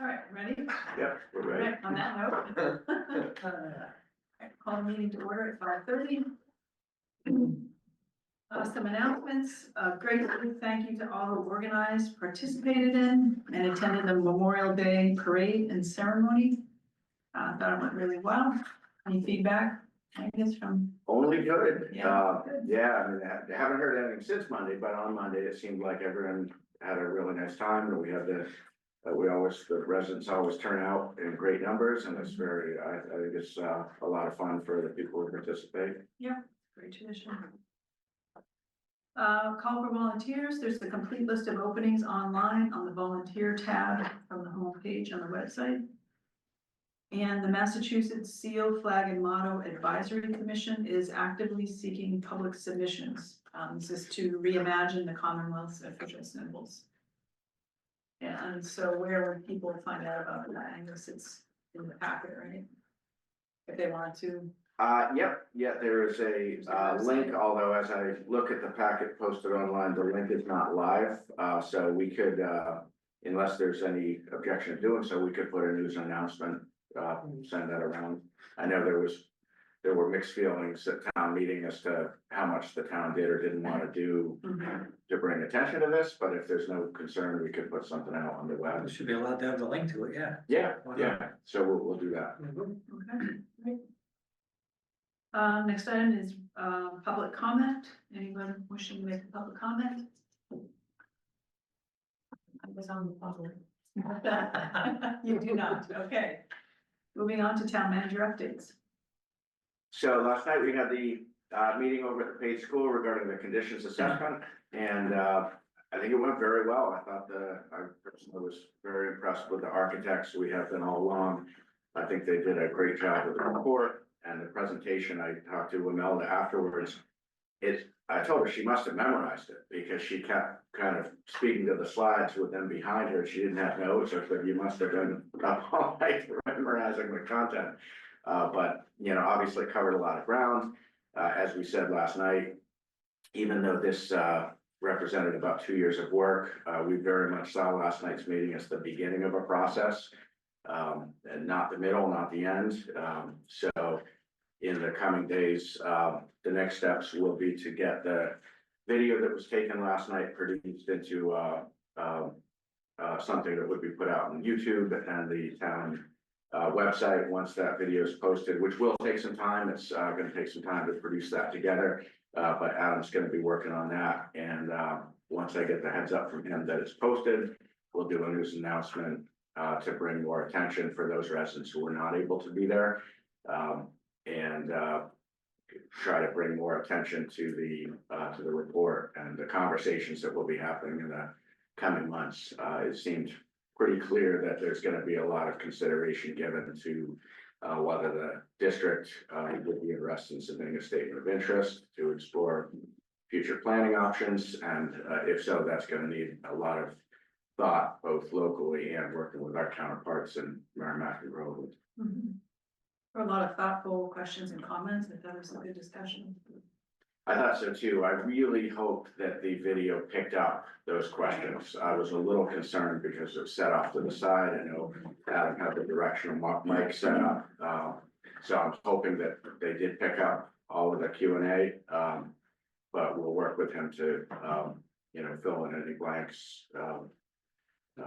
All right, ready? Yeah, we're All ready. right, on that note. Call the meeting to order at 5:30. Some announcements. Great thank you to all who organized, participated in, and attended the Memorial Day Parade and Ceremony. Thought it went really well. Any feedback, I guess, from? Only good. Yeah, good. Yeah, I mean, I haven't heard anything since Monday, but on Monday, it seemed like everyone had a really nice time, and we had the residents always turn out in great numbers, and it's very, I think it's a lot of fun for the people who participate. Yeah, great tradition. Call for volunteers. There's the complete list of openings online on the volunteer tab from the homepage on the website. And the Massachusetts Seal, Flag and Motto Advisory Commission is actively seeking public submissions. This is to reimagine the Commonwealth's official symbols. And so where would people find out about that? I guess it's in the packet, right? If they want to. Yep, there is a link, although as I look at the packet posted online, the link is not live. So we could, unless there's any objection to doing so, we could put a news announcement, send that around. I know there were mixed feelings at town meeting as to how much the town did or didn't want to do to bring attention to this, but if there's no concern, we could put something out on the web. We should be allowed to have the link to it, yeah. Yeah, so we'll do that. Okay, great. Next item is, public comment. Anyone wishing to make a public comment? I was on the public. You do not, okay. Moving on to town manager updates. So last night we had the meeting over at the Page School regarding the conditions assessment, and I think it went very well. I thought I personally was very impressed with the architects we have been all along. I think they did a great job with the report and the presentation. I talked to Imelda afterwards. I told her she must have memorized it because she kept kind of speaking to the slides with them behind her. She didn't have notes. I said, you must have been up all night memorizing the content. But, you know, obviously covered a lot of ground. As we said last night, even though this represented about 2 years of work, we very much saw last night's meeting as the beginning of a process, and not the middle, not the end. So in the coming days, the next steps will be to get the video that was taken last night produced into something that would be put out on YouTube and the town website once that video is posted, which will take some time. It's going to take some time to produce that together, but Adam's going to be working on that. And once I get the heads up from him that it's posted, we'll do a news announcement to bring more attention for those residents who were not able to be there, and try to bring more attention to the report and the conversations that will be happening in the coming months. It seemed pretty clear that there's going to be a lot of consideration given to whether the district would be interested in submitting a statement of interest to explore future planning options, and if so, that's going to need a lot of thought, both locally and working with our counterparts in Merrimack and Groveland. A lot of thoughtful questions and comments. I thought it was a good discussion. I thought so too. I really hoped that the video picked up those questions. I was a little concerned because it was set off to the side. I know Adam had the directional mic set up. So I'm hoping that they did pick up all of the Q&A. But we'll work with him to, fill in any blanks.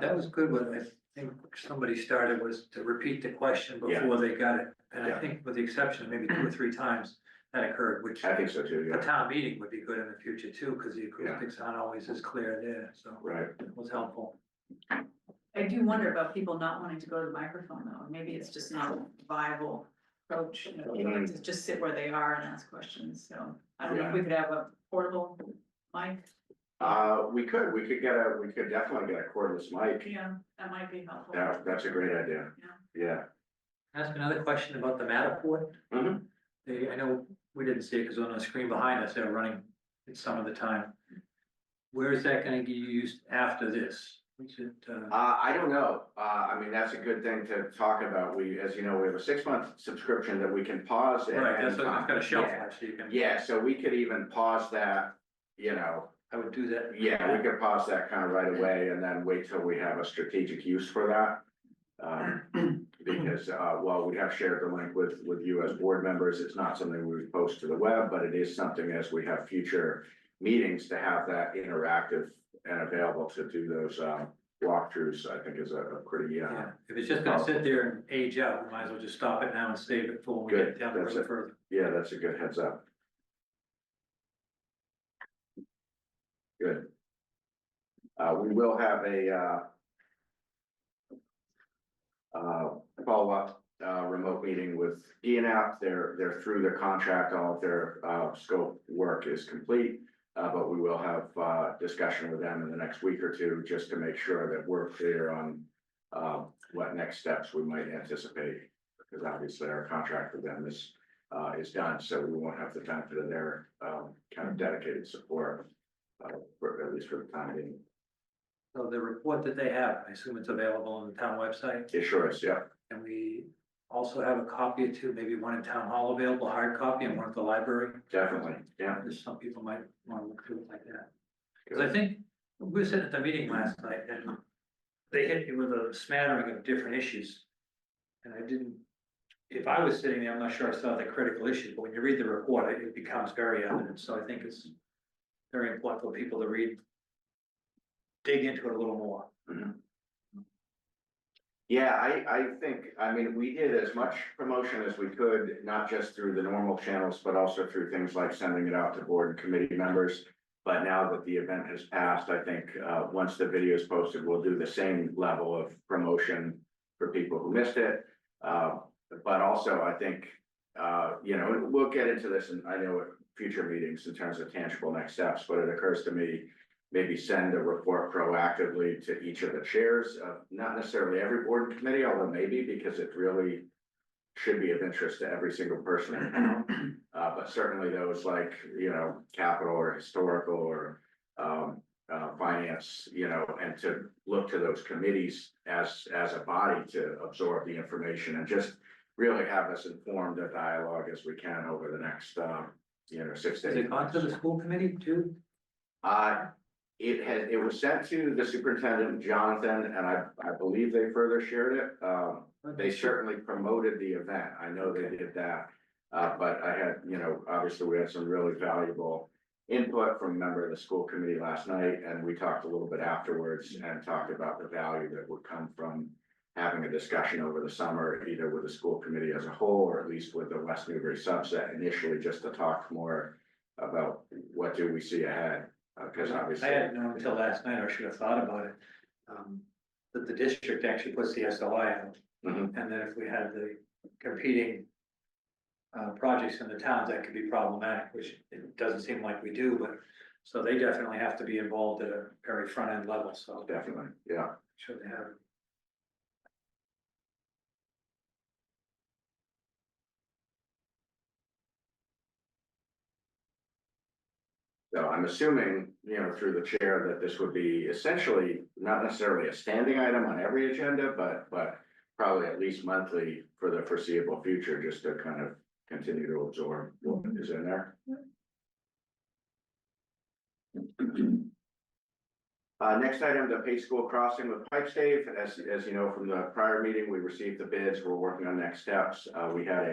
That was good. What I think somebody started was to repeat the question before they got it. And I think with the exception of maybe 2 or 3 times that occurred, which I think so too, a yeah. town meeting would be good in the future too, because the acoustics aren't always as clear there. So Right. it was helpful. I do wonder about people not wanting to go to the microphone though. Maybe it's just not a viable approach. You know, people like to just sit where they are and ask questions. So I don't know if we could have a portable mic. We could definitely get a cordless mic. Yeah, that might be helpful. Yeah, that's a great idea. Yeah. Ask another question about the Matterport. I know we didn't see it because on the screen behind us, they were running it some of the time. Where is that going to be used after this? Is it, I don't know. I mean, that's a good thing to talk about. As you know, we have a 6-month subscription that we can pause. right, that's what I've got a shelf life, so you can. Yeah, so we could even pause that, I would do that. Yeah, we could pause that kind of right away and then wait till we have a strategic use for that. Because, while we have shared the link with you as board members, it's not something we would post to the web, but it is something as we have future meetings to have that interactive and available to do those, walkthroughs, I think is a pretty, Yeah, if it's just gonna sit there and age out, we might as well just stop it now and save it for when we Good, get down the that's road it. further. yeah, that's a good heads up. Good. We will have a, follow-up, remote meeting with ENAP. They're through their contract, all of their, scope work is complete. But we will have, discussion with them in the next week or two, just to make sure that we're clear on, what next steps we might anticipate. Because obviously our contract with them is done, so we won't have the benefit of their, kind of dedicated support, for, at least for the time being. So the report that they have, I assume it's available on the town website, It sure is, yeah, and we also have a copy or two, maybe one in town hall available, hard copy, and one at the library. definitely, yeah. There's some people might wanna look through it like that. Cause I think, we were sitting at the meeting last night, and they hit me with a smattering of different issues. And I didn't, if I was sitting there, I'm not sure I saw the critical issues, but when you read the report, it becomes very evident, so I think it's very important for people to read, dig into it a little more. Mhm. Yeah, I think, I mean, we did as much promotion as we could, not just through the normal channels, but also through things like sending it out to board and committee members. But now that the event has passed, I think, once the video is posted, we'll do the same level of promotion for people who missed it. But also, I think, you know, we'll get into this, and I know at future meetings in terms of tangible next steps, but it occurs to me, maybe send a report proactively to each of the chairs, not necessarily every board and committee, although maybe, because it really should be of interest to every single person in town. But certainly those like, you know, capital or historical or, finance, you know, and to look to those committees as a body to absorb the information and just really have us informed a dialogue as we can over the next, you know, 6 to 8 Has it gone to the months. school committee too? It was sent to the superintendent, Jonathan, and I believe they further shared it. They certainly promoted the event. I know they did that. But I had, you know, obviously we had some really valuable input from a member of the school committee last night, and we talked a little bit afterwards and talked about the value that would come from having a discussion over the summer, either with the school committee as a whole, or at least with the West Newbury subset initially, just to talk more about what do we see ahead. Because obviously. I hadn't known until last night, or I should have thought about it, that the district actually puts the SOI out. Mhm. And then if we had the competing projects in the towns, that could be problematic, which it doesn't seem like we do, but, so they definitely have to be involved at a very front end level, so. Definitely, yeah. Should they have. So I'm assuming, you know, through the chair that this would be essentially not necessarily a standing item on every agenda, but probably at least monthly for the foreseeable future, just to kind of continue to absorb what is in there. Next item, the Page School crossing with pipe stave. As you know from the prior meeting, we received the bids. We're working on next steps. We had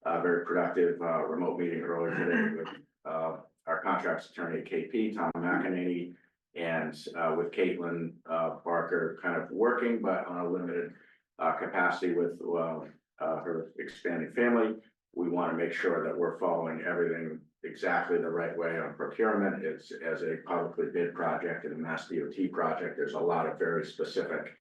a very productive remote meeting earlier today with our contracts attorney at KP, Tom McEnany, and with Caitlin Barker kind of working, but on a limited capacity with her expanding family. We want to make sure that we're following everything exactly the right way on procurement. It's as a publicly bid project and a Mass DOT project. There's a lot of very specific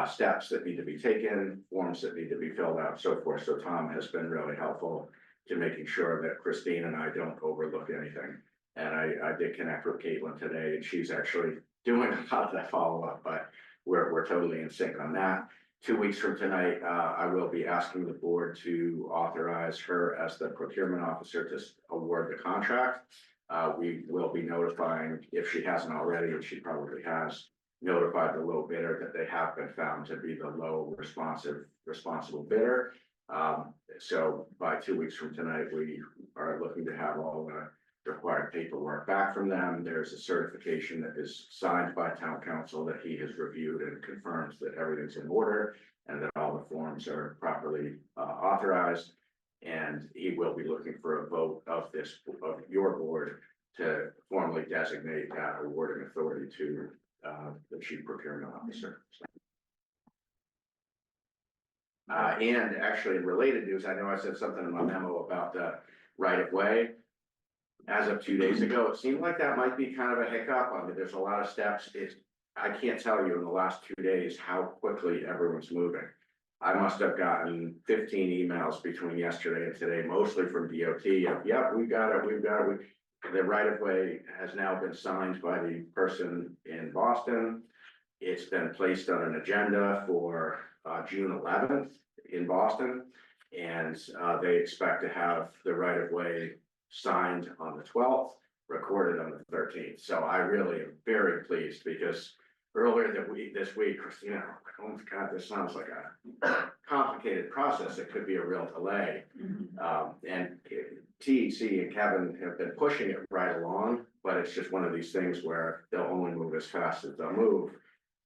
steps that need to be taken, forms that need to be filled out, so forth. So Tom has been really helpful to making sure that Christine and I don't overlook anything. And I did connect with Caitlin today, and she's actually doing a lot of that follow-up, but we're totally in sync on that. 2 weeks from tonight, I will be asking the board to authorize her as the procurement officer to award the contract. We will be notifying, if she hasn't already, and she probably has, notified the low bidder that they have been found to be the low responsible bidder. So by 2 weeks from tonight, we are looking to have all the required paperwork back from them. There's a certification that is signed by town council that he has reviewed and confirms that everything's in order and that all the forms are properly authorized. And he will be looking for a vote of your board to formally designate that awarding authority to the chief procurement officer. And actually, in related news, I know I said something in my memo about the right of way. As of 2 days ago, it seemed like that might be kind of a hiccup. I mean, there's a lot of steps. I can't tell you in the last 2 days how quickly everyone's moving. I must have gotten 15 emails between yesterday and today, mostly from DOT. Yep, we got it, we've got it. The right of way has now been signed by the person in Boston. It's been placed on an agenda for June 11th in Boston. And they expect to have the right of way signed on the 12th, recorded on the 13th. So I really am very pleased because earlier this week, Christina, oh my God, this sounds like a complicated process. It could be a real delay. And TEC and Kevin have been pushing it right along, but it's just one of these things where they'll only move as fast as they'll move.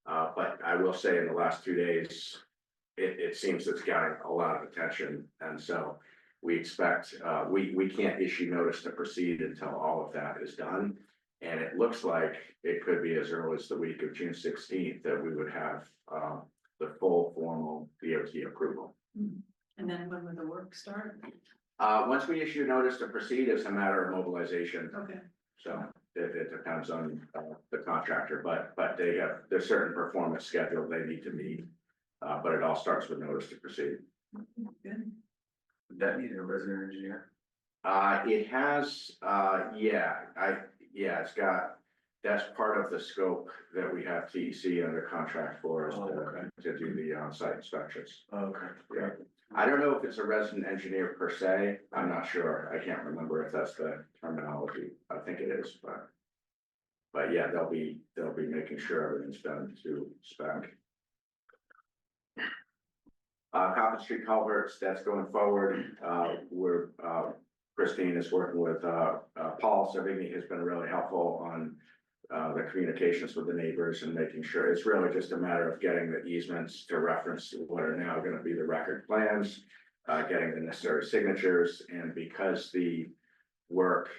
But I will say in the last 2 days, it seems it's gotten a lot of attention. And so we expect, we can't issue notice to proceed until all of that is done. And it looks like it could be as early as the week of June 16th that we would have the full formal DOT approval. And then when would the work start? Once we issue notice to proceed, it's a matter of mobilization. Okay. So it depends on the contractor, but there's certain performance schedule they need to meet. But it all starts with notice to proceed. Good. Would that need a resident engineer? It has, it's got, that's part of the scope that we have TEC under contract for us to do the on-site inspections. Okay. Yeah. I don't know if it's a resident engineer per se. I'm not sure. I can't remember if that's the terminology. I think it is, but yeah, they'll be making sure everything's done to spec. Coffin Street culverts, that's going forward. Christine is working with, Paul Savigny has been really helpful on the communications with the neighbors and making sure it's really just a matter of getting the easements to reference what are now going to be the record plans, getting the necessary signatures. And because the work,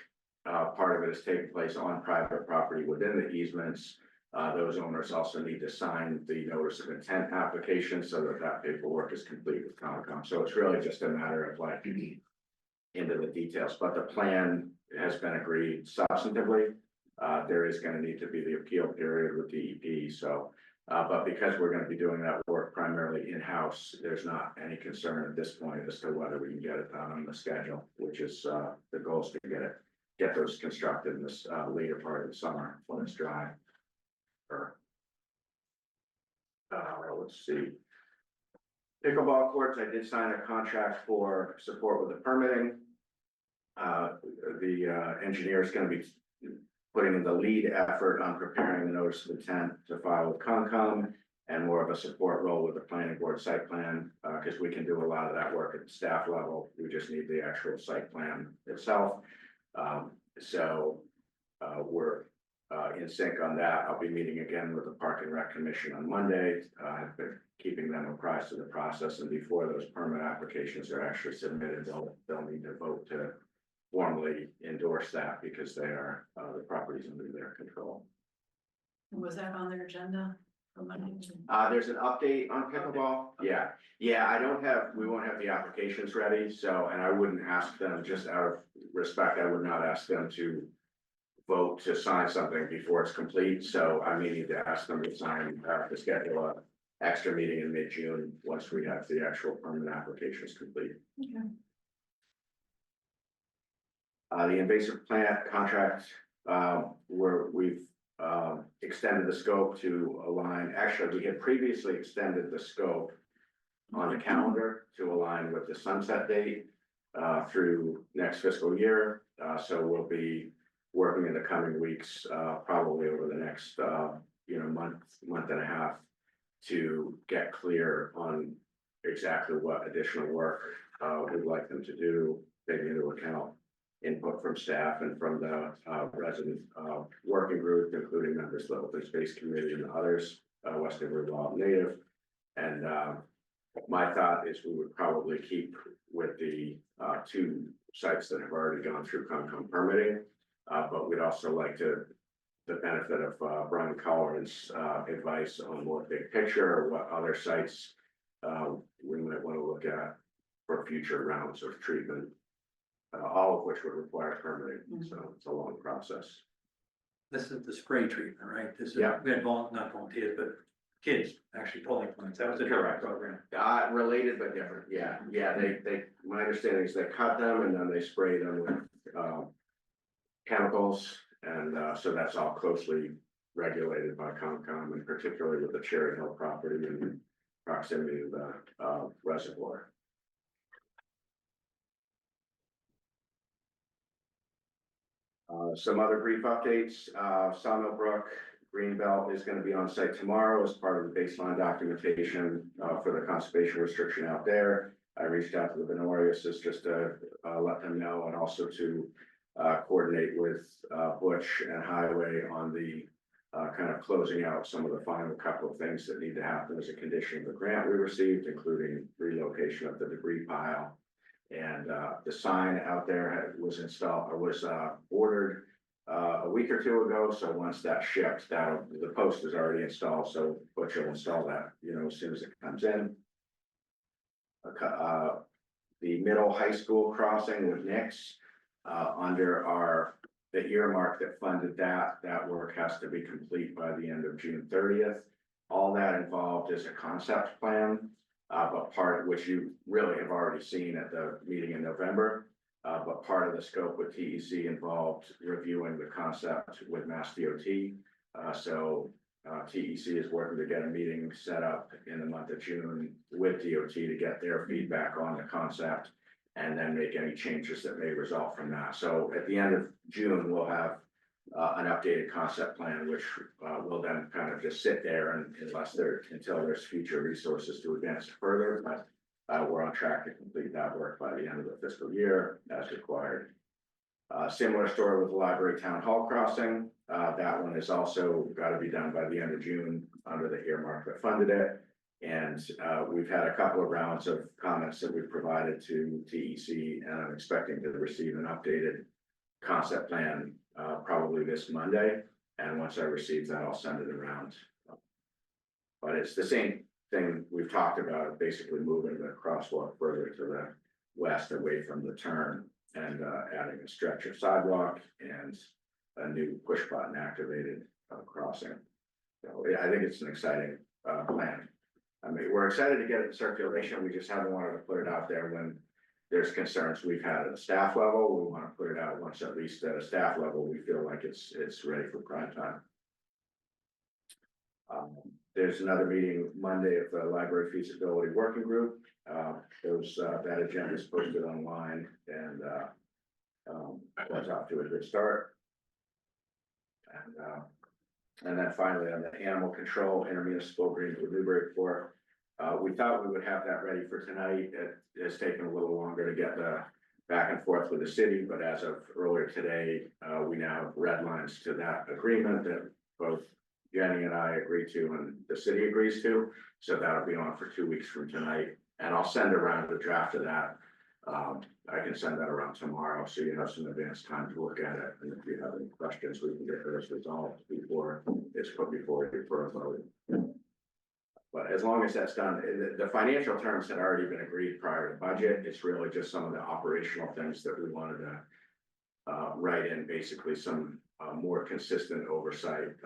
part of it is taking place on private property within the easements, those owners also need to sign the notice of intent application so that paperwork is complete with Concom. So it's really just a matter of like into the details, but the plan has been agreed substantively. There is going to need to be the appeal period with DEP. So, but because we're going to be doing that work primarily in-house, there's not any concern at this point as to whether we can get it done on the schedule, which is the goal is to get those constructed in this later part of the summer when it's dry. Let's see. Pickleball courts, I did sign a contract for support with the permitting. The engineer is going to be putting in the lead effort on preparing the notice of intent to file with Concom and more of a support role with the planning board site plan, because we can do a lot of that work at the staff level. We just need the actual site plan itself. We're in sync on that. I'll be meeting again with the Park and Rec Commission on Monday. I've been keeping them apprised of the process, and before those permit applications are actually submitted, they'll need to vote to formally endorse that because they are the properties under their control. And was that on their agenda for Monday? There's an update on pickleball. Okay. Yeah. We won't have the applications ready. So, and I wouldn't ask them, just out of respect, I would not ask them to vote to sign something before it's complete. So I may need to ask them to sign, to schedule a extra meeting in mid-June once we have the actual permit applications complete. Okay. The invasive plant contract, we've extended the scope to align. Actually, we had previously extended the scope on the calendar to align with the sunset date through next fiscal year. So we'll be working in the coming weeks, probably over the next month and a half, to get clear on exactly what additional work we'd like them to do, taking into account input from staff and from the resident working group, including members of the Open Space Committee and others, West Newbury Law Native. And my thought is we would probably keep with the two sites that have already gone through Concom permitting. But we'd also like to, the benefit of Brian Collin's advice on more big picture, or what other sites we might want to look at for future rounds of treatment, all of which would require permitting, so it's a long process. This is the spray treatment, right? This is, Yeah. we had not volunteers, but kids actually pulling plants. That was a Correct. direct program. Related but different, yeah, they, my understanding is they cut them and then they spray them with chemicals, and so that's all closely regulated by Concom, and particularly with the Cherry Hill property and proximity to the reservoir. Some other brief updates, Sawmill Brook Greenbelt is going to be on site tomorrow as part of the baseline documentation for the conservation restriction out there. I reached out to the Benoriuses just to let them know, and also to coordinate with Butch and Highway on the kind of closing out some of the final couple of things that need to happen as a condition of the grant we received, including relocation of the debris pile. And the sign out there was installed, or was ordered a week or two ago. So once that shipped, the post is already installed. So Butch will install that, as soon as it comes in. The middle high school crossing with Nick's under the earmark that funded that work has to be complete by the end of June 30th. All that involved is a concept plan. But part of which you really have already seen at the meeting in November. But part of the scope with TEC involved reviewing the concept with Mass DOT. So TEC is working to get a meeting set up in the month of June with DOT to get their feedback on the concept, and then make any changes that may result from that. So at the end of June, we'll have an updated concept plan, which will then kind of just sit there until there's future resources to advance further. But we're on track to complete that work by the end of the fiscal year as required. Similar story with the library town hall crossing. That one is also got to be done by the end of June under the earmark that funded it. And we've had a couple of rounds of comments that we've provided to TEC, and I'm expecting to receive an updated concept plan probably this Monday. And once I receive that, I'll send it around. But it's the same thing we've talked about, basically moving the crosswalk further to the west away from the turn, and adding a stretch of sidewalk and a new push button activated crossing. So yeah, I think it's an exciting plan. I mean, we're excited to get it in circulation. We just haven't wanted to put it out there when there's concerns we've had at the staff level. We want to put it out once, at least at a staff level, we feel like it's ready for prime time. There's another meeting Monday of the library feasibility working group. That agenda is posted online, and that's off to a good start. And then finally, on the animal control intermunicipal agreement with Newbury Port, we thought we would have that ready for tonight. It has taken a little longer to get the back and forth with the city, but as of earlier today, we now have red lines to that agreement that both Jenny and I agree to, and the city agrees to. So that'll be on for 2 weeks from tonight, and I'll send around the draft of that. I can send that around tomorrow, so you have some advance time to look at it, and if you have any questions, we can get those resolved before it's put before you for a vote. But as long as that's done, the financial terms had already been agreed prior to budget. It's really just some of the operational things that we wanted to write in, basically some more consistent oversight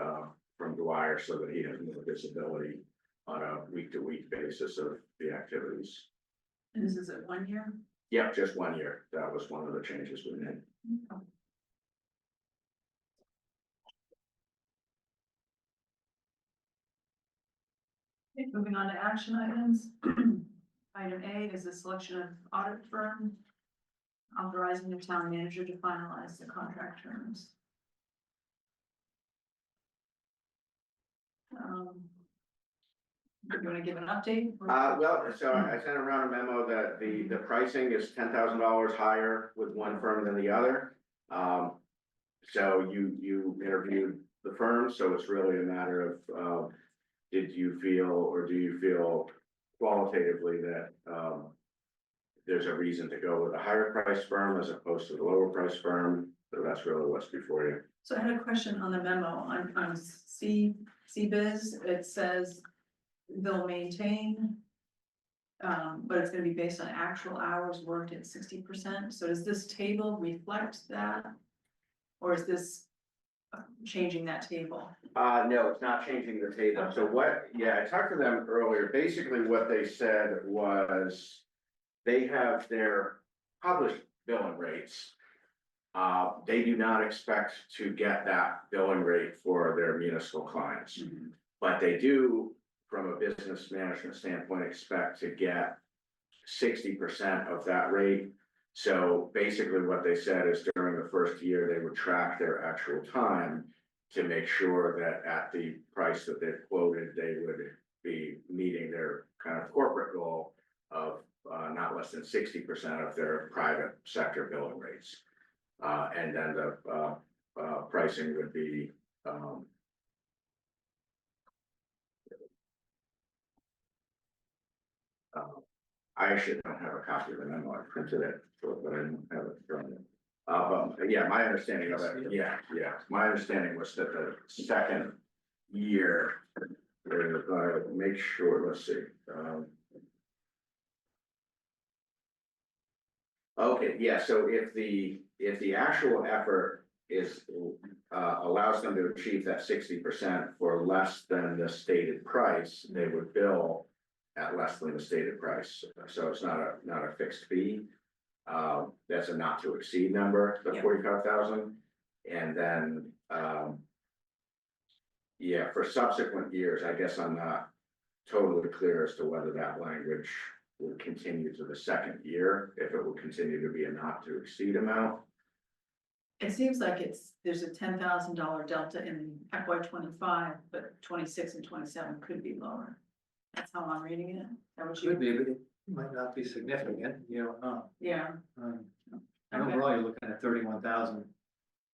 from Dwyer, so that he has more visibility on a week-to-week basis of the activities. And this is at 1 year? Yeah, just 1 year. That was one of the changes we made. Okay, moving on to action items. Item A is the selection of audit firm, authorizing the town manager to finalize the contract terms. You wanna give an update? Well, so I sent around a memo that the pricing is $10,000 higher with one firm than the other. So you interviewed the firm, so it's really a matter of, did you feel, or do you feel qualitatively that, there's a reason to go with a higher price firm as opposed to the lower price firm? So that's really what's before you. So I had a question on the memo on CBiz. It says they'll maintain. But it's gonna be based on actual hours worked at 60%. So does this table reflect that? Or is this changing that table? No, it's not changing the table. So I talked to them earlier. Basically, what they said was they have their published billing rates. They do not expect to get that billing rate for their municipal clients. But they do, from a business management standpoint, expect to get 60% of that rate. So basically what they said is during the first year, they would track their actual time to make sure that at the price that they've quoted, they would be meeting their kind of corporate goal of not less than 60% of their private sector billing rates. And then the pricing would be I actually don't have a copy of the memo. I printed it, but I don't have it from it. But yeah, my understanding of it, my understanding was that the second year, they're gonna make sure, let's see. Okay, yeah, so if the actual effort is, allows them to achieve that 60% for less than the stated price, they would bill at less than the stated price. So it's not a fixed fee. That's a not to exceed number, the Yeah. 45,000. And then, for subsequent years, I guess I'm not totally clear as to whether that language would continue to the second year, if it would continue to be a not to exceed amount. It seems like there's a $10,000 delta in FY 25, but 26 and 27 could be lower. That's how I'm reading it. That what Could you? be, but it might not be significant, you don't know. Yeah, And Okay. overall, you're looking at 31,000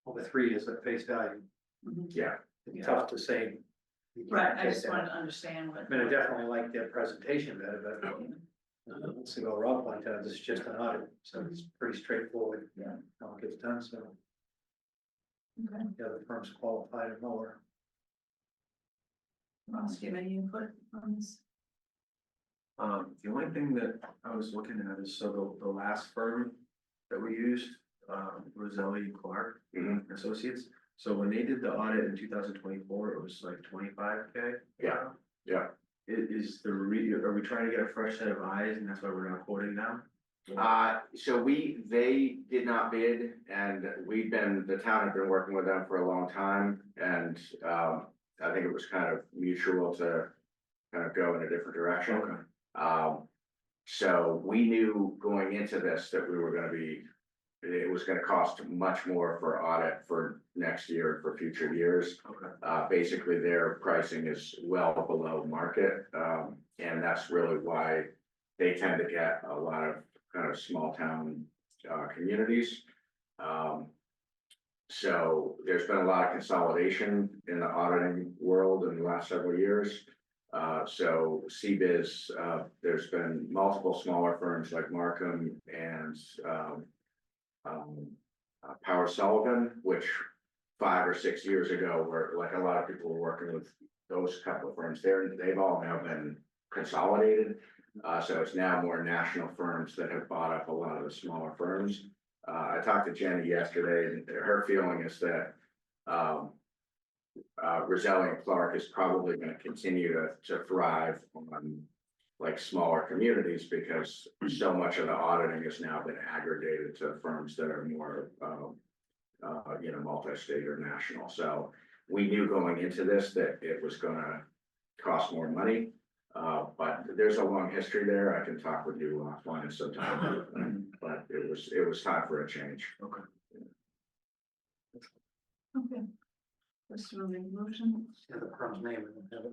over 3 years at face value. mhm. Yeah, It's tough to say. You can't Right, I take just that. wanted to understand what. I mean, I definitely like their presentation better, but let's go Rob pointed out, this is just an audit, so it's pretty straightforward. Yeah. How it gets done, so Okay, the other firms qualified or lower. Ross, do you have any input on this? The only thing that I was looking at is, so the last firm that we used, Roselli Clark Mhm. Associates. So when they did the audit in 2024, it was like 25K. Yeah, yeah. Is are we trying to get a fresh set of eyes and that's why we're not quoting them? So they did not bid, and the town had been working with them for a long time, and, I think it was kind of mutual to kind of go in a different direction. Okay. So we knew going into this that it was gonna cost much more for audit for next year, and for future years. Okay. Basically, their pricing is well below market, and that's really why they tend to get a lot of kind of small town, communities. So there's been a lot of consolidation in the auditing world in the last several years. So CBiz, there's been multiple smaller firms like Markham and, Power Sullivan, which 5 or 6 years ago were like a lot of people were working with those couple of firms there. They've all now been consolidated. So it's now more national firms that have bought up a lot of the smaller firms. I talked to Jenny yesterday, and her feeling is that Roselli and Clark is probably going to continue to thrive on like smaller communities, because so much of the auditing has now been aggregated to firms that are more multi-state or national. So we knew going into this that it was going to cost more money. But there's a long history there. I can talk with you offline sometime, but it was time for a change. Okay. Okay. Chris, will make a motion. Yeah, the firm's name. I don't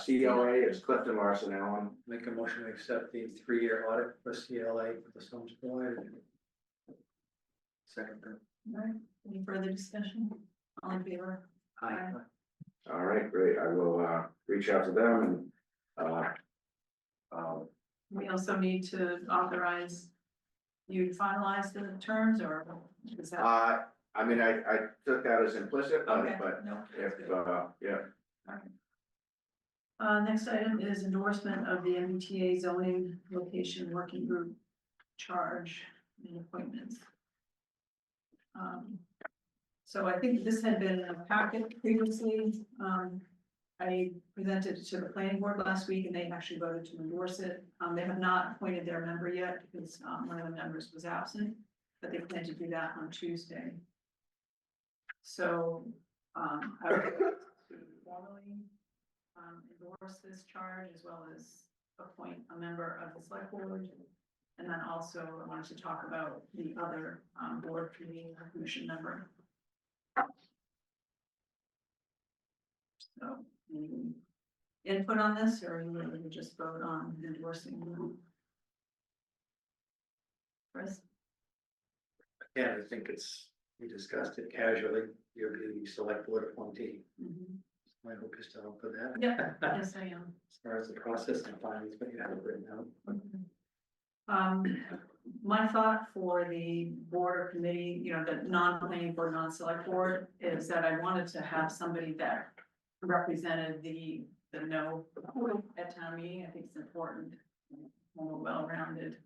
have it. COA is Clifton Larson Allen. Make a motion to accept the 3-year audit for CLA with the sums provided. Second. All right, any further discussion? All in favor? Aye. All right, great. I will, reach out to them and, We also need to authorize you to finalize the terms, or is that? I mean, I took that as implicit, Okay, but no, if, that's good. yeah, Next item is endorsement of the MBTA zoning location working group charge and appointments. So I think this had been in a packet previously. I presented it to the planning board last week and they actually voted to endorse it. They have not appointed their member yet because one of the members was absent, but they plan to do that on Tuesday. So, I would like to formally endorse this charge as well as appoint a member of the select board. And then also I wanted to talk about the other board committee or commission member. So, any input on this, or you want to just vote on endorsing them? Chris? Yeah, I think we discussed it casually, you're the select board appointee. Mhm. My hope is to help with that. Yeah, yes, I am. As far as the process and findings, but you have it written out. My thought for the board or committee, you know, the non-planning board, non-select board, is that I wanted to have somebody that represented the no at town meeting. I think it's important, more well-rounded,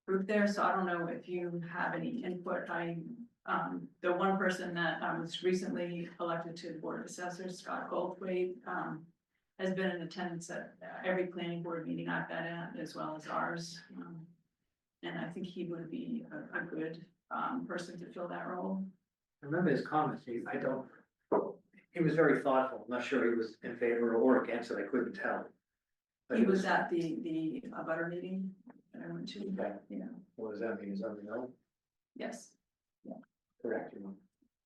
group there. So I don't know if you have any input. The one person that was recently elected to the board of assessors, Scott Goldthwait, has been in attendance at every planning board meeting I've been at, as well as ours. And I think he would be a good person to fill that role. I remember his comments, he was very thoughtful, I'm not sure he was in favor or against it, I couldn't tell. But He was at the butter meeting that I went to. Okay. Yeah, What does that mean, is that no? yes, Correct, you know.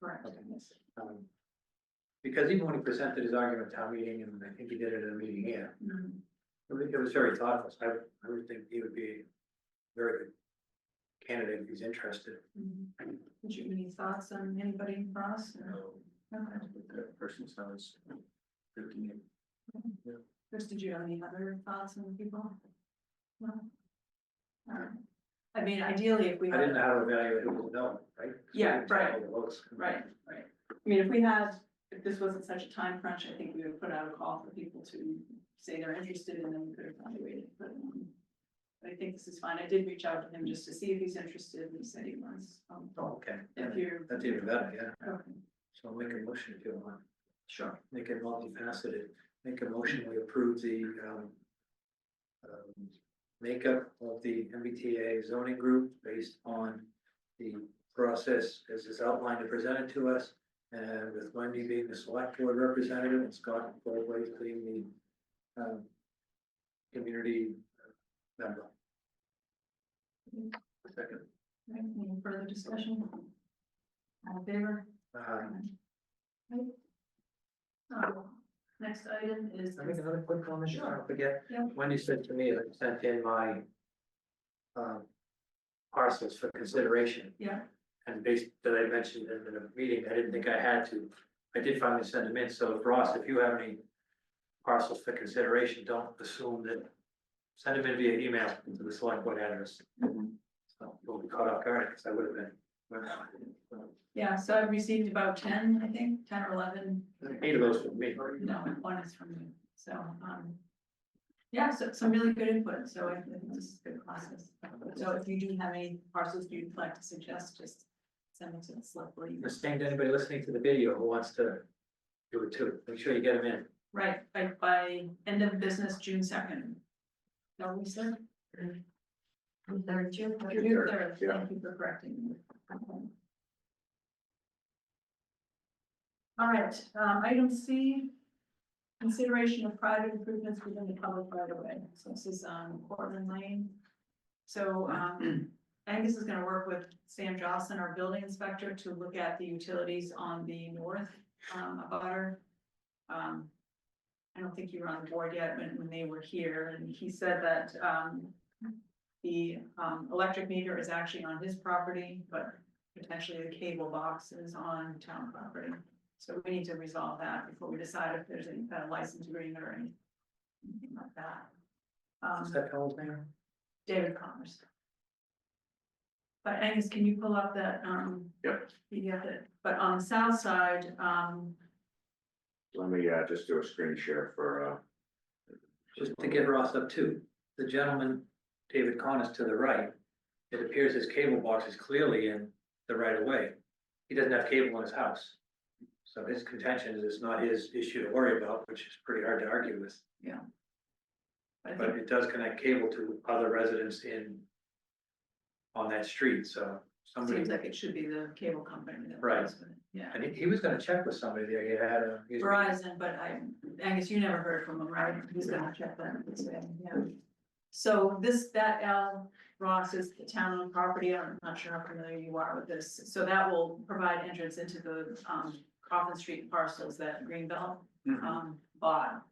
correct, Okay. yes. Because even when he presented his argument at town meeting, and I think he did it at a meeting here, Mhm. it was very thoughtful, so I would think he would be a very good candidate if he's interested. Mhm. Did you have any thoughts on anybody for us? or- Okay. That person sounds good to me. Chris, did you have any other thoughts on people? No? All right. I mean, ideally, if we I didn't had, know how to evaluate who was no, right? 'Cause we Yeah, didn't tell right. all the votes. right. I mean, if this wasn't such a time crunch, I think we would put out a call for people to say they're interested and then we could evaluate it, but I think this is fine. I did reach out to him just to see if he's interested, and he said he was. Oh, okay, If you're. that's even better, yeah, Okay, so I'll make a motion if you want, sure. make it multifaceted, make a motion, we approve the makeup of the MBTA zoning group based on the process as is outlined and presented to us. And with Wendy being the select board representative and Scott Goldways being the community member. Second. Right, any further discussion? All in favor? Right. Next item is. Can I make another quick comment, just don't forget? Yeah. Wendy said to me, I sent in my parcels for consideration. Yeah, And based, that I mentioned in the meeting, I didn't think I had to. I did finally send them in, so Ross, if you have any parcels for consideration, don't assume that. Send them in via email to the select board address. So we'll be caught off guard, because I would have been. yeah, so I've received about 10, I think, 10 or 11. 8 of those from me. No, one is from you, so, yeah, so some really good input, so I think this is a good process. So if you do have any parcels you'd like to suggest, just send them to the select board. The same to anybody listening to the video who wants to do it too. Make sure you get them in. Right, by end of business, June 2nd. No, we said? June 3rd, Yeah. thank you for correcting me. Okay. All right, item C, consideration of private improvements within the public right of way. So this is Portland Lane. So Angus is gonna work with Sam Johnson, our building inspector, to look at the utilities on the north a butter. I don't think you were on the board yet when they were here, and he said that, the, electric meter is actually on his property, but potentially the cable box is on town property. So we need to resolve that before we decide if there's any kind of license agreement or anything like that. What's that fellow's name? David Commerce. But Angus, can you pull up that, Yep. you got it, but on the south side, Let me, just do a screen share for, Just to get Ross up too, the gentleman, David Connors to the right, it appears his cable box is clearly in the right of way. He doesn't have cable in his house. So his contention is it's not his issue to worry about, which is pretty hard to argue with. I But think, it does connect cable to other residents on that street, so somebody, seems like it should be the cable company that Right. does with it, yeah. and he was gonna check with somebody there, he was- Verizon, but Angus, you never heard from him, right? He's gonna check that, yeah. So that L Ross is the town owned property, I'm not sure how familiar you are with this, so that will provide entrance into the, Coffin Street parcels that Greenbelt, bought.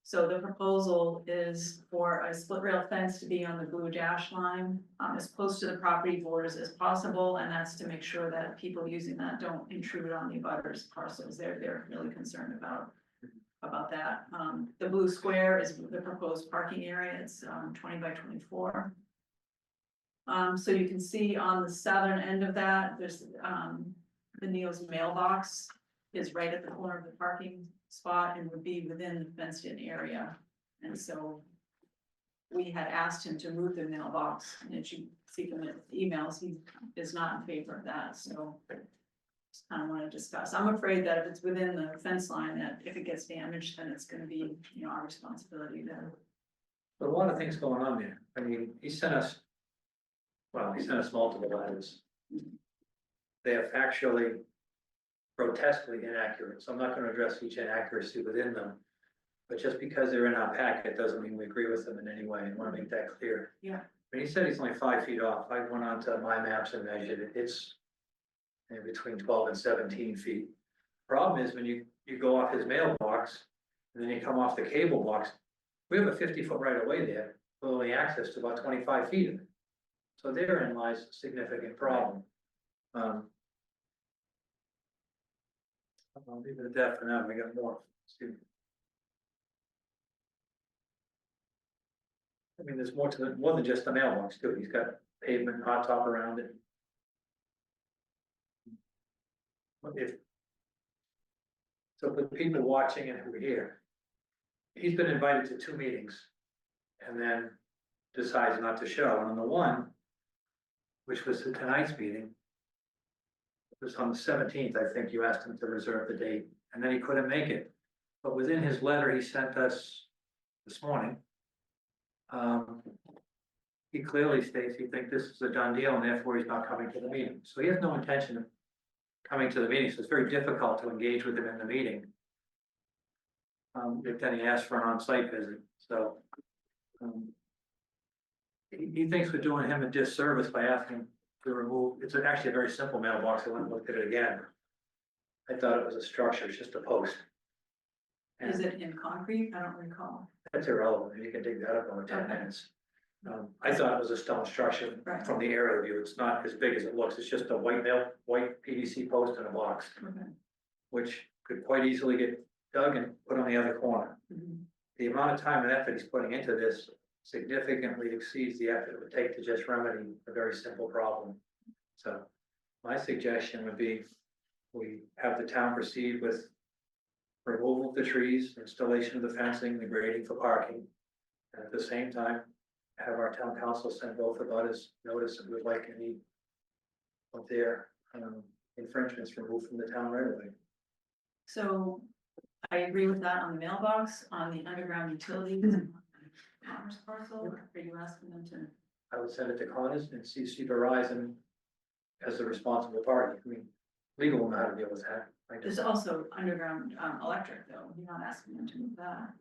So the proposal is for a split rail fence to be on the blue dash line, as close to the property borders as possible, and that's to make sure that people using that don't intrude on the abutters parcels. They're really concerned about that. The blue square is the proposed parking area. It's 20 by 24. So you can see on the southern end of that, there's the Neil's mailbox is right at the corner of the parking spot and would be within the fenced in area. And so we had asked him to move the mailbox, and as you see from the emails, he is not in favor of that, so. Just kind of want to discuss. I'm afraid that if it's within the fence line, that if it gets damaged, then it's gonna be, our responsibility then. But a lot of things going on there. I mean, he sent us multiple letters. They are factually grotesquely inaccurate, so I'm not gonna address each inaccuracy within them. But just because they're in our packet doesn't mean we agree with them in any way, I wanna make that clear. Yeah. When he said he's only 5 feet off, I went on to my maps and measured it, it's between 12 and 17 feet. Problem is, when you go off his mailbox, and then you come off the cable box, we have a 50-foot right of way there, with only access to about 25 feet of it. So therein lies a significant problem. I'll leave it at that for now, we got more. I mean, there's more than just the mailbox too, he's got pavement, hot top around it. So for the people watching and who are here, he's been invited to 2 meetings and then decides not to show. And on the one, which was tonight's meeting, it was on the 17th, I think you asked him to reserve the date, and then he couldn't make it. But within his letter he sent us this morning, he clearly states he thinks this is a done deal and therefore he's not coming to the meeting. So he has no intention of coming to the meeting, so it's very difficult to engage with him in the meeting. Then he asked for an on-site visit, so. He thinks we're doing him a disservice by asking him to remove, it's actually a very simple mailbox, I went and looked at it again. I thought it was a structure, it's just a post. Is And it in concrete? I don't recall. that's irrelevant, you can dig that up in 10 Okay. minutes. I thought it was a stone structure Right. from the aerial view, it's not as big as it looks, it's just a white PVC post in a box, Okay. which could quite easily get dug and put on the other corner. Mhm. The amount of time and effort he's putting into this significantly exceeds the effort it would take to just remedy a very simple problem. So my suggestion would be, we have the town proceed with removal of the trees, installation of the fencing, the grading for parking. And at the same time, have our town council send both of us notice that we'd like any of their infringements removed from the town right away. So I agree with that on the mailbox, on the underground utilities, on the commerce parcel. Are you asking them to? I would send it to Connors and CC Verizon as the responsible party. I mean, legal will know how to deal with that. I There's just, also underground electric though. You're not asking them to move that.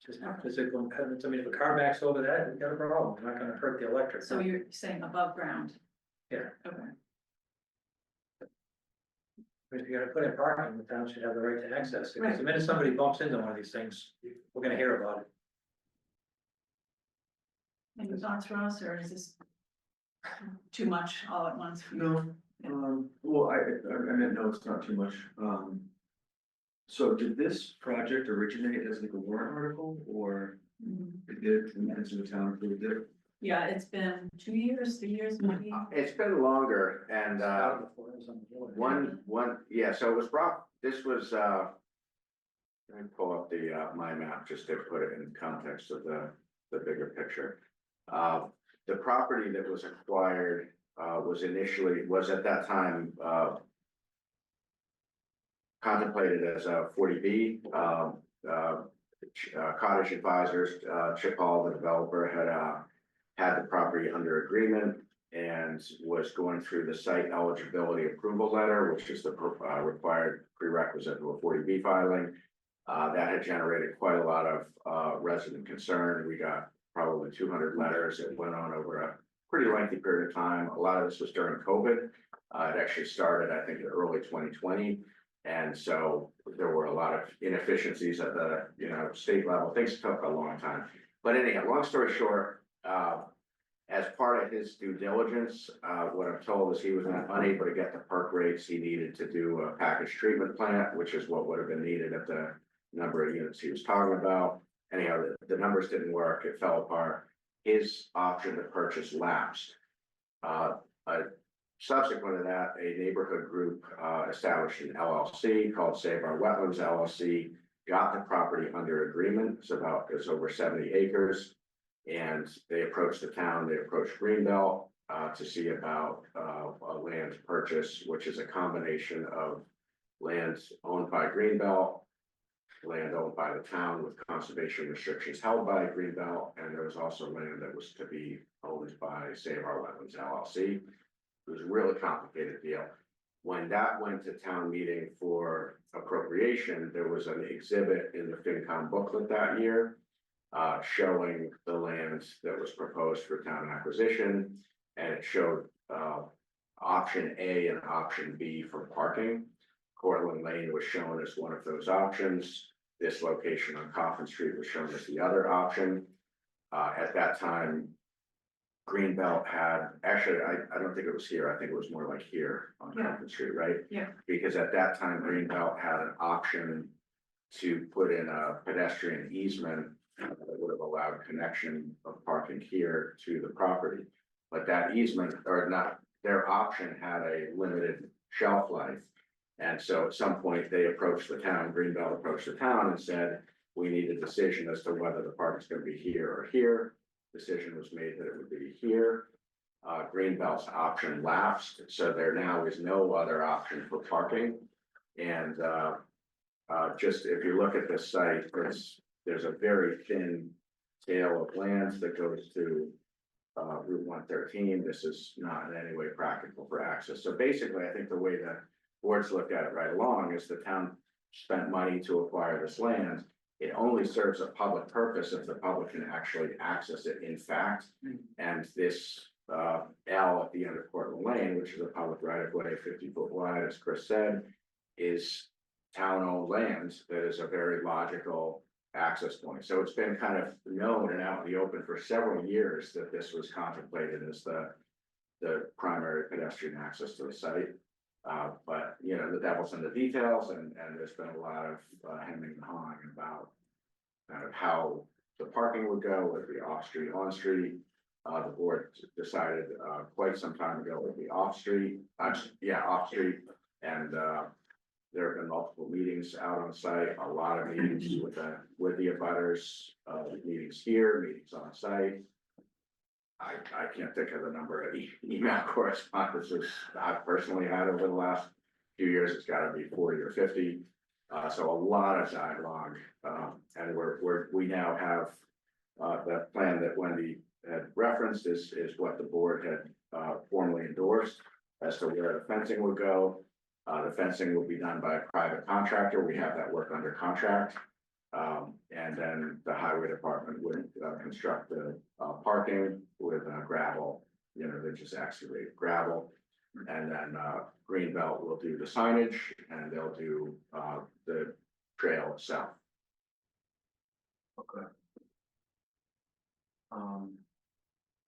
just physical impediments. I mean, if a car backs over that, we've got a problem. We're not gonna hurt the electric. So you're saying above ground? Yeah. Okay. If you're gonna put in parking, the town should have the right to access it, Right. because the minute somebody bumps into one of these things, we're gonna hear about it. Any thoughts, Ross, or is this too much all at once for you? No, well, I meant, no, it's not too much, so did this project originate as like a warrant article, or Mhm. it did, and the town approved it? Yeah, it's been 2 years, 3 years, maybe. It's been longer and, Before it was on the board. yeah, so it was this was, let me pull up the, my map just to put it in context of the bigger picture. The property that was acquired, was at that time, contemplated as a 40B. Cottage Advisors, Chip Hall, the developer, had the property under agreement and was going through the site eligibility approval letter, which is the required prerequisite to a 40B filing. That had generated quite a lot of resident concern. We got probably 200 letters. It went on over a pretty lengthy period of time. A lot of this was during COVID. It actually started, I think, in early 2020. And so there were a lot of inefficiencies at the, state level. Things took a long time. But anyhow, long story short, as part of his due diligence, what I'm told is he was unable to get the perk rates he needed to do a package treatment plant, which is what would have been needed at the number of units he was talking about. Anyhow, the numbers didn't work. It fell apart. His option to purchase lapsed. Subsequent to that, a neighborhood group established an LLC called Save Our Wetlands LLC, got the property under agreement. It's over 70 acres. And they approached the town, they approached Greenbelt to see about a land purchase, which is a combination of lands owned by Greenbelt, land owned by the town with conservation restrictions held by Greenbelt, and there was also land that was to be owned by Save Our Wetlands LLC. It was a really complicated deal. When that went to town meeting for appropriation, there was an exhibit in the FinCom booklet that year showing the land that was proposed for town acquisition, and it showed option A and option B for parking. Cortlandt Lane was shown as one of those options. This location on Coffin Street was shown as the other option. At that time, Greenbelt had, actually, I don't think it was here, I think it was more like here on Coffin Street, right? Yeah. Because at that time, Greenbelt had an option to put in a pedestrian easement that would have allowed connection of parking here to the property. But that easement, or not, their option had a limited shelf life. And so at some point, they approached the town, Greenbelt approached the town and said, we need a decision as to whether the park is going to be here or here. Decision was made that it would be here. Greenbelt's option lapsed, so there now is no other option for parking. And just if you look at this site, there's a very thin tail of lands that goes to Route 113. This is not in any way practical for access. So basically, I think the way the boards looked at it right along is the town spent money to acquire this land. It only serves a public purpose if the public can actually access it in fact. And this L at the end of Cortlandt Lane, which is a public right of way, 50-foot wide, as Chris said, is town-owned land that is a very logical access point. So it's been kind of known and out in the open for several years that this was contemplated as the primary pedestrian access to the site. But the devil's in the details, and there's been a lot of hemming and hawing about kind of how the parking would go, would it be off street, on street. The board decided quite some time ago it would be off street, off street, and there have been multiple meetings out on site, a lot of meetings with the abutters, meetings here, meetings on site. I can't think of the number of email correspondences I've personally had over the last few years. It's got to be 40 or 50. So a lot of dialogue, and we now have the plan that Wendy had referenced is what the board had formally endorsed as to where the fencing would go. The fencing will be done by a private contractor. We have that work under contract. And then the highway department would construct the parking with gravel, they just excavate gravel. And then, Greenbelt will do the signage and they'll do, the trail itself. Okay.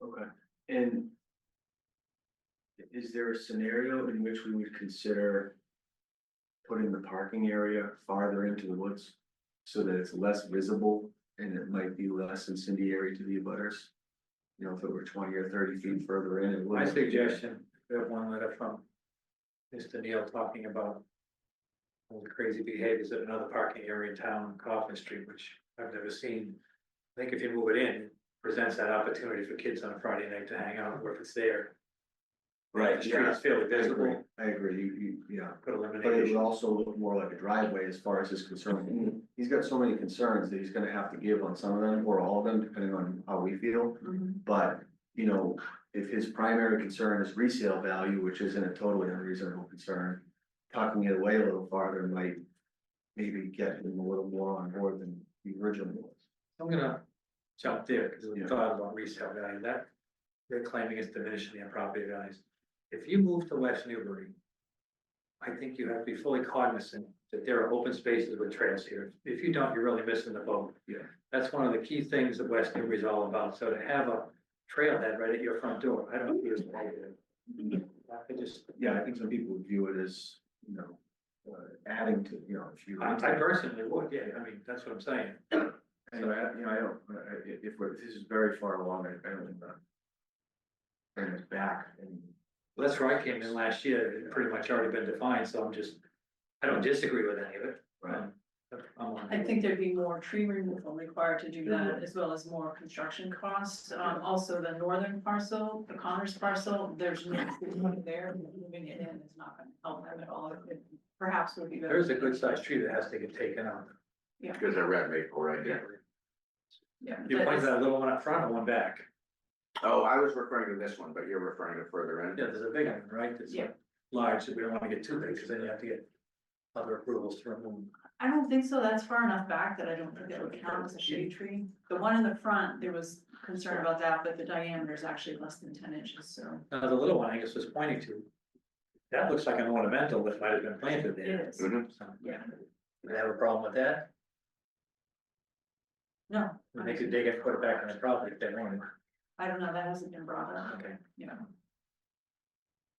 Okay, and is there a scenario in which we would consider putting the parking area farther into the woods so that it's less visible and it might be less incendiary to the abutters? You know, if it were 20 or 30 feet further in, it would. My suggestion, we have one letter from Mr. Neal talking about all the crazy behaviors at another parking area in town, Coffin Street, which I've never seen. I think if you move it in, presents that opportunity for kids on a Friday night to hang out, or if it's there. Right, The street is fairly visible, I agree, yeah. could But it would eliminate. also look more like a driveway as far as his concern. He's got so many concerns that he's gonna have to give on some of them or all of them, depending on how we feel. But, you know, if his primary concern is resale value, which isn't a totally unreasonable concern, tucking it away a little farther might maybe get him a little more on board than the original was. I'm gonna jump there, because we Yeah. thought about resale value, that they're claiming it's diminishing their property values. If you move to West Newbury, I think you have to be fully cognizant that there are open spaces with trails here. If you don't, you're really missing the boat. Yeah. That's one of the key things that West Newbury is all about. So to have a trailhead right at your front door, I don't think it's negative. I just, Yeah, I think some people would view it as, you know, adding to, you know, if you. I personally would, yeah, I mean, that's what I'm saying. And you know, I don't, if this is very far along, I don't think that. Bring us back and. Well, that's where I came in last year, it pretty much already been defined, so I'm just, I don't disagree with any of it. Right. I think there'd be more tree removal required to do that, as well as more construction costs. Also the northern parcel, the Connors parcel, there's no tree there, moving it in is not gonna help them at all. It perhaps would be better. There's a good sized tree that has to get taken out. Because they're red maple right there. Yeah. You but point it's- that little one up front or one back? Oh, I was referring to this one, but you're referring to further in. Yeah, there's a big one, right? That's Yeah. large, so we don't wanna get too big, because then you have to get other approvals to remove. I don't think so. That's far enough back that I don't think that would count as a shade tree. The one in the front, there was concern about that, but the diameter is actually less than 10 inches, so. The little one I guess was pointing to, that looks like an ornamental that might have been planted It there. is, Mhm. So, yeah. you have a problem with that? No, They could dig it, and put it back on the property if they wanted. I don't know. That hasn't been brought up. Okay, Yeah.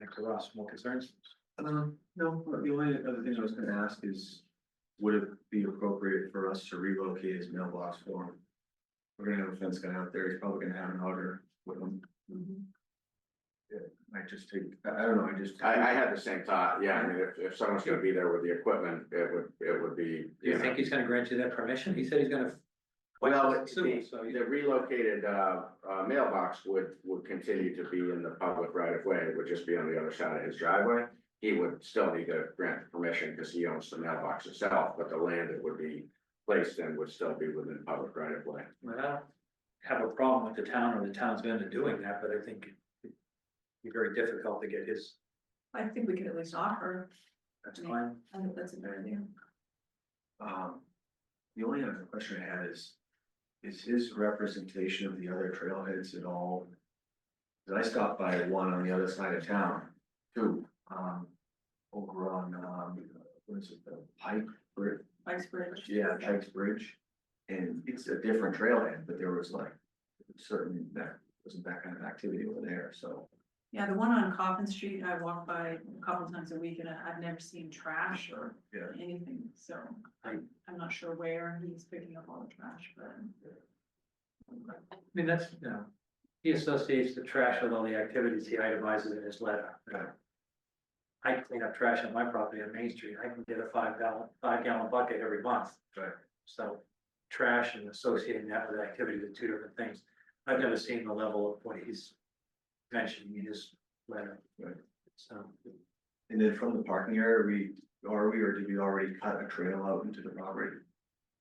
next to Ross, more concerns? No, the only other thing I was gonna ask is, would it be appropriate for us to relocate his mailbox for him? We're gonna have a fence guy out there, he's probably gonna have an auger with him, Mhm. might just take, I don't know, I had the same thought, yeah, I mean, if someone's gonna be there with the equipment, it would be. Do you think he's gonna grant you that permission? He said he's gonna. Well, Sue, so the relocated, mailbox would continue to be in the public right of way, it would just be on the other side of his driveway. He would still need to grant permission because he owns the mailbox itself, but the land it would be placed in would still be within public right of way. I don't have a problem with the town or the town's vendor doing that, but I think it'd be very difficult to get his, I think we could at least offer. that's fine. I think that's a good idea. The only other question I had is his representation of the other trailheads at all? Cause I stopped by one on the other side of town, too, over on, what is it, the Pike Bridge? Pikes Bridge. Yeah, Pikes Bridge, and it's a different trailhead, but there was like certain, that wasn't that kind of activity over there, so. Yeah, the one on Coffin Street, I walk by a couple times a week and I've never seen trash or Yeah. anything, so I'm not sure where he's picking up all the trash, but. I mean, that's, you know, he associates the trash with all the activities he itemizes in his letter. Right. I clean up trash on my property on Main Street, I can get a 5 gallon bucket every month. Right. So trash and associating that with activities are two different things. I've never seen the level of what he's mentioning in his letter. Right. So, And then from the parking area, or did we already cut a trail out into the property?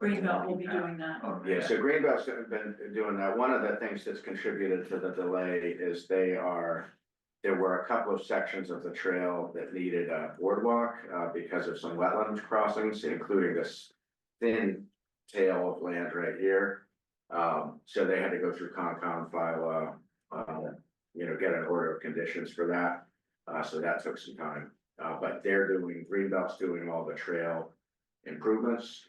Greenbelt will be doing that. Oh, Yeah, so Greenbelt's been doing that. One of the things that's contributed to the delay is there were a couple of sections of the trail that needed a boardwalk, because of some wetland crossings, including this thin tail of land right here. So they had to go through Concom, file, get an order of conditions for that. So that took some time, but Greenbelt's doing all the trail improvements.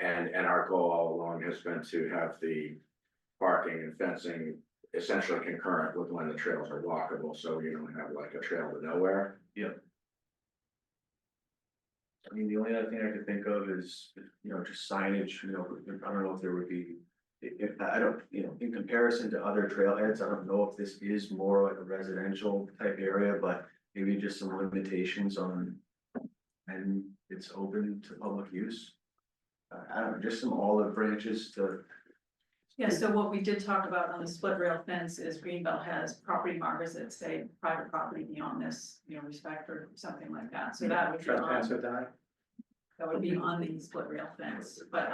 And our goal all along has been to have the parking and fencing essentially concurrent with when the trails are walkable, so you don't have like a trail to nowhere. I mean, the only other thing I could think of is, just signage, I don't know if there would be. If, I don't, in comparison to other trailheads, I don't know if this is more like a residential type area, but maybe just some limitations on. And it's open to public use. I don't know, just some olive branches to, Yeah, so what we did talk about on the split rail fence is Greenbelt has property markers that say private property beyond this, respect or something like that, so that would be Trespass on, or die? that would be on the split rail fence, but,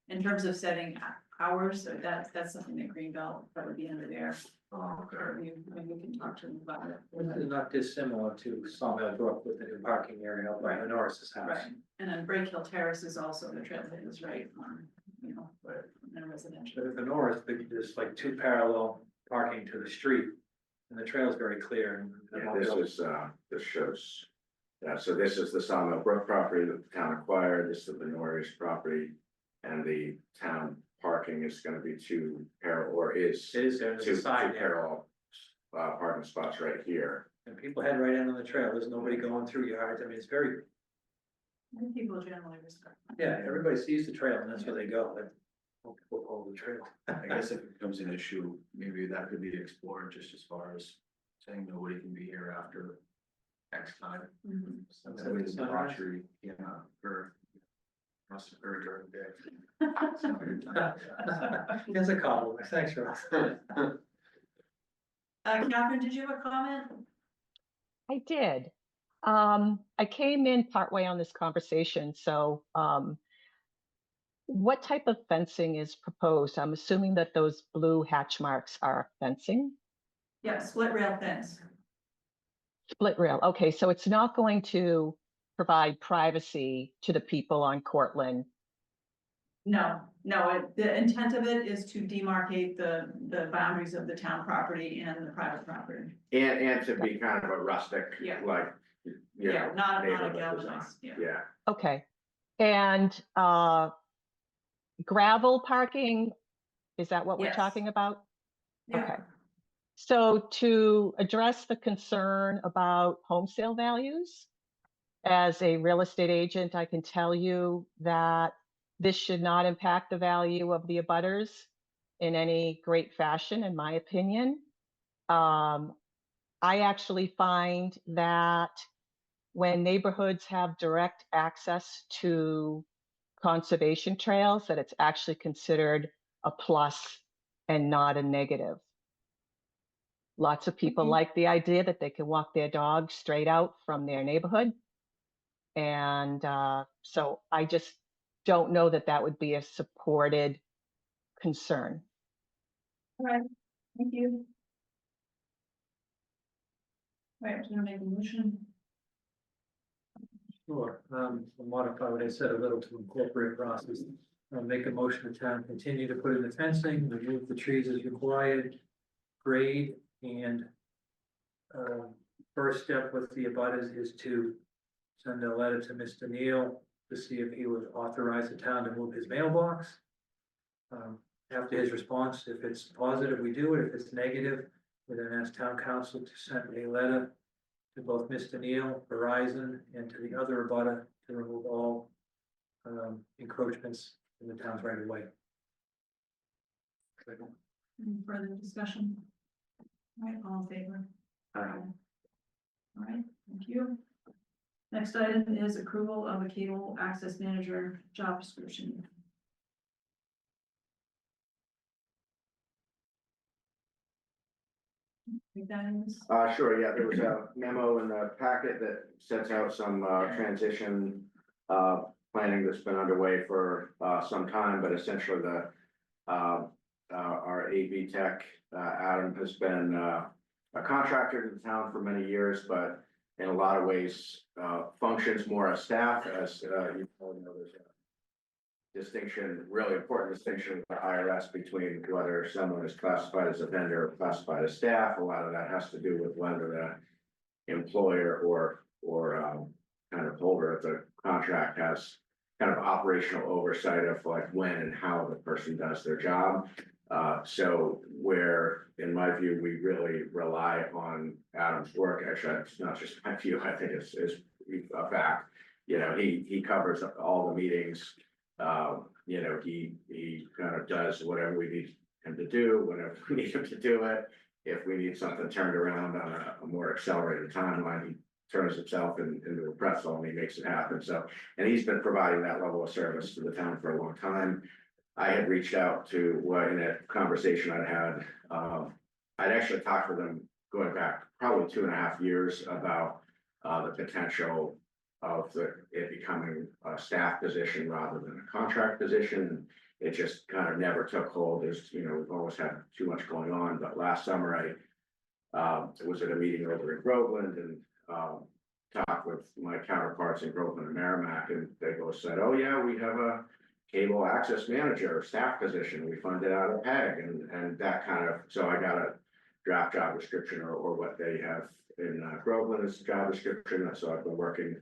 in terms of setting hours, so that's something that Greenbelt, that would be under there. Or maybe we can talk to them about it. This is not dissimilar to Sawmill Brook with the new parking area out by the Norris's house. Right, and then Break Hill Terrace is also the trailhead is right on, in a residential. But at the north, there's like two parallel parking to the street, and the trail is very clear. And Yeah, this shows, so this is the Sawmill Brook property that the town acquired, this is the Norris property. And the town parking is gonna be is It is, there's two a sign there, parallel parking spots right here. and people head right in on the trail, there's nobody going through yards, I mean, it's very, I think people generally respect that. yeah, everybody sees the trail, and that's where they go, they won't follow the trail. I guess if it becomes an issue, maybe that could be explored just as far as saying nobody can be here after X time. Mhm. So that way the debauchery, or must occur during the day. Here's a compliment, thanks, Ross. Catherine, did you have a comment? I did. I came in partway on this conversation, so what type of fencing is proposed? I'm assuming that those blue hatch marks are fencing. Yeah, split rail fence. Split rail. Okay, so it's not going to provide privacy to the people on Cortlandt. No, the intent of it is to demarcate the boundaries of the town property and the private property. And to be kind of a rustic, Yeah. like, Yeah, not a neighborhood design. galvanized, yeah. Yeah, Okay, and gravel parking, is that what we're Yes. talking about? Yeah. Okay. So to address the concern about home sale values, as a real estate agent, I can tell you that this should not impact the value of the abutters in any great fashion, in my opinion. I actually find that when neighborhoods have direct access to conservation trails, that it's actually considered a plus and not a negative. Lots of people like the idea that they can walk their dog straight out from their neighborhood. And so I just don't know that that would be a supported concern. All right, thank you. All right, do you want to make a motion? Sure, I'll modify what I said a little to incorporate process. I'll make a motion to town continue to put in the fencing, remove the trees as required, grade, and first step with the abutters is to send a letter to Mr. Neal to see if he would authorize the town to move his mailbox. After his response, if it's positive, we do it. If it's negative, we then ask town council to send a letter to both Mr. Neal, Verizon, and to the other abutter to remove all encroachments in the town's right of way. Any further discussion? All right, all in favor? All right, thank you. Next item is approval of a cable access manager job description. Think that is? sure, yeah, there was a memo in the packet that sets out some transition planning that's been underway for some time, but essentially our AV tech, Adam, has been a contractor to the town for many years, but in a lot of ways functions more as staff, as you probably know, there's a distinction, really important distinction with the IRS between whether someone is classified as a vendor or classified as staff. A lot of that has to do with whether employer or kind of holder of the contract has kind of operational oversight of like when and how the person does their job. So where, in my view, we really rely on Adam's work, actually, it's not just my view, I think it's a fact. You know, he covers all the meetings, you know, he kind of does whatever we need him to do, whenever we need him to do it. If we need something turned around on a more accelerated timeline, he turns himself into a pretzel and he makes it happen. So, and he's been providing that level of service to the town for a long time. I had reached out to, well, in a conversation I'd had, I'd actually talked with him going back probably 2.5 years about the potential of it becoming a staff position rather than a contract position. It just kind of never took hold. There's, you know, we've always had too much going on, but last summer I was at a meeting over in Groveland and talked with my counterparts in Groveland and Merrimack, and they both said, oh yeah, we have a cable access manager staff position. We funded out of PEG and that kind of, so I got a draft job description or what they have in Groveland as job description. So I've been working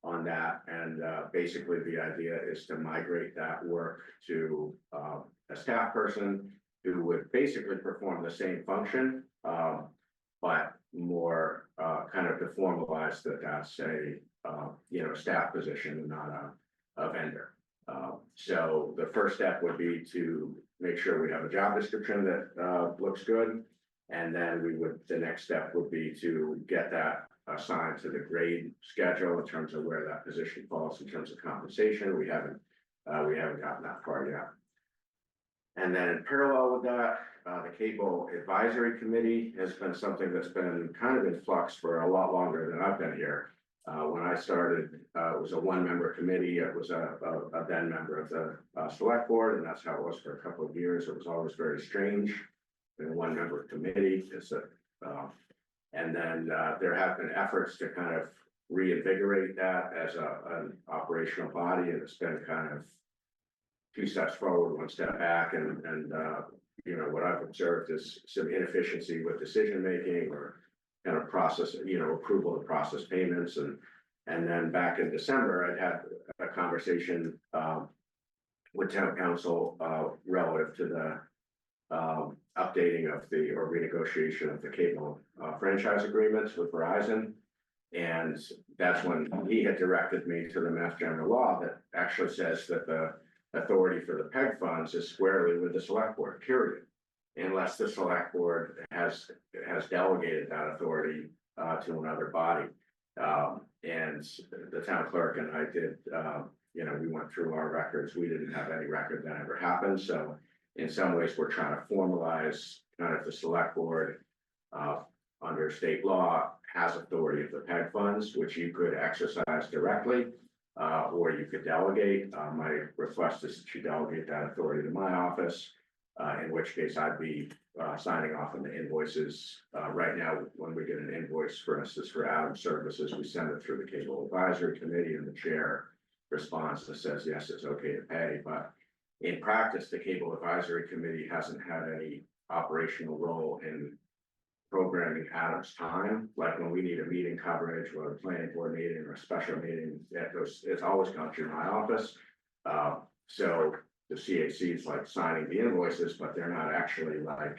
on that, and basically the idea is to migrate that work to a staff person who would basically perform the same function, but more kind of to formalize that that's a you know, staff position and not a vendor. So the first step would be to make sure we have a job description that looks good. And then the next step would be to get that assigned to the grade schedule in terms of where that position falls in terms of compensation. We haven't gotten that far yet. And then in parallel with that, the Cable Advisory Committee has been something that's been kind of in flux for a lot longer than I've been here. When I started, it was a 1-member committee. It was a then member of the select board, and that's how it was for a couple of years. It was always very strange. In a 1-member committee, and then there have been efforts to kind of reinvigorate that as an operational body, and it's been kind of 2 steps forward, 1 step back, and you know, what I've observed is some inefficiency with decision making or kind of process, you know, approval of process payments, and then back in December, I had a conversation with town council relative to the updating of or renegotiation of the cable franchise agreements with Verizon. And that's when he had directed me to the Mass General Law that actually says that the authority for the PEG funds is squarely with the select board, period. Unless the select board has delegated that authority to another body. And the town clerk and I did, you know, we went through our records. We didn't have any record that ever happened. So in some ways, we're trying to formalize kind of the select board under state law has authority of the PEG funds, which you could exercise directly, or you could delegate. My request is that you delegate that authority to my office, in which case I'd be signing off on the invoices. Right now, when we get an invoice, for instance, for Adam's services, we send it through the Cable Advisory Committee, and the chair responds that says, yes, it's okay to pay. But in practice, the Cable Advisory Committee hasn't had any operational role in programming Adam's time. Like when we need a meeting coverage or a planning board meeting or a special meeting, it's always gone through my office. So the CAC is like signing the invoices, but they're not actually like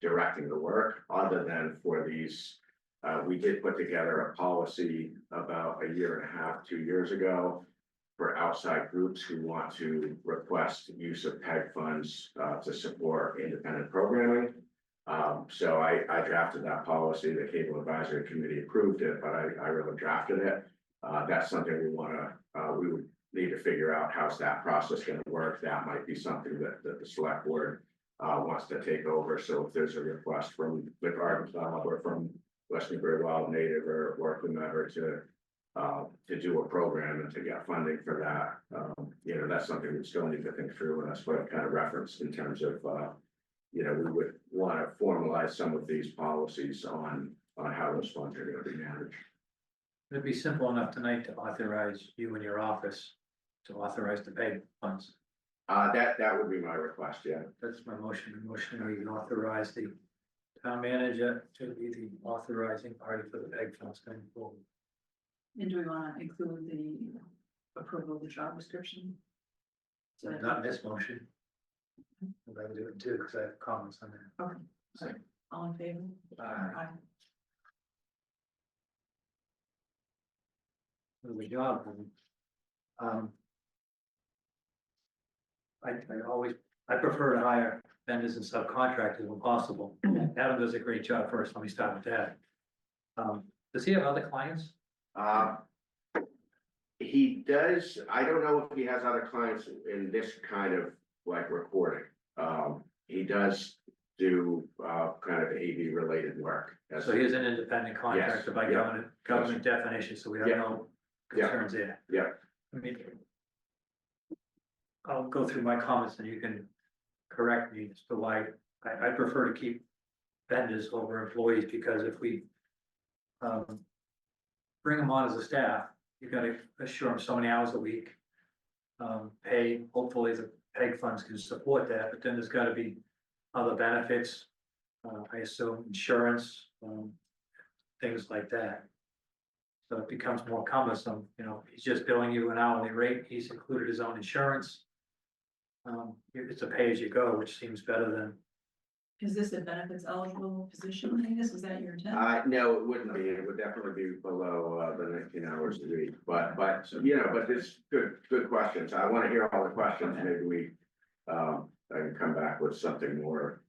directing the work other than for these. We did put together a policy about 1.5 years, 2 years ago for outside groups who want to request use of PEG funds to support independent programming. So I drafted that policy. The Cable Advisory Committee approved it, but I really drafted it. That's something we would need to figure out how's that process going to work. That might be something that the select board wants to take over. So if there's a request from the Arkansas or from West Newbury Wild Native or whomever to do a program and to get funding for that, you know, that's something we still need to think through, and that's what I kind of referenced in terms of you know, we would want to formalize some of these policies on how those funds are going to be managed. It'd be simple enough tonight to authorize you and your office to authorize the PEG funds. That would be my request, yeah. That's my motion. The motion we authorize the town manager to be the authorizing party for the PEG funds going forward. And do we wanna include the approval of the job description? So that- Not in this motion. I'd like to do it too, because I have comments on that. Okay, all in favor? Aye. For the job. I prefer to hire vendors and subcontractors when possible. Adam does a great job first, let me start with that. Does he have other clients? He does, I don't know if he has other clients in this kind of like recording. He does do, kind of AV related work. So he is an independent contractor by yeah. government definition, so we have Yeah. no Yeah. concerns there. Yeah. I mean, I'll go through my comments and you can correct me as to why I prefer to keep vendors over employees, because if we bring them on as a staff, you gotta assure them so many hours a week. Pay, hopefully the PEG funds can support that, but then there's gotta be other benefits. I assume insurance, things like that. So it becomes more cumbersome, you know, he's just billing you an hourly rate, he's included his own insurance. It's a pay as you go, which seems better than, Is this a benefits eligible position, Angus? Is that your intent? No, it wouldn't be, it would definitely be below, the 19 hours a week, but, you know, but it's good questions. I wanna hear all the questions, maybe we, I can come back with something more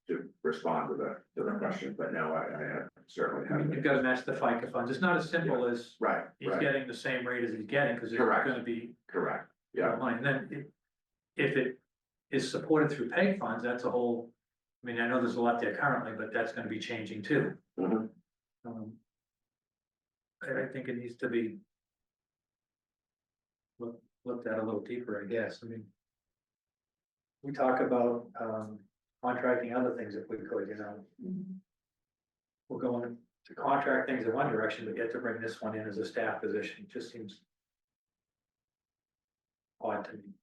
to respond to the question, but no, I certainly I mean, haven't. you've gotta match the FICA funds, it's not as simple as Right, he's right, getting the same rate as he's getting, because it's Correct. gonna be correct, more yeah, money, and then if it is supported through PEG funds, that's a whole, I mean, I know there's a lot there currently, but that's gonna be changing too. Mhm. I think it needs to be looked at a little deeper, I guess, I mean. We talk about, contracting other things if we could, you know, Mhm. we're we're going to contract things in one direction, but yet to bring this one in as a staff position, just seems odd to me.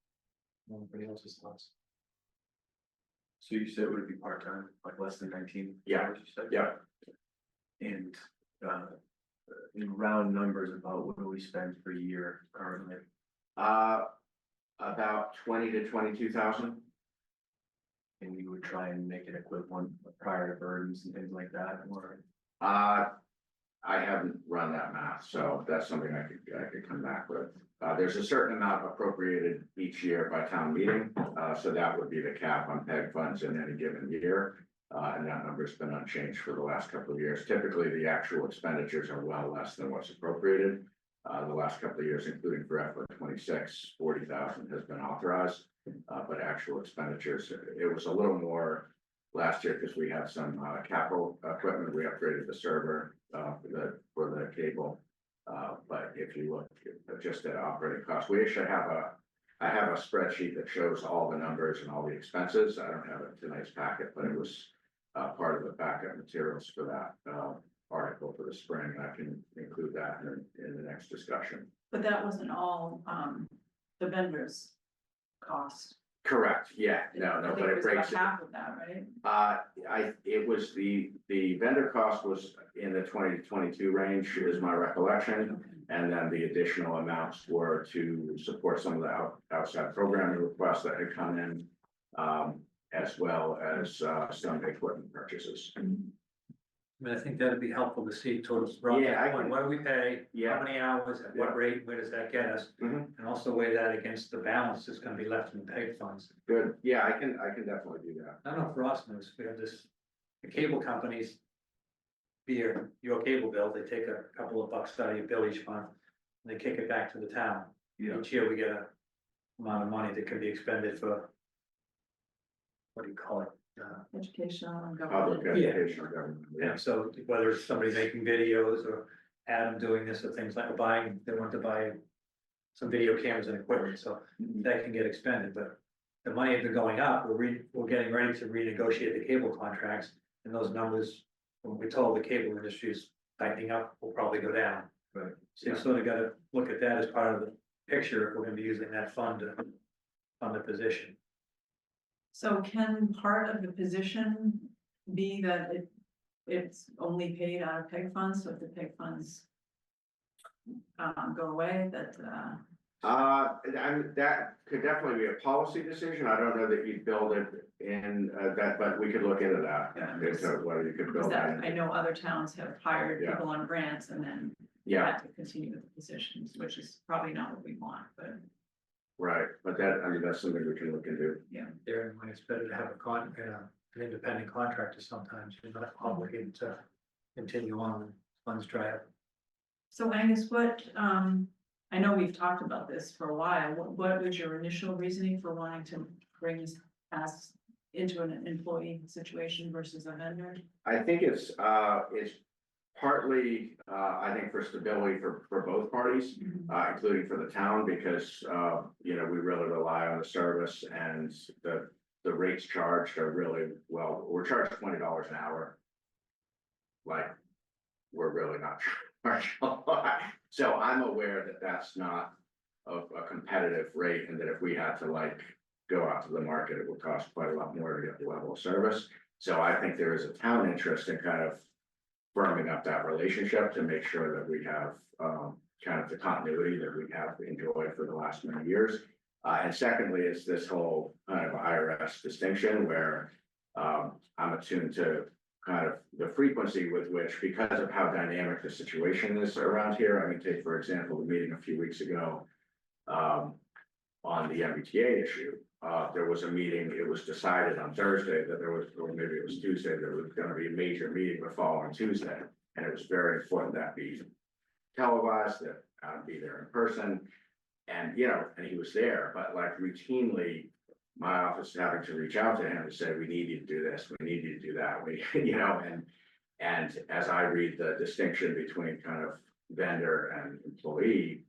Nobody else's thoughts. So you said it would be part-time, like less than 19 Yeah. hours, you said? yeah. And, in round numbers, about what do we spend per year currently? About 20 to 22,000. And you would try and make it equivalent prior to burdens and things like that, or? I haven't run that math, so that's something I could come back with. There's a certain amount appropriated each year by town meeting, so that would be the cap on PEG funds in any given year. And that number's been unchanged for the last couple of years. Typically, the actual expenditures are well less than what's appropriated. The last couple of years, including for FY 26, 40,000 has been authorized. But actual expenditures, it was a little more last year because we had some capital equipment. We upgraded the server for the cable. But if you look just at operating costs, we actually I have a spreadsheet that shows all the numbers and all the expenses. I don't have it in tonight's packet, but it was part of the backup materials for that article for the spring. I can include that in the next discussion. But that wasn't all, the vendors' cost. Correct, yeah, no, I think but it was breaks about it. half of that, right? It was the vendor cost was in the 20 to 22 range is my recollection. And then the additional amounts were to support some of the outside programming requests that had come in. As well as some equipment purchases. I mean, I think that'd be helpful to see towards Rob's Yeah, I point, can- what do we pay? Yeah. How many hours, at Yeah. what rate, where does that get us? Mhm. And also weigh that against the balance that's gonna be left in the PEG funds. Good, yeah, I can definitely do that. I don't know if Ross knows, we have this, the cable companies. Via your cable bill, they take a couple of bucks out of your bill each month, and they kick it back to the town. Yeah. Each year we get a amount of money that can be expended for. What do you call it? Educational and Public government. education or government. Yeah. And so whether it's somebody making videos or Adam doing this or things like buying, they want to buy. Some video cameras and equipment, so that can get expended, but the money has been going up, we're getting ready to renegotiate the cable contracts. And those numbers, when we told the cable industry is tightening up, will probably go down. Right. So you sort of gotta look at that as part of the picture if we're gonna be using that fund to fund the position. So can part of the position B, that it's only paid out of PEG funds, so if the PEG funds go away, that, that could definitely be a policy decision. I don't know that you'd build it in, that, but we could look into that. Yeah. Into whether you could because build that. that, I know other towns have hired Yeah. people on grants and then Yeah, had to continue with the positions, which is probably not what we want, but right, but that, I mean, that's something we can look into. There, and it's better to have an independent contractor sometimes, you're not obligated to continue on when funds dry up. so Angus, what, I know we've talked about this for a while, what was your initial reasoning for wanting to bring this as into an employee situation versus a vendor? I think it's partly, I think for stability for both parties, including for the town, because, you know, we really rely on the service and the rates charged are really, well, we're charged $20 an hour. Like, we're really not charged a lot. So I'm aware that that's not a competitive rate, and that if we had to like go out to the market, it would cost quite a lot more to get the level of service. So I think there is a town interest in kind of firming up that relationship to make sure that we have kind of the continuity that we have enjoyed for the last many years. And secondly, is this whole kind of IRS distinction where I'm attuned to kind of the frequency with which, because of how dynamic the situation is around here. I mean, take, for example, the meeting a few weeks ago on the MBTA issue. There was a meeting, it was decided on Thursday that there was, or maybe it was Tuesday, there was gonna be a major meeting the following Tuesday. And it was very important that be televised, that be there in person. And, you know, and he was there, but like routinely, my office is having to reach out to him and say, we need you to do this, we need you to do that, we, you know, and as I read the distinction between kind of vendor and employee,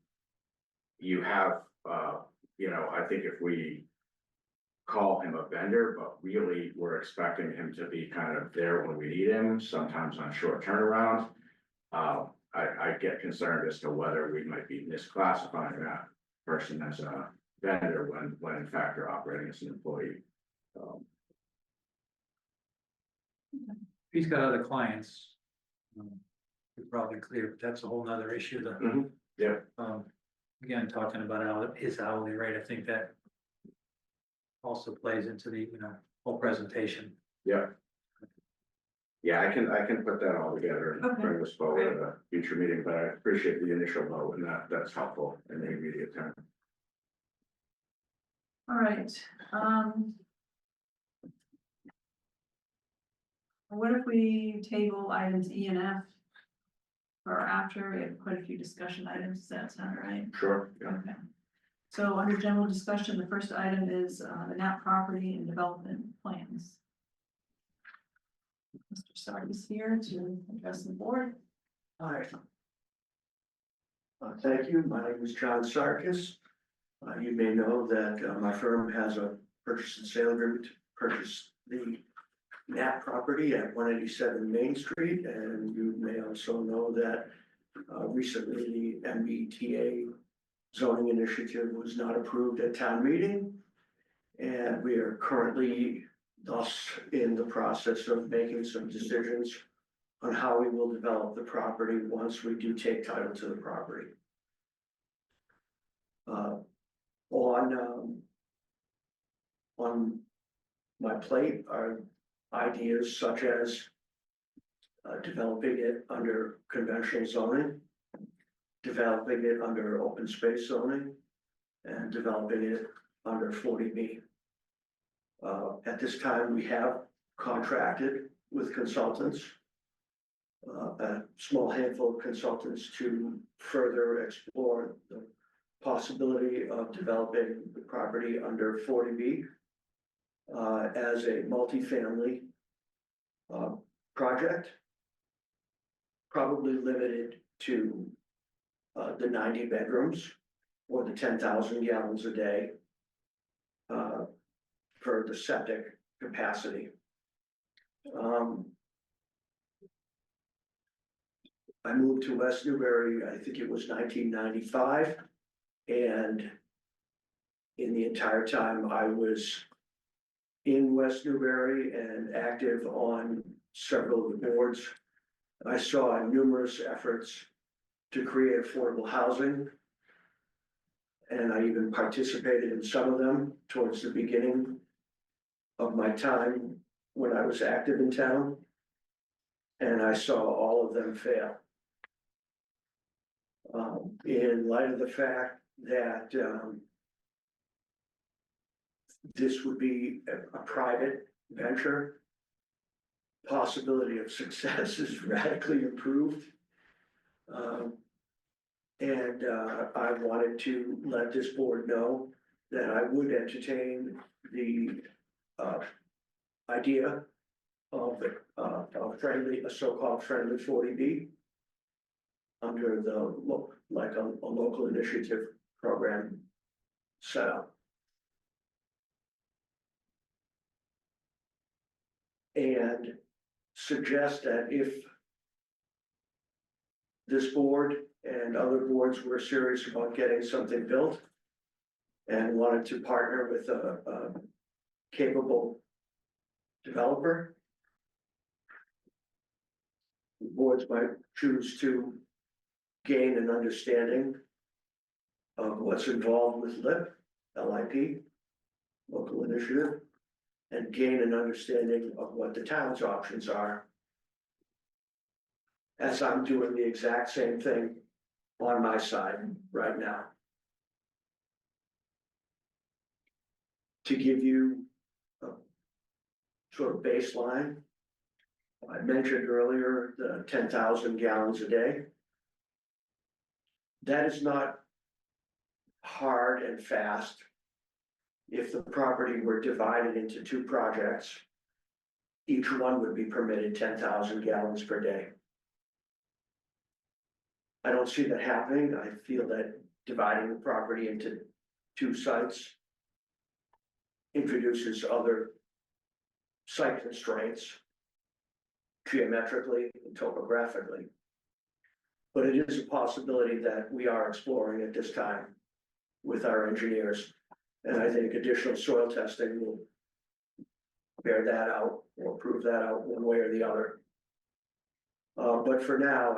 you have, you know, I think if we call him a vendor, but really we're expecting him to be kind of there when we need him, sometimes on short turnaround. I get concerned as to whether we might be misclassifying that person as a vendor when in fact they're operating as an employee. If he's got other clients, you're probably clear, but that's a whole nother issue that, Yeah, again, talking about his hourly rate, I think that also plays into the, whole presentation. yeah. Yeah, I can put that all together and Okay, bring this forward at a future meeting, but I appreciate the initial vote and that's helpful in the immediate time. All right, what if we table items E and F for after? We have quite a few discussion items, does that sound right? Sure, yeah. Okay. So under general discussion, the first item is the NAP property and development plans. Mr. Sark is here to address the board. Hi. Thank you. My name is John Sarkis. You may know that my firm has a purchase and sale agreement to purchase the NAP property at 187 Main Street. And you may also know that recently the MBTA zoning initiative was not approved at town meeting. And we are currently thus in the process of making some decisions on how we will develop the property once we do take title to the property. On my plate are ideas such as developing it under conventional zoning, developing it under open space zoning, and developing it under 40B. At this time, we have contracted with consultants, a small handful of consultants to further explore the possibility of developing the property under 40B as a multifamily project, probably limited to the 90 bedrooms or the 10,000 gallons a day for the septic capacity. I moved to West Newbury, I think it was 1995. And in the entire time I was in West Newbury and active on several of the boards. I saw numerous efforts to create affordable housing. And I even participated in some of them towards the beginning of my time when I was active in town. And I saw all of them fail. In light of the fact that, this would be a private venture, possibility of success is radically improved. And I wanted to let this board know that I would entertain the idea of a so-called friendly 40B under the like a local initiative program setup. And suggest that if this board and other boards were serious about getting something built and wanted to partner with a capable developer, boards might choose to gain an understanding of what's involved with LIP, local initiative, and gain an understanding of what the town's options are. As I'm doing the exact same thing on my side right now. To give you a sort of baseline, I mentioned earlier the 10,000 gallons a day. That is not hard and fast. If the property were divided into two projects, each one would be permitted 10,000 gallons per day. I don't see that happening. I feel that dividing the property into two sites introduces other site constraints geometrically and topographically. But it is a possibility that we are exploring at this time with our engineers. And I think additional soil testing will bear that out or prove that out one way or the other. But for now,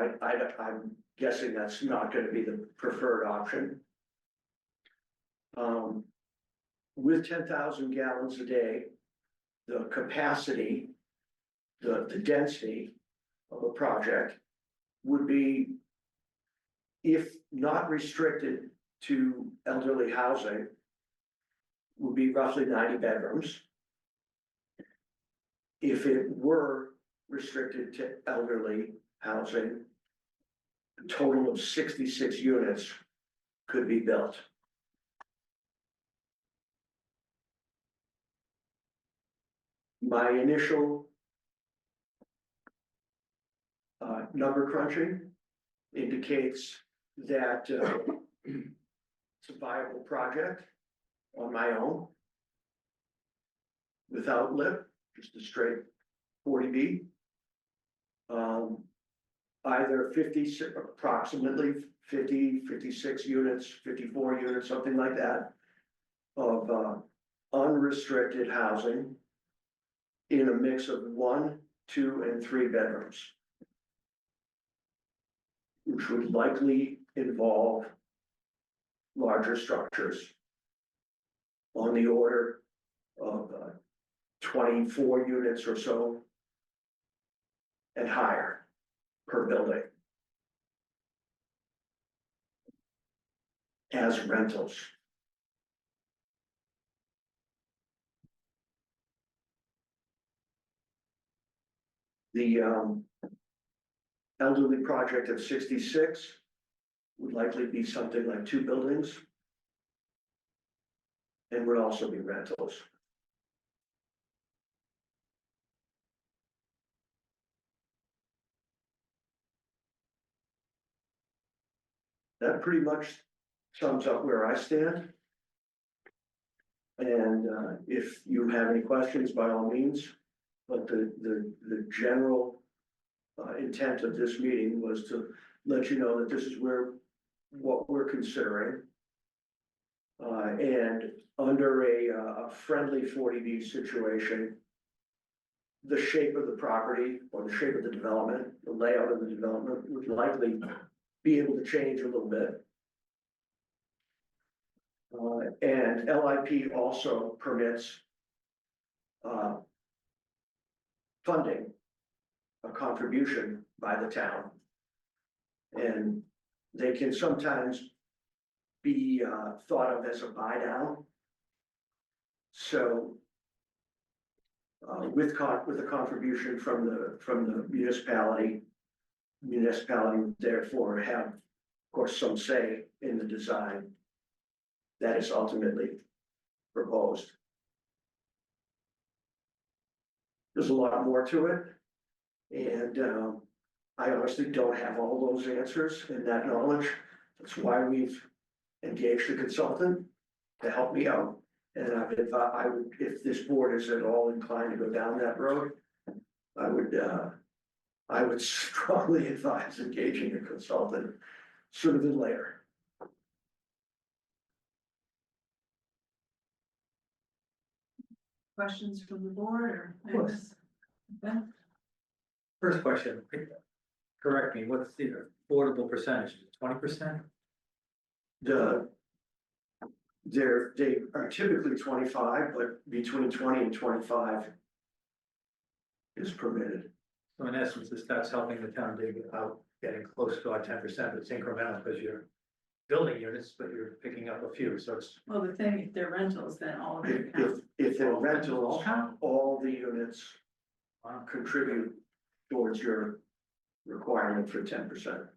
I'm guessing that's not going to be the preferred option. With 10,000 gallons a day, the capacity, the density of a project would be, if not restricted to elderly housing, would be roughly 90 bedrooms. If it were restricted to elderly housing, a total of 66 units could be built. My initial number crunching indicates that it's a viable project on my own without LIP, just a straight 40B. Either approximately 50, 56 units, 54 units, something like that, of unrestricted housing in a mix of 1, 2, and 3 bedrooms, which would likely involve larger structures on the order of 24 units or so and higher per building as rentals. The elderly project of 66 would likely be something like 2 buildings and would also be rentals. That pretty much sums up where I stand. And if you have any questions, by all means, but the general intent of this meeting was to let you know that this is what we're considering. And under a friendly 40B situation, the shape of the property or the shape of the development, the layout of the development would likely be able to change a little bit. And LIP also permits funding, a contribution by the town. And they can sometimes be thought of as a buy down. So with a contribution from the municipality would therefore have, of course, some say in the design that is ultimately proposed. There's a lot more to it, and I honestly don't have all those answers and that knowledge. That's why we've engaged a consultant to help me out. And I would, if this board is at all inclined to go down that road, I would strongly advise engaging a consultant sooner than later. Questions from the board or? Of course. Okay. First question, correct me, what's the affordable percentage, 20%? They are typically 25, but between 20 and 25 is permitted. So in essence, this starts helping the town dig out, getting close to our 10%, it's incremental because you're building units, but you're picking up a few, so it's. Well, the thing, if they're rentals, then all of it counts. If they're rentals, all the units Wow. contribute towards your requirement for 10%.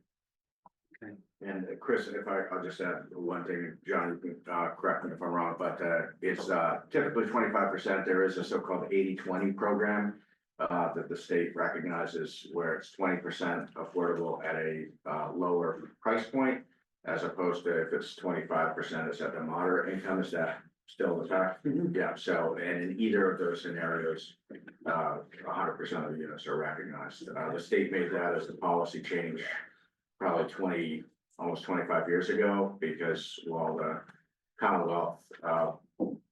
And Chris, I'll just add one thing, John, you can correct me if I'm wrong, but it's typically 25%. There is a so-called 80-20 program that the state recognizes where it's 20% affordable at a lower price point, as opposed to if it's 25%, it's at the moderate income. Is that still the fact? Mhm. Yeah, so, and in either of those scenarios, 100% of the units are recognized. The state made that as a policy change probably almost 25 years ago, because while the Commonwealth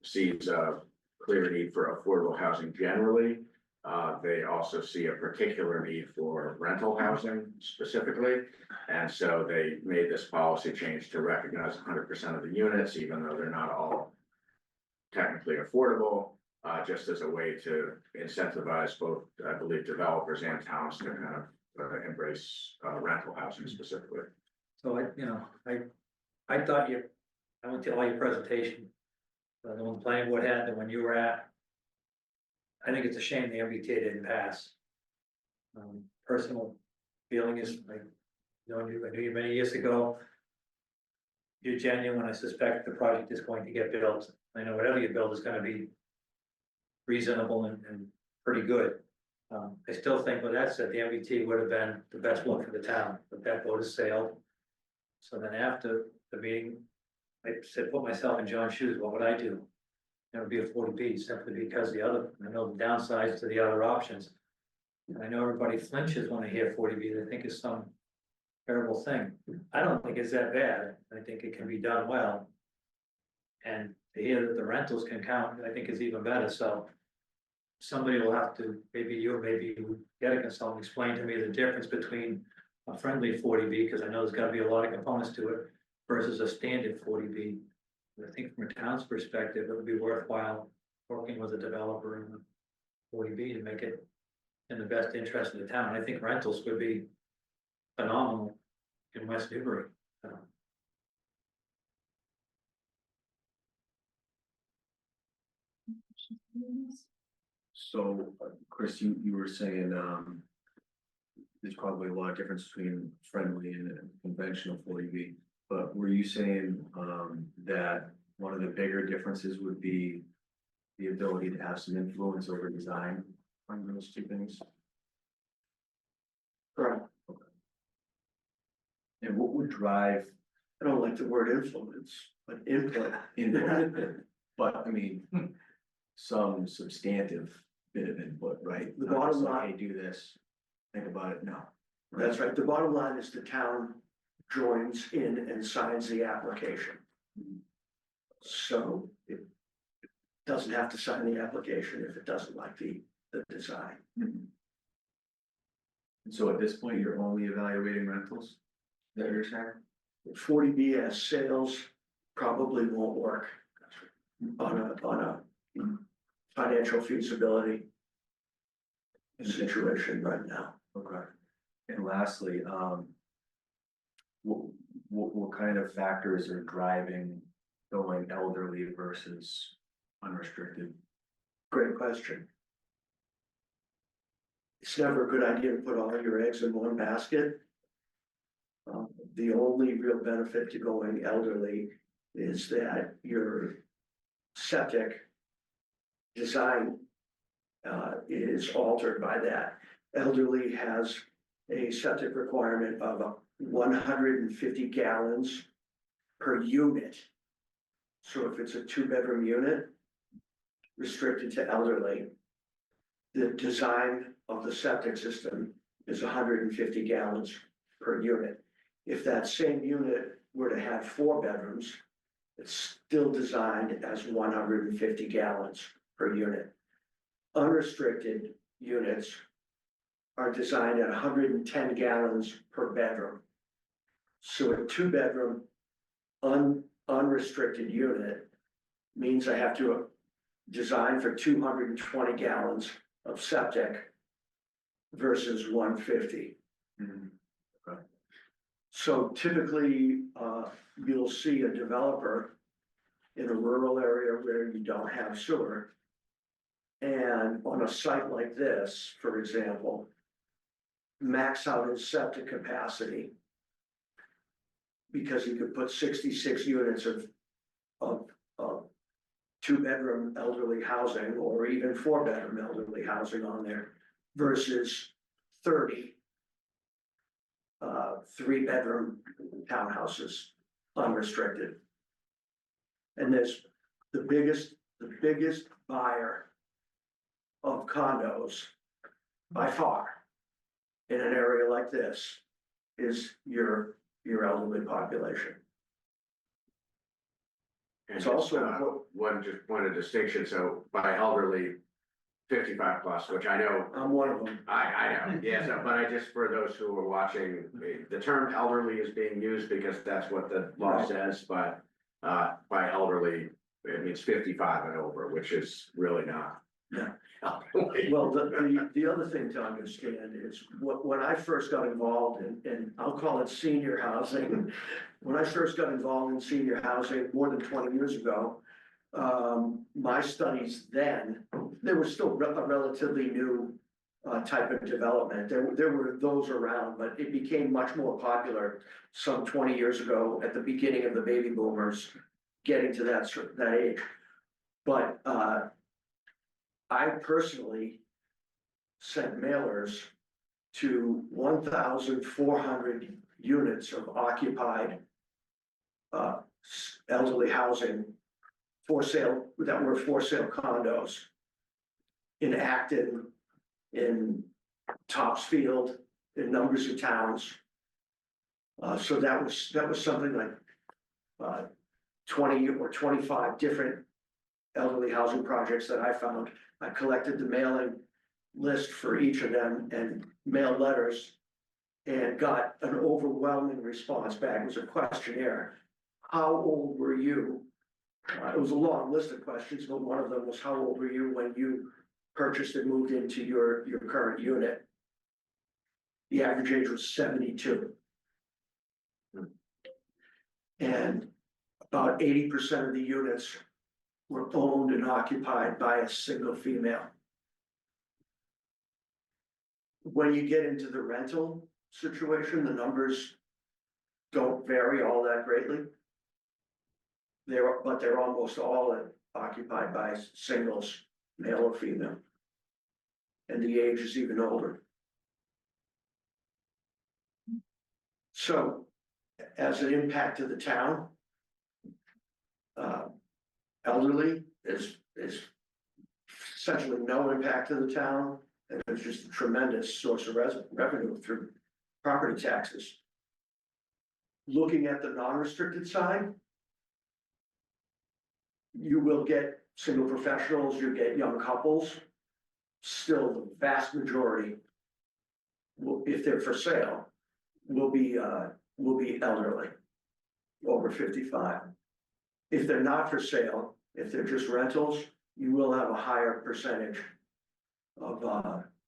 sees a clear need for affordable housing generally, they also see a particular need for rental housing specifically. And so they made this policy change to recognize 100% of the units, even though they're not all technically affordable, just as a way to incentivize both, I believe, developers and towns to kind of embrace rental housing specifically. So I thought I went to all your presentation, the one planning board had, the one you were at. I think it's a shame the MBTA didn't pass. Personal feeling is, I knew you many years ago. You're genuine, I suspect the project is going to get built. I know whatever you build is gonna be reasonable and pretty good. I still think with that said, the MBT would have been the best one for the town, but that boat has sailed. So then after the meeting, I said, put myself in John's shoes, what would I do? It would be a 40B simply because I know the downsides to the other options. And I know everybody flinches when they hear 40B, they think it's some terrible thing. I don't think it's that bad. I think it can be done well. And to hear that the rentals can count, I think is even better. So somebody will have to, maybe you get a consultant, explain to me the difference between a friendly 40B, because I know there's gotta be a lot of components to it, versus a standard 40B. I think from a town's perspective, it would be worthwhile working with a developer in the 40B to make it in the best interest of the town. I think rentals would be phenomenal in West Newbury. So, Chris, you were saying, there's probably a lot of difference between friendly and conventional 40B, but were you saying, that one of the bigger differences would be the ability to have some influence over design on those two things? Correct. And what would drive I don't like the word influence, but input. input? But I mean, some substantive bit of input, right? The Not bottom just like, line- hey, do this, think about it, no. That's right. The bottom line is the town joins in and signs the application. So it doesn't have to sign the application if it doesn't like the design. And so at this point, you're only evaluating rentals? Is that what you're saying? 40B as sales probably won't work on a financial feasibility situation right now. Okay. And lastly, what kind of factors are driving going elderly versus unrestricted? Great question. It's never a good idea to put all your eggs in one basket. The only real benefit to going elderly is that your septic design is altered by that. Elderly has a septic requirement of 150 gallons per unit. So if it's a 2-bedroom unit, restricted to elderly, the design of the septic system is 150 gallons per unit. If that same unit were to have 4 bedrooms, it's still designed as 150 gallons per unit. Unrestricted units are designed at 110 gallons per bedroom. So a 2-bedroom unrestricted unit means I have to design for 220 gallons of septic versus 150. Okay. So typically, you'll see a developer in a rural area where you don't have sewer. And on a site like this, for example, max out his septic capacity because he could put 66 units of 2-bedroom elderly housing or even 4-bedroom elderly housing on there versus 30 3-bedroom townhouses unrestricted. And there's the biggest buyer of condos by far in an area like this is your elderly population. And It's just, also one point of distinction, so by elderly, 55 plus, which I know, I'm one of them. I know, yeah, so, but I just, for those who are watching, the term elderly is being used because that's what the law Right. says, but by elderly, it means 55 and over, which is really not. Yeah. elderly. Well, the other thing to understand is when I first got involved in, I'll call it senior housing. When I first got involved in senior housing more than 20 years ago, my studies then, they were still a relatively new type of development. There were those around, but it became much more popular some 20 years ago at the beginning of the baby boomers getting to that age. But I personally sent mailers to 1,400 units of occupied elderly housing for sale, that were for sale condos in Acton, in Topsfield, in numbers of towns. So that was something like 20 or 25 different elderly housing projects that I found. I collected the mailing list for each of them and mailed letters and got an overwhelming response back. It was a questionnaire. How old were you? It was a long list of questions, but one of them was, how old were you when you purchased and moved into your current unit? The average age was 72. And about 80% of the units were owned and occupied by a single female. When you get into the rental situation, the numbers don't vary all that greatly. But they're almost all occupied by singles, male or female. And the age is even older. So, as an impact to the town, elderly is essentially no impact to the town, and it's just a tremendous source of revenue through property taxes. Looking at the non-restricted side, You will get single professionals, you get young couples. Still, the vast majority will, if they're for sale, will be elderly, over 55. If they're not for sale, if they're just rentals, you will have a higher percentage of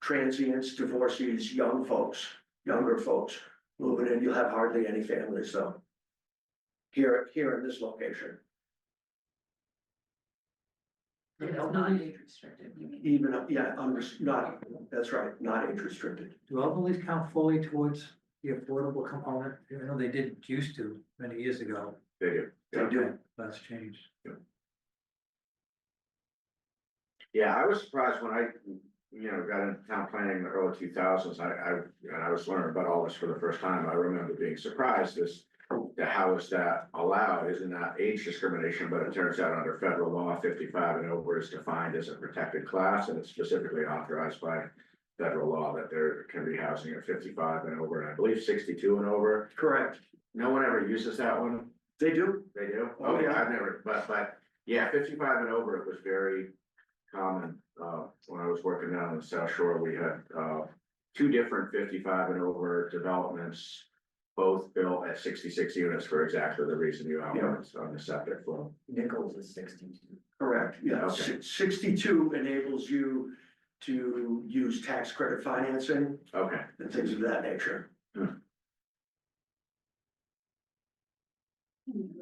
transients, divorcees, young folks, younger folks moving in. You'll have hardly any families though. Here in this location, It's not age restricted, you mean? even, yeah, not, that's right, not age restricted. Do elderly count fully towards the affordable component? I know they did used to many years ago. They do. They do. That's changed. Yeah, I was surprised when I, got into town planning in the early 2000s. I was learning about all this for the first time. I remember being surprised as to how is that allowed? Isn't that age discrimination? But it turns out under federal law, 55 and over is defined as a protected class, and it's specifically authorized by federal law that there can be housing at 55 and over, and I believe 62 and over. Correct. No one ever uses that one. They do. They do? Oh, Okay, yeah. I've never, but yeah, 55 and over, it was very common. When I was working down on the South Shore, we had, two different 55 and over developments, both built at 66 units for exactly the reason you outlined on the septic flow. Nichols is 62. Correct, yeah. Okay. 62 enables you to use tax credit financing Okay, and things of that nature. Any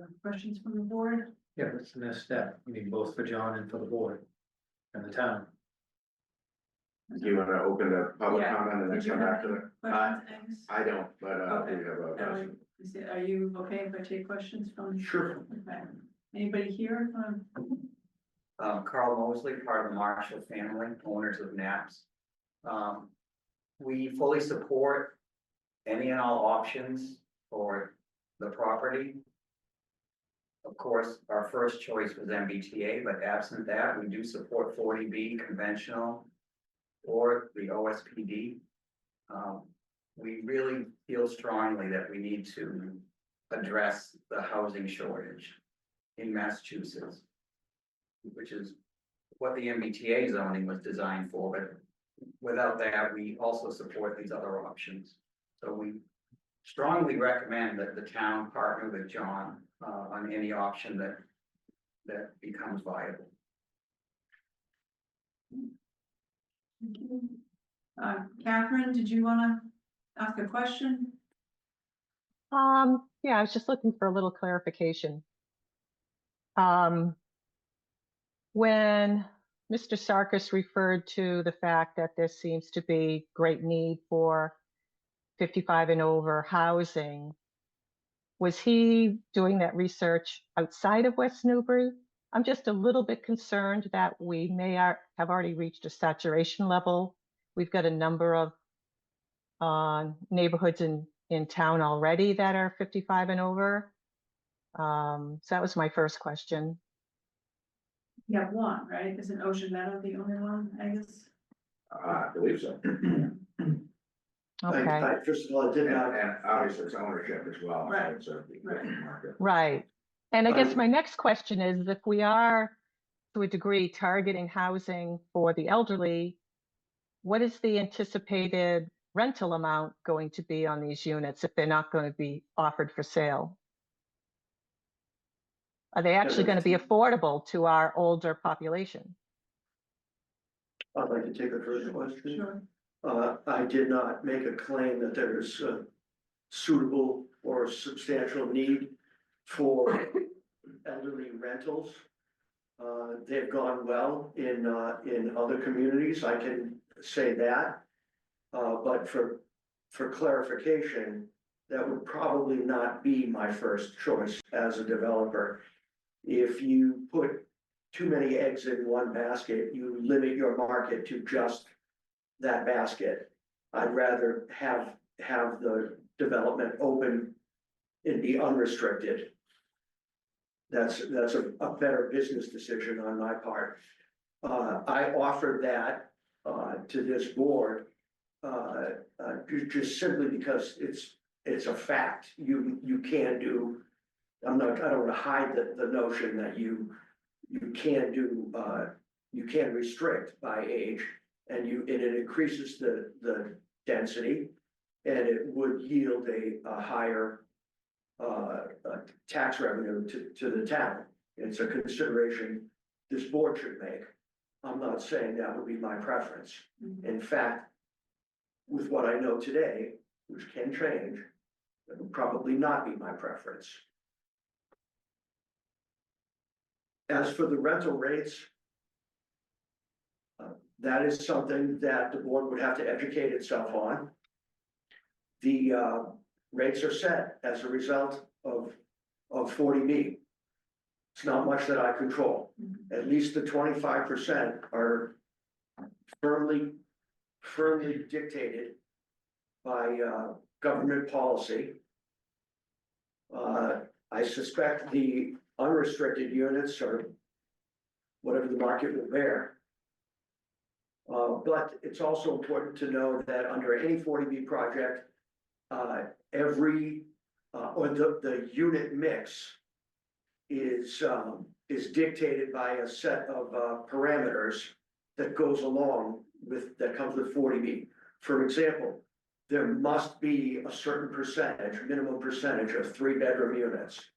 other questions from the board? Yeah, that's the next step. I mean, both for John and for the board and the town. do you wanna open the public Yeah. comment and then Did you come have back to any it? questions, Angus? I don't, but, Okay. we have a Ellie, question. Are you okay if I take questions from? Sure. Okay. Anybody here? Carl Mosley, part of the Marshall family, owners of NAPS. We fully support any and all options for the property. Of course, our first choice was MBTA, but absent that, we do support 40B conventional or the OSPD. We really feel strongly that we need to address the housing shortage in Massachusetts, which is what the MBTA zoning was designed for, but without that, we also support these other options. So we strongly recommend that the town partner with John on any option that becomes viable. Thank you. Catherine, did you wanna ask a question? Yeah, I was just looking for a little clarification. When Mr. Sarkis referred to the fact that there seems to be great need for 55 and over housing, was he doing that research outside of West Newbury? I'm just a little bit concerned that we may have already reached a saturation level. We've got a number of neighborhoods in town already that are 55 and over. So that was my first question. You have one, right? Isn't Ocean Meadow the only one, Angus? I believe so. Okay, First of all, I did And, not, and obviously it's ownership as well. so Right. It's a Right. market. right. And I guess my next question is, if we are to a degree targeting housing for the elderly, what is the anticipated rental amount going to be on these units if they're not going to be offered for sale? Are they actually going to be affordable to our older population? I'd like to take a first question. Sure. I did not make a claim that there is a suitable or substantial need for elderly rentals. They've gone well in other communities, I can say that. But for clarification, that would probably not be my first choice as a developer. If you put too many eggs in one basket, you limit your market to just that basket. I'd rather have the development open and be unrestricted. That's a better business decision on my part. I offered that to this board just simply because it's a fact. You can do. I don't want to hide the notion that you you can do, you can restrict by age, and it increases the density, and it would yield a higher tax revenue to the town. It's a consideration this board should make. I'm not saying that would be my preference. In fact, with what I know today, which can change, it would probably not be my preference. As for the rental rates, that is something that the board would have to educate itself on. The rates are set as a result of 40B. It's not much that I control. At least the 25% are firmly dictated by government policy. I suspect the unrestricted units are whatever the market will bear. But it's also important to know that under any 40B project, the unit mix is dictated by a set of parameters that goes along with, that comes with 40B. For example, there must be a certain percentage, minimum percentage of 3-bedroom units.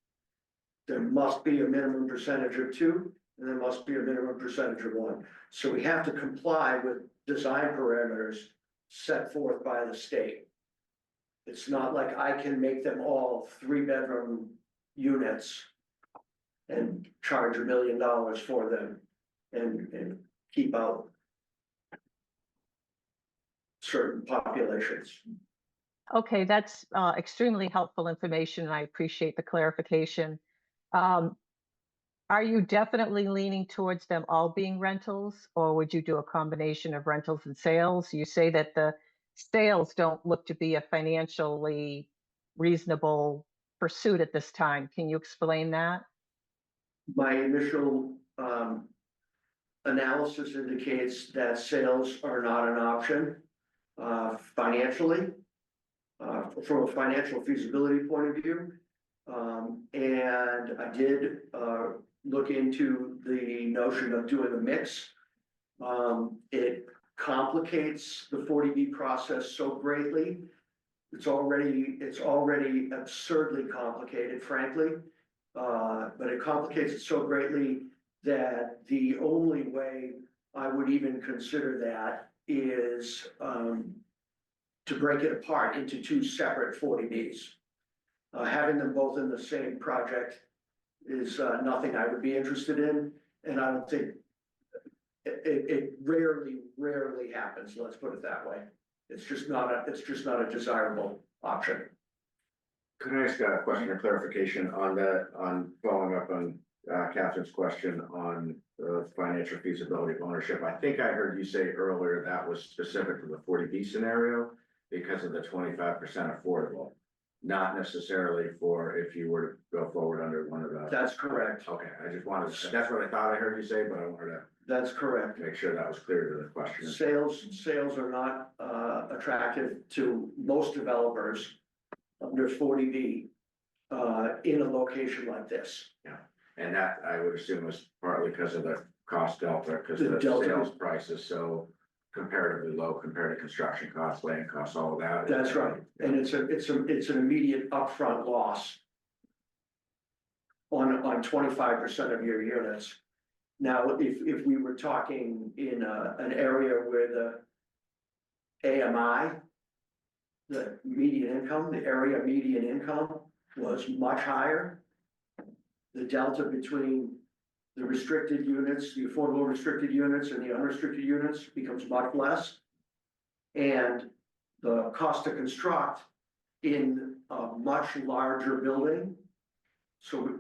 There must be a minimum percentage of 2, and there must be a minimum percentage of 1. So we have to comply with design parameters set forth by the state. It's not like I can make them all 3-bedroom units and charge $1 million for them and keep out certain populations. Okay, that's extremely helpful information, and I appreciate the clarification. Are you definitely leaning towards them all being rentals, or would you do a combination of rentals and sales? You say that the sales don't look to be a financially reasonable pursuit at this time. Can you explain that? My initial analysis indicates that sales are not an option financially, from a financial feasibility point of view. And I did look into the notion of doing a mix. It complicates the 40B process so greatly. It's already absurdly complicated, frankly. But it complicates it so greatly that the only way I would even consider that is to break it apart into 2 separate 40Bs. Having them both in the same project is nothing I would be interested in, and I don't think it rarely happens. Let's put it that way. It's just not a desirable option. Could I ask a question or clarification on following up on Catherine's question on the financial feasibility of ownership? I think I heard you say earlier that was specific to the 40B scenario because of the 25% affordable, not necessarily for if you were to go forward under one of the. That's correct. Okay, I just wanted to, that's what I thought I heard you say, but I wanted That's correct. to make sure that was clear to the question. Sales are not attractive to most developers under 40B in a location like this. And that I would assume was partly because of the cost delta, because The the delta. sales price is so comparatively low compared to construction costs, land costs, all of that. That's right, and it's an immediate upfront loss on 25% of your units. Now, if we were talking in an area where the AMI, the median income, the area median income was much higher, the delta between the restricted units, the affordable restricted units and the unrestricted units becomes much less. And the cost to construct in a much larger building. So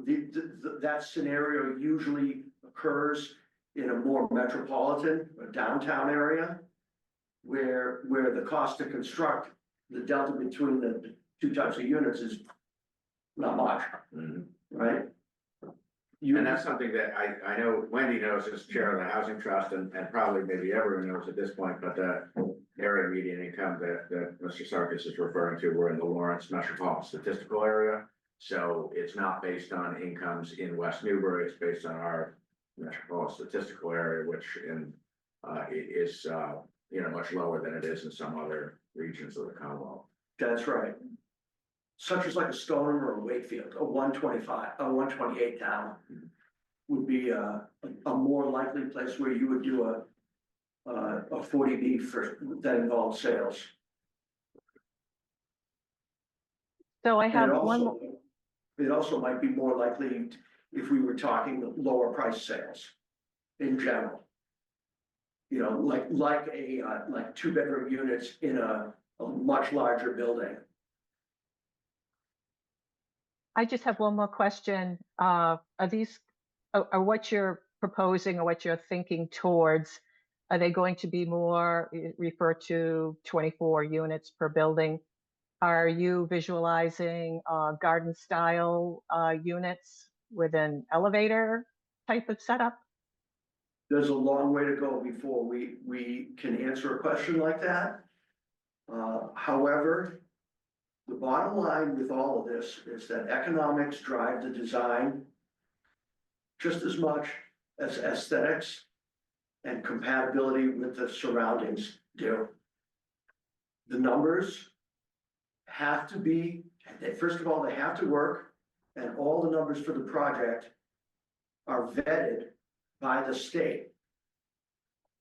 that scenario usually occurs in a more metropolitan, a downtown area, where the cost to construct, the delta between the 2 types of units is not much, right? And that's something that I know Wendy knows as chair of the housing trust and probably maybe everyone knows at this point, but the area median income that Mr. Sarkis is referring to, we're in the Lawrence Metropolitan Statistical Area. So it's not based on incomes in West Newbury, it's based on our metropolitan statistical area, which is, much lower than it is in some other regions of the Commonwealth. That's right. Such as like a Stoneham or a Wakefield, a 125, a 128 town would be a more likely place where you would do a 40B that involves sales. So I And have it one, also, it also might be more likely if we were talking lower price sales in general. You know, like like 2-bedroom units in a much larger building. I just have one more question. Are these, are what you're proposing or what you're thinking towards, are they going to be more, refer to 24 units per building? Are you visualizing garden style units with an elevator type of setup? There's a long way to go before we can answer a question like that. However, the bottom line with all of this is that economics drive the design just as much as aesthetics and compatibility with the surroundings do. The numbers have to be, first of all, they have to work, and all the numbers for the project are vetted by the state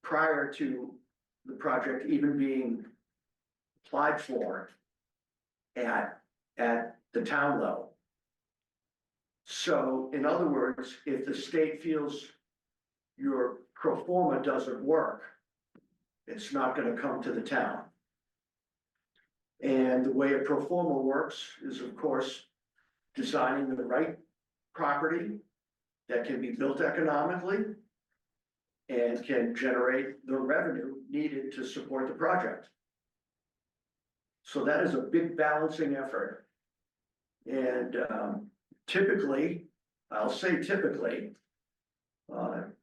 prior to the project even being applied for at the town level. So in other words, if the state feels your pro forma doesn't work, it's not gonna come to the town. And the way a pro forma works is, of course, designing the right property that can be built economically and can generate the revenue needed to support the project. So that is a big balancing effort. And typically, I'll say typically,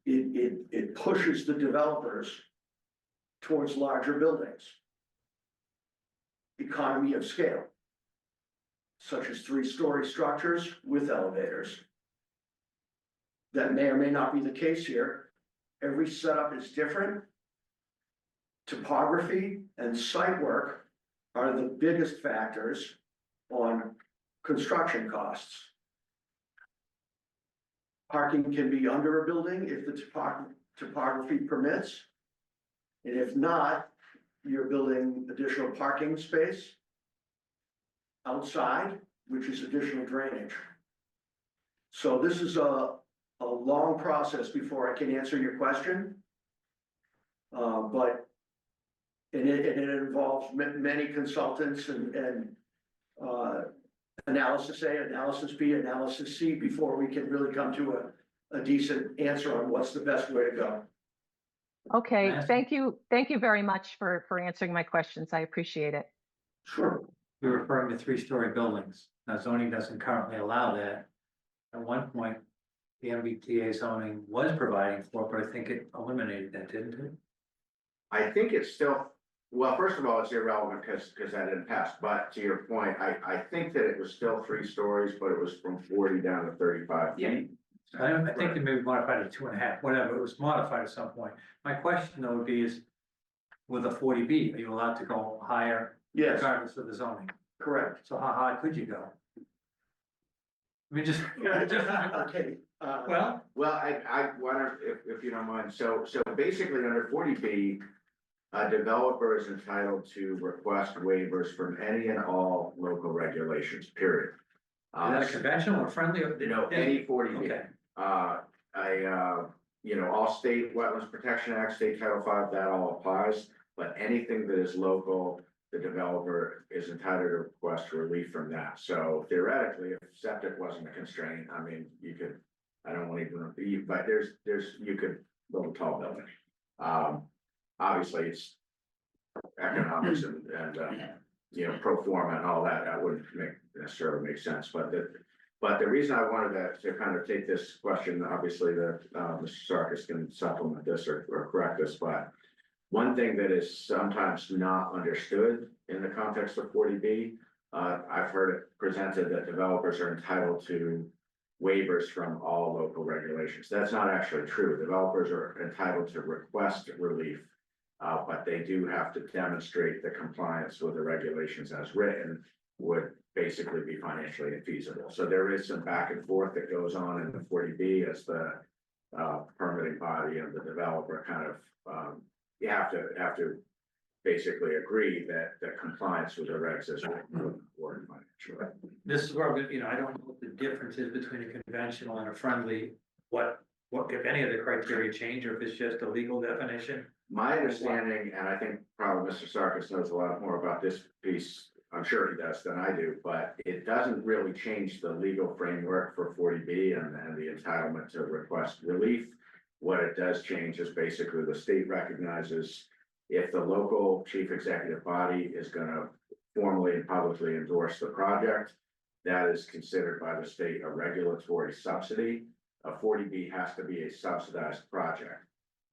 it pushes the developers towards larger buildings. Economy of scale, such as 3-story structures with elevators. That may or may not be the case here. Every setup is different. Topography and site work are the biggest factors on construction costs. Parking can be under a building if the topography permits. And if not, you're building additional parking space outside, which is additional drainage. So this is a long process before I can answer your question. But it involves many consultants and analysis A, analysis B, analysis C before we can really come to a decent answer on what's the best way to go. Okay, Yes. thank you. Thank you very much for answering my questions. I appreciate it. Sure. You're referring to 3-story buildings. Now zoning doesn't currently allow that. At one point, the MBTA zoning was providing for, but I think it eliminated that, didn't it? I think it's still, well, first of all, it's irrelevant because that didn't pass, but to your point, I think that it was still 3 stories, but it was from 40 down to 35 feet. I think they maybe modified it to 2.5, whatever, it was modified at some point. My question though would be is, with a 40B, are you allowed to go higher Yes, regardless of the zoning? correct. So how high could you go? I mean, just, Okay. well, Well, I wonder if you don't mind, so basically under 40B, a developer is entitled to request waivers from any and all local regulations, period. is that a conventional or friendly? You know, any 40B. Okay, All state Wetlands Protection Act, State Title V, that all applies, but anything that is local, the developer is entitled to request relief from that. So theoretically, if septic wasn't a constraint, I mean, you could, I don't want to even repeat, but you could build a tall building. Obviously, it's economics and pro forma and all that, that wouldn't necessarily make sense, but the reason I wanted to kind of take this question, obviously, Mr. Sarkis can supplement this or correct this, but one thing that is sometimes not understood in the context of 40B, I've heard it presented that developers are entitled to waivers from all local regulations. That's not actually true. Developers are entitled to request relief. But they do have to demonstrate the compliance with the regulations as written would basically be financially infeasible. So there is some back and forth that goes on in the 40B as the permitting body and the developer kind of, you have to basically agree that the compliance with the regs is written or financially. This is where, I don't know what the difference is between a conventional and a friendly, what, if any of the criteria change, or if it's just a legal definition? My understanding, and I think probably Mr. Sarkis knows a lot more about this piece, I'm sure he does than I do, but it doesn't really change the legal framework for 40B and the entitlement to request relief. What it does change is basically the state recognizes if the local chief executive body is gonna formally and publicly endorse the project, that is considered by the state a regulatory subsidy. A 40B has to be a subsidized project.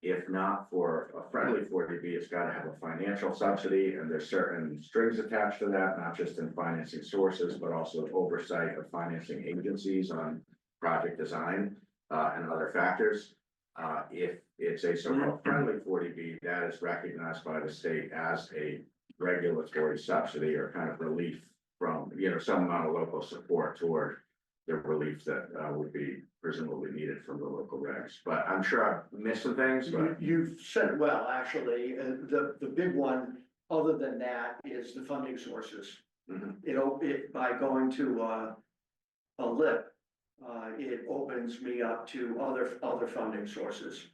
If not for a friendly 40B, it's gotta have a financial subsidy, and there's certain strings attached to that, not just in financing sources, but also oversight of financing agencies on project design, and other factors. If it's a so-called friendly 40B, that is recognized by the state as a regulatory subsidy or kind of relief from, some amount of local support toward the relief that would be presumably needed from the local regs. But I'm sure I'm missing things, but You've said it well, actually, the big one, other than that, is the funding sources. Mhm. By going to a LIP, it opens me up to other funding sources.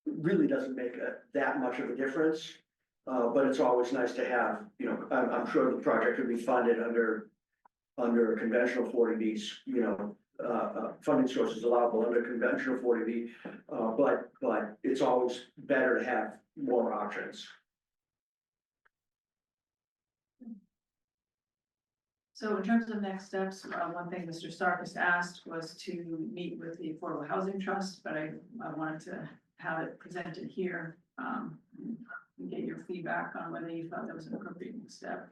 It really doesn't make that much of a difference, but it's always nice to have, I'm sure the project could be funded under conventional 40Bs, funding sources allowable under conventional 40B, but it's always better to have more options. So in terms of next steps, one thing Mr. Sarkis asked was to meet with the Affordable Housing Trust, but I wanted to have it presented here. And get your feedback on whether you thought that was an appropriate next step.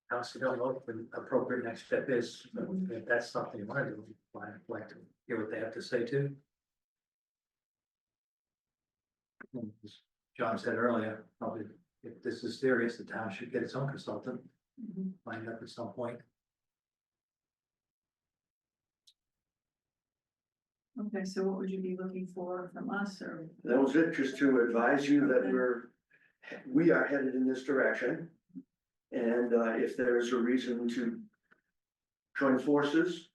I also don't know what the appropriate next step is, but if that's something you want to do, I'd like to hear what they have to say too. As John said earlier, probably if this is serious, the town should get its own consultant, lined up at some point. Okay, so what would you be looking for from us, or? That was it, just to advise you that we are headed in this direction. And if there's a reason to join forces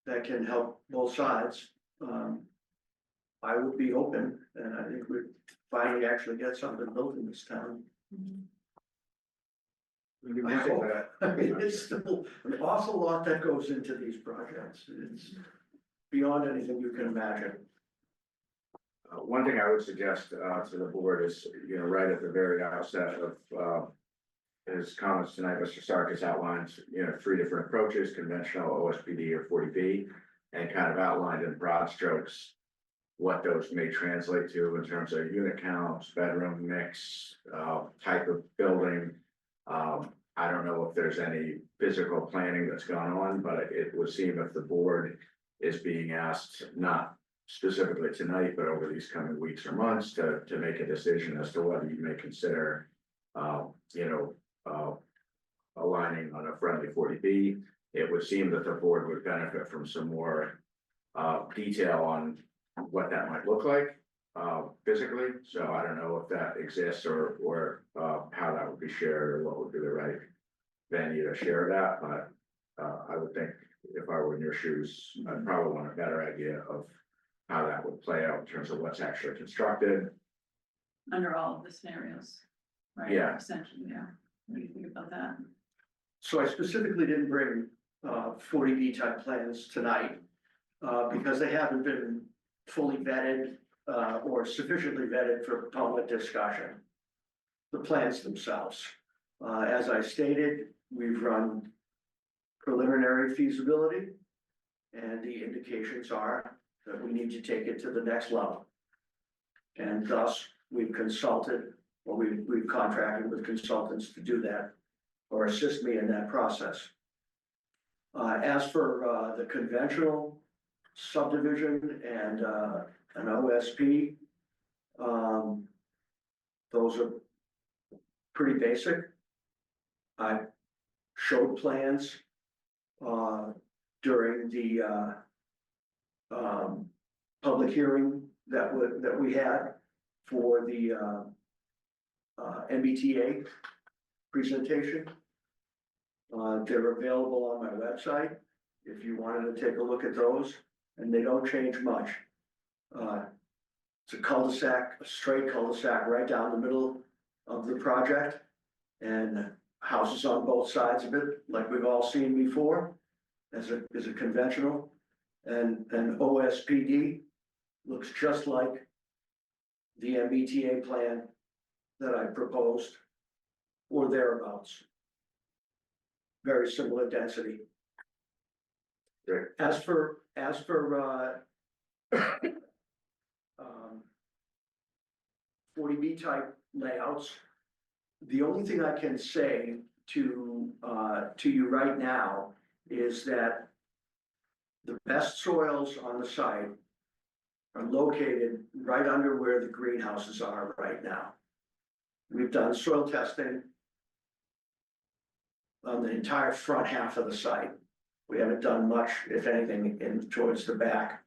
that can help both sides, I would be open, and I think we'd finally actually get something built in this town. I hope. I mean, it's still an awful lot that goes into these projects. It's beyond anything you can imagine. one thing I would suggest to the board is, right at the very outset of his comments tonight, Mr. Sarkis outlined, 3 different approaches: conventional, OSPD, or 40B, and kind of outlined in broad strokes what those may translate to in terms of unit counts, bedroom mix, type of building. I don't know if there's any physical planning that's gone on, but it would seem if the board is being asked, not specifically tonight, but over these coming weeks or months, to make a decision as to whether you may consider, aligning on a friendly 40B, it would seem that the board would benefit from some more detail on what that might look like physically. So I don't know if that exists or how that would be shared or what would be the right venue to share that. But I would think if I were in your shoes, I'd probably want a better idea of how that would play out in terms of what's actually constructed. Under all of the scenarios, right? Yeah. Essentially, yeah. What do you think about that? So I specifically didn't bring 40B type plans tonight because they haven't been fully vetted or sufficiently vetted for public discussion. The plans themselves. As I stated, we've run preliminary feasibility, and the indications are that we need to take it to the next level. And thus, we've consulted, or we've contracted with consultants to do that, or assist me in that process. As for, the conventional subdivision and, an OSP, those are pretty basic. I showed plans, during the, public hearing that we had for the, MBTA presentation. They're available on my website if you wanted to take a look at those, and they don't change much. It's a cul-de-sac, a straight cul-de-sac right down the middle of the project. And houses on both sides of it, like we've all seen before, as a conventional. And OSPD looks just like the MBTA plan that I proposed, or thereabouts. Very similar density. Great. As for 40B type layouts, the only thing I can say to you right now is that the best soils on the site are located right under where the greenhouses are right now. We've done soil testing on the entire front half of the site. We haven't done much, if anything, in towards the back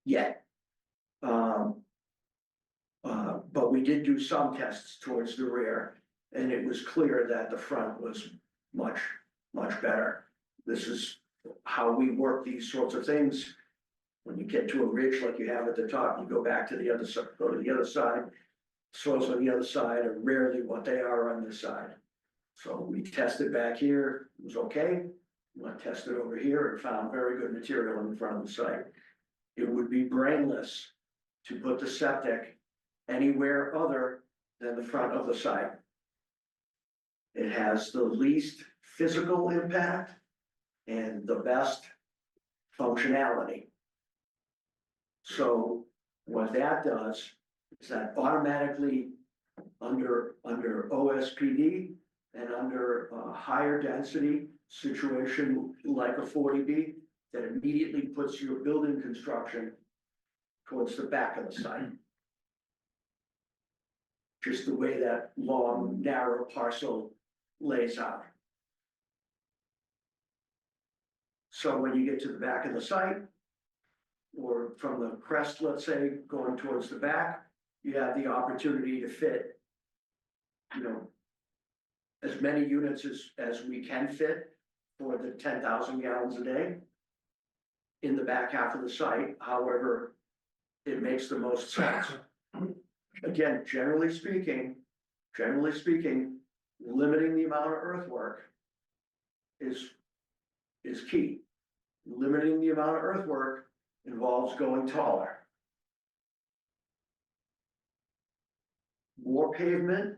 yet. But we did do some tests towards the rear, and it was clear that the front was much better. This is how we work these sorts of things. When you get to a ridge like you have at the top, you go back to the other side, go to the other side. Soils on the other side are rarely what they are on this side. So we tested back here, it was okay. We went tested over here and found very good material in the front of the site. It would be brainless to put the septic anywhere other than the front of the site. It has the least physical impact and the best functionality. So what that does is that automatically under OSPD and under a higher density situation like a 40B, that immediately puts your building construction towards the back of the site. Just the way that long, narrow parcel lays out. So when you get to the back of the site, or from the crest, let's say, going towards the back, you have the opportunity to fit, as many units as we can fit for the 10,000 gallons a day in the back half of the site, however it makes the most sense. Again, generally speaking, limiting the amount of earthwork is key. Limiting the amount of earthwork involves going taller. More pavement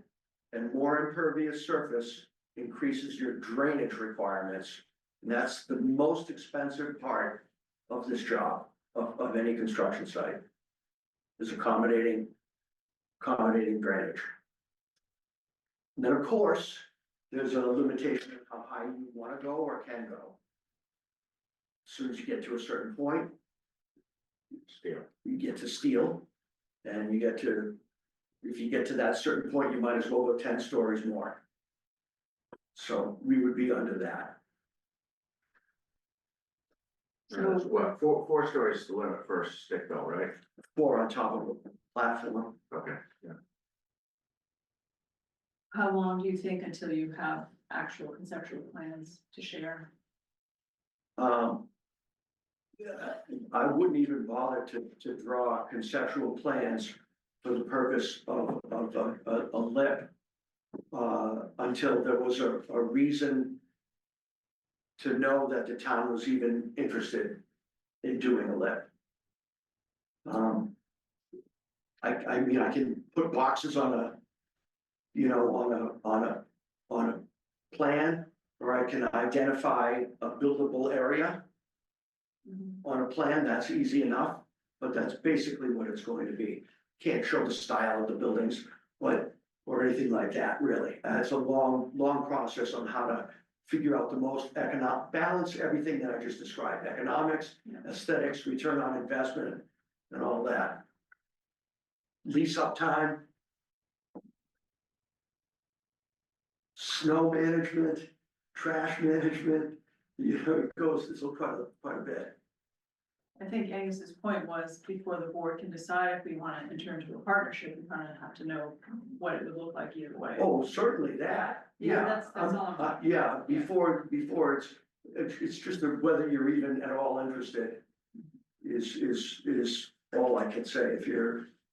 and more impervious surface increases your drainage requirements. And that's the most expensive part of this job, of any construction site, is accommodating drainage. And then, of course, there's a limitation of how high you want to go or can go. As soon as you get to a certain point, you get to steel, and if you get to that certain point, you might as well go 10 stories more. So we would be under that. So what, four stories is the limit for a stick mill, right? 4 on top of a platform. Okay, yeah. How long do you think until you have actual conceptual plans to share? I wouldn't even bother to draw conceptual plans for the purpose of a lip until there was a reason to know that the town was even interested in doing a lip. I mean, I can put boxes on a plan, or I can identify a buildable area on a plan. That's easy enough, but that's basically what it's going to be. Can't show the style of the buildings, or anything like that, really. It's a long process on how to figure out the most balance everything that I just described, economics, Yeah. aesthetics, return on investment, and all that. Lease up time. Snow management, trash management, it goes, it's quite a bit. I think Angus's point was, before the board can decide if we want to enter into a partnership, we kind of have to know what it would look like either way. Oh, certainly that, Yeah, yeah. that's all I'm talking Yeah, before it's just whether you're even at all interested is all I can say.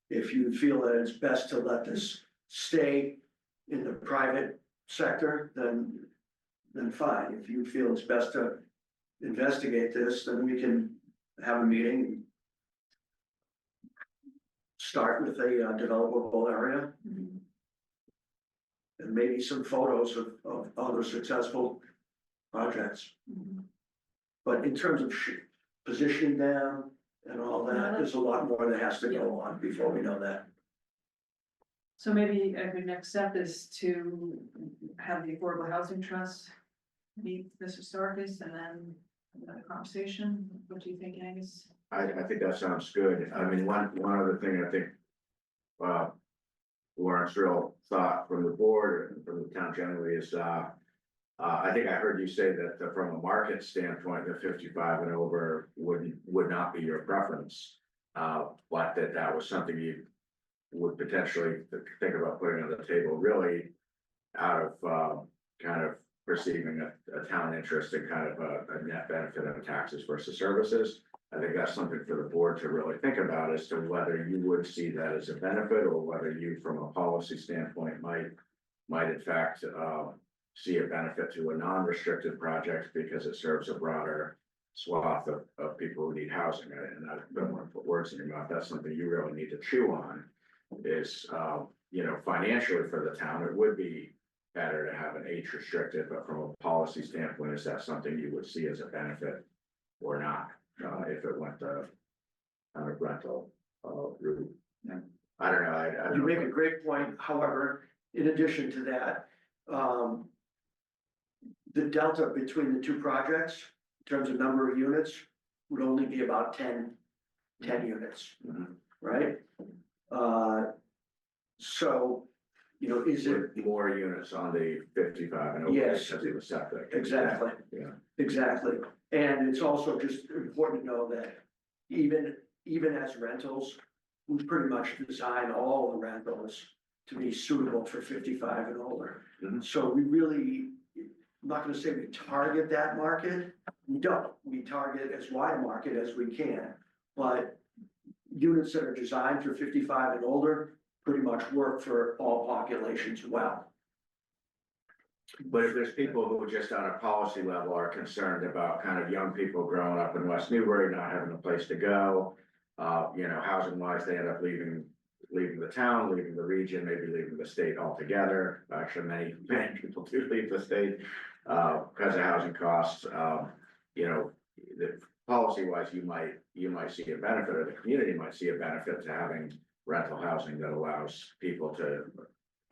If you feel that it's best to let this stay in the private sector, then fine. If you feel it's best to investigate this, then we can have a meeting. Start with a developable area Mhm. and maybe some photos of other successful projects. Mhm. But in terms of positioning them and all that, there's a lot more that has to go on before we know that. So maybe a good next step is to have the Affordable Housing Trust meet Mr. Sarkis and then have a conversation. What do you think, Angus? I think that sounds good. I mean, one other thing I think, Lawrence real thought from the board and from the town generally is, I think I heard you say that from a market standpoint, the 55 and over would not be your preference. But that was something you would potentially think about putting on the table, really out of, kind of perceiving a town interest in kind of a net benefit of taxes versus services. I think that's something for the board to really think about as to whether you would see that as a benefit or whether you, from a policy standpoint, might in fact, see a benefit to a non-restricted project because it serves a broader swath of people who need housing. And I don't want to put words in your mouth. That's something you really need to chew on is, financially for the town, it would be better to have an age restricted, but from a policy standpoint, is that something you would see as a benefit or not? If it went the kind of rental route. Yeah. I don't know, I You make a great point, however, in addition to that, the delta between the two projects, in terms of number of units, would only be about 10 units, Mhm. right? So, is it, With more units on the 55 and over Yes. because of the septic. Exactly. Yeah. exactly, and it's also just important to know that even as rentals, we pretty much design all the rentals to be suitable for 55 and older. Mhm. So we really, I'm not gonna say we target that market, we don't, we target as wide a market as we can. But units that are designed for 55 and older pretty much work for all populations well. But if there's people who just on a policy level are concerned about kind of young people growing up in West Newbury, not having a place to go. Housing wise, they end up leaving the town, leaving the region, maybe leaving the state altogether. Actually, many people do leave the state, because of housing costs. The policy wise, you might see a benefit, or the community might see a benefit to having rental housing that allows people to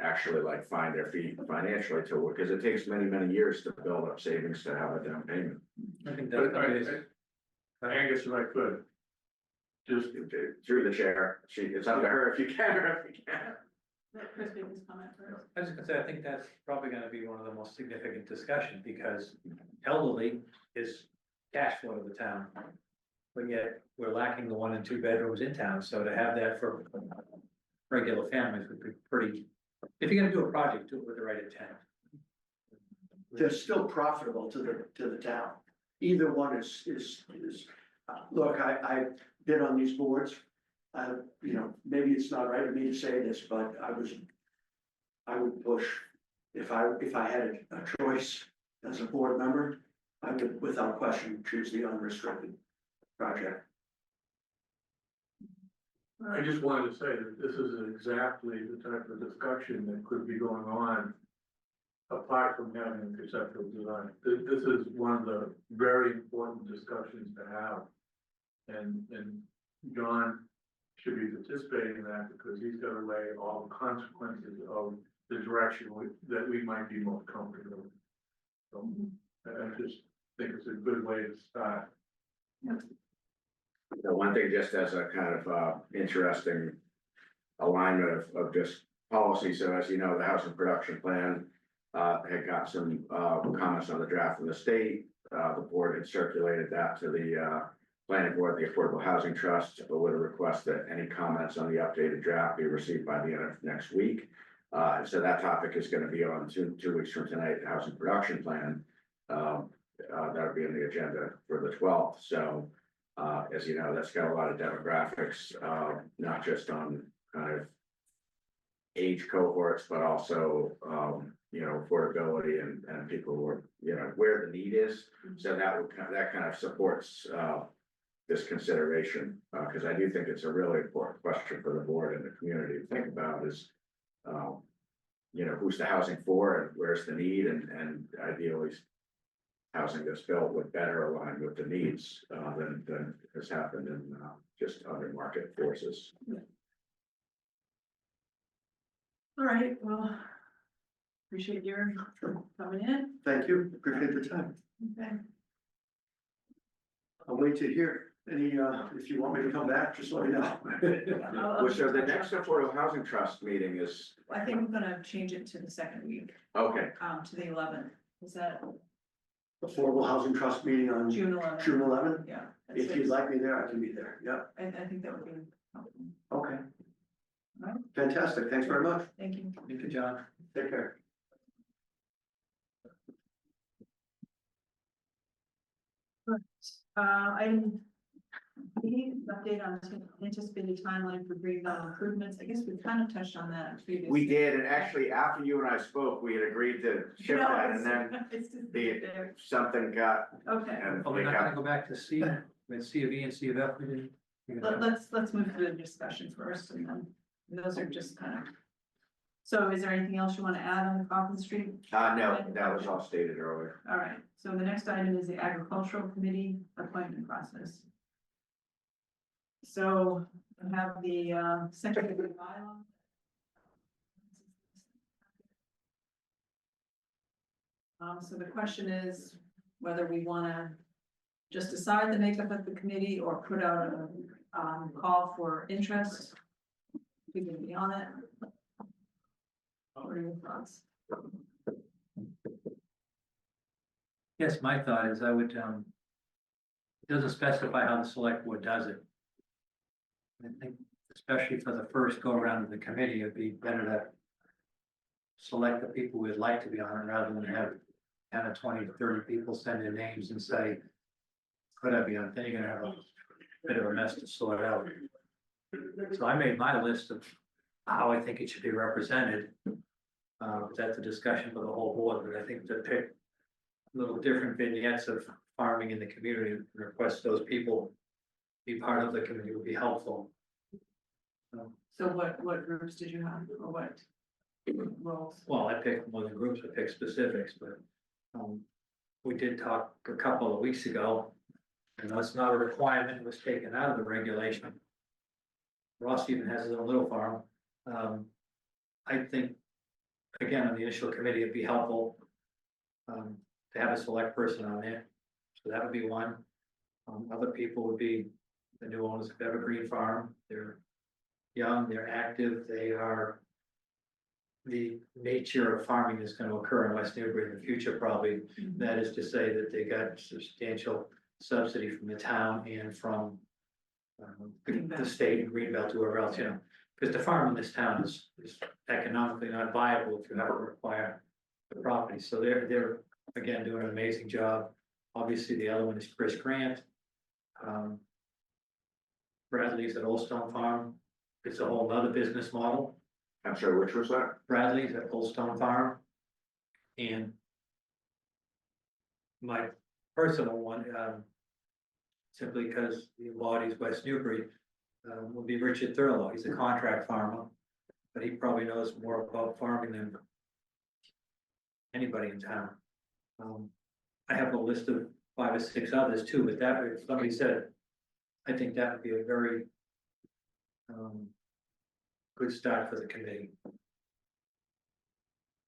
actually like find their feet financially to work, because it takes many years to build up savings to have a down payment. I think that's amazing. Angus, if I could, just, Through the chair, it's up to her if you can or if you can't. Let Chris make his comment first. I was gonna say, I think that's probably gonna be one of the most significant discussions, because elderly is cash flow to the town. But yet, we're lacking the 1 and 2 bedrooms in town, so to have that for regular families would be pretty, if you're gonna do a project, do it with the right intent. They're still profitable to the town. Either one is, look, I've been on these boards. Maybe it's not right of me to say this, but I would push, if I had a choice as a board member, I would without question choose the unrestricted project. I just wanted to say that this is exactly the type of discussion that could be going on. Apart from having a conceptual design, this is one of the very important discussions to have. And John should be participating in that because he's got to weigh all the consequences of the direction that we might be most comfortable with. So I just think it's a good way to start. The one thing, just as a kind of interesting alignment of just policy, so as you know, the housing production plan had got some comments on the draft from the state. The board had circulated that to the planning board, the Affordable Housing Trust, with a request that any comments on the updated draft be received by the end of next week. So that topic is gonna be on two weeks from tonight, the housing production plan. That'll be on the agenda for the 12th, so as you know, that's got a lot of demographics, not just on kind of age cohorts, but also, you know, affordability and people who are, you know, where the need is. So that kind of supports, this consideration, because I do think it's a really important question for the board and the community to think about is, you know, who's the housing for and where's the need, and ideally housing that's built would better align with the needs, than has happened in, just other market forces. All right, well, appreciate your coming in. Thank you, appreciate the time. Okay. I'll wait to hear any, if you want me to come back, just let me know. I'll- So the next Affordable Housing Trust meeting is, I think we're gonna change it to the second week, okay, to the 11th. Is that Affordable Housing Trust meeting on June 11th? June 11th. Yeah. at If you'd 6. like me there, I can be there, yeah, I think that would be helpful. okay. Alright. Fantastic, thanks very much, Thank you. Thank you, John. take care. Item B, update on anticipated timeline for Greenbelt improvements. I guess we kind of touched on that previously. we did, and actually, after you and I spoke, we had agreed to shift No, that, and then it's just the, there. something got, Okay, and Oh, we we're not gonna got, go back to C, with C of E and C of F, we didn't? We're gonna- let's move through the discussion first, and then those are just kind of. So is there anything else you want to add on the Coffin Street? no, that was all stated earlier. All right, so the next item is the agricultural committee appointment process. So I have the secretary bylaw. So the question is whether we want to just decide the makeup of the committee or put out a call for interest. We can be on it. What are your thoughts? Yes, my thought is I would, it doesn't specify how the select board does it. I think especially for the first go around of the committee, it'd be better to select the people we'd like to be on it rather than have 10 or 20 or 30 people send in names and say, could I be on it? Then you're gonna have a bit of a mess to sort out. So I made my list of how I think it should be represented. That's a discussion for the whole board, but I think to pick little different vignettes of farming in the community and request those people be part of the committee would be helpful. So what groups did you have or what roles? Well, I picked more than groups, I picked specifics, but we did talk a couple of weeks ago. And that's not a requirement, it was taken out of the regulation. Ross even has his own little farm. I think, again, on the initial committee, it'd be helpful to have a select person on there. So that would be one. Other people would be the new owners of Evergreen Farm. They're young, they're active, they are. The nature of farming is going to occur in West Newbury in the future, probably. That is to say that they got substantial subsidy from the town and from the state and Greenbelt, whoever else, you know. Because the farm in this town is economically not viable if you have to require the property. So they're again doing an amazing job. Obviously, the other one is Chris Grant. Bradley's at Old Stone Farm. It's a whole other business model. I'm sorry, which was that? Bradley's at Old Stone Farm. And my personal one, simply because he embodies West Newbury, will be Richard Thurlow. He's a contract farmer, but he probably knows more about farming than anybody in town. I have a list of 5 or 6 others too, but that, if somebody said, I think that would be a very good start for the committee.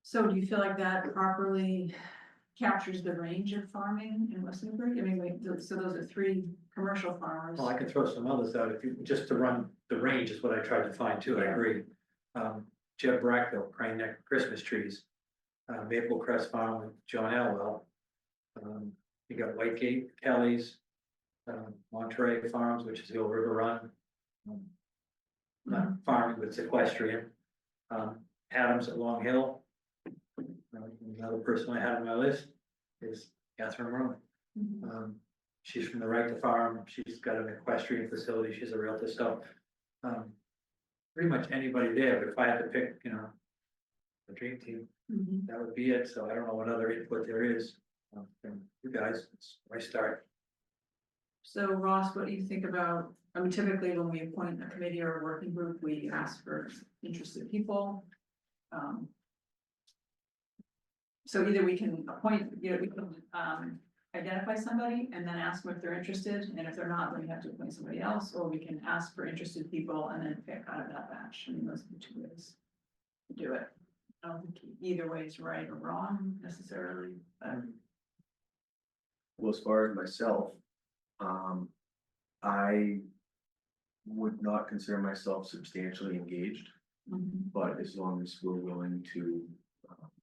So do you feel like that properly captures the range of farming in West Newbury? I mean, so those are three commercial farmers. Well, I can throw some others out if you, just to run the range is what I tried to find too, I agree. Jeb Brackville, Crane Neck Christmas Trees, Maple Crest Farm with John Elwell. You got Whitegate, Kelly's, Monterey Farms, which is the old River Run. Not farming, but it's equestrian. Adams at Long Hill. Another person I had on my list is Catherine Roman. She's from the Right to Farm. She's got an equestrian facility. She's a realtor. So pretty much anybody there. But if I had to pick, you know, the dream team, Mhm. that would be it. So I don't know what other input there is from you guys. It's my start. So Ross, what do you think about, I mean, typically when we appoint a committee or a working group, we ask for interested people. So either we can appoint, you know, we can, identify somebody and then ask them if they're interested, and if they're not, then we have to appoint somebody else, or we can ask for interested people and then pick out of that batch. I mean, those are the two ways to do it. I don't think either way is right or wrong necessarily, but. Well, as far as myself, I would not consider myself substantially engaged, but as long as we're willing to,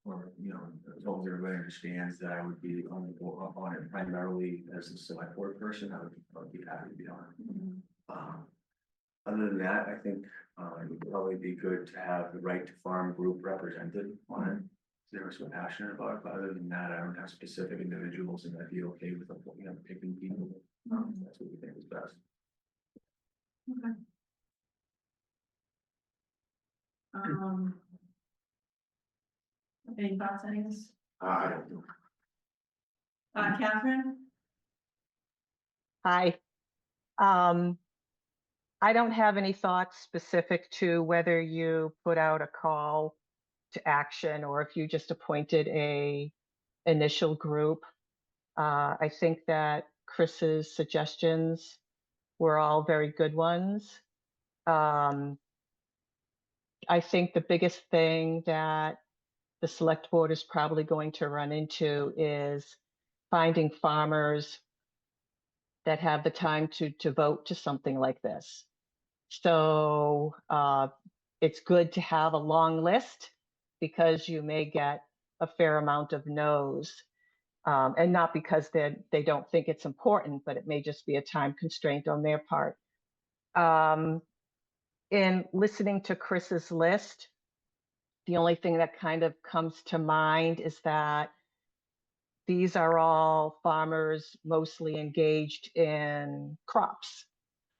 or, you know, as long as everybody understands that I would be on the board, on it primarily as a select board person, I would be happy to be on it. Other than that, I think, it would probably be good to have the Right to Farm group represented on it. They're so passionate about it, but other than that, I don't have specific individuals, and I'd be okay with, you know, picking people. That's what we think is best. Okay. Any thoughts on this? I don't know. Catherine? Hi. I don't have any thoughts specific to whether you put out a call to action or if you just appointed a initial group. I think that Chris's suggestions were all very good ones. I think the biggest thing that the select board is probably going to run into is finding farmers that have the time to vote to something like this. So it's good to have a long list because you may get a fair amount of no's. And not because they don't think it's important, but it may just be a time constraint on their part. In listening to Chris's list, the only thing that kind of comes to mind is that these are all farmers mostly engaged in crops.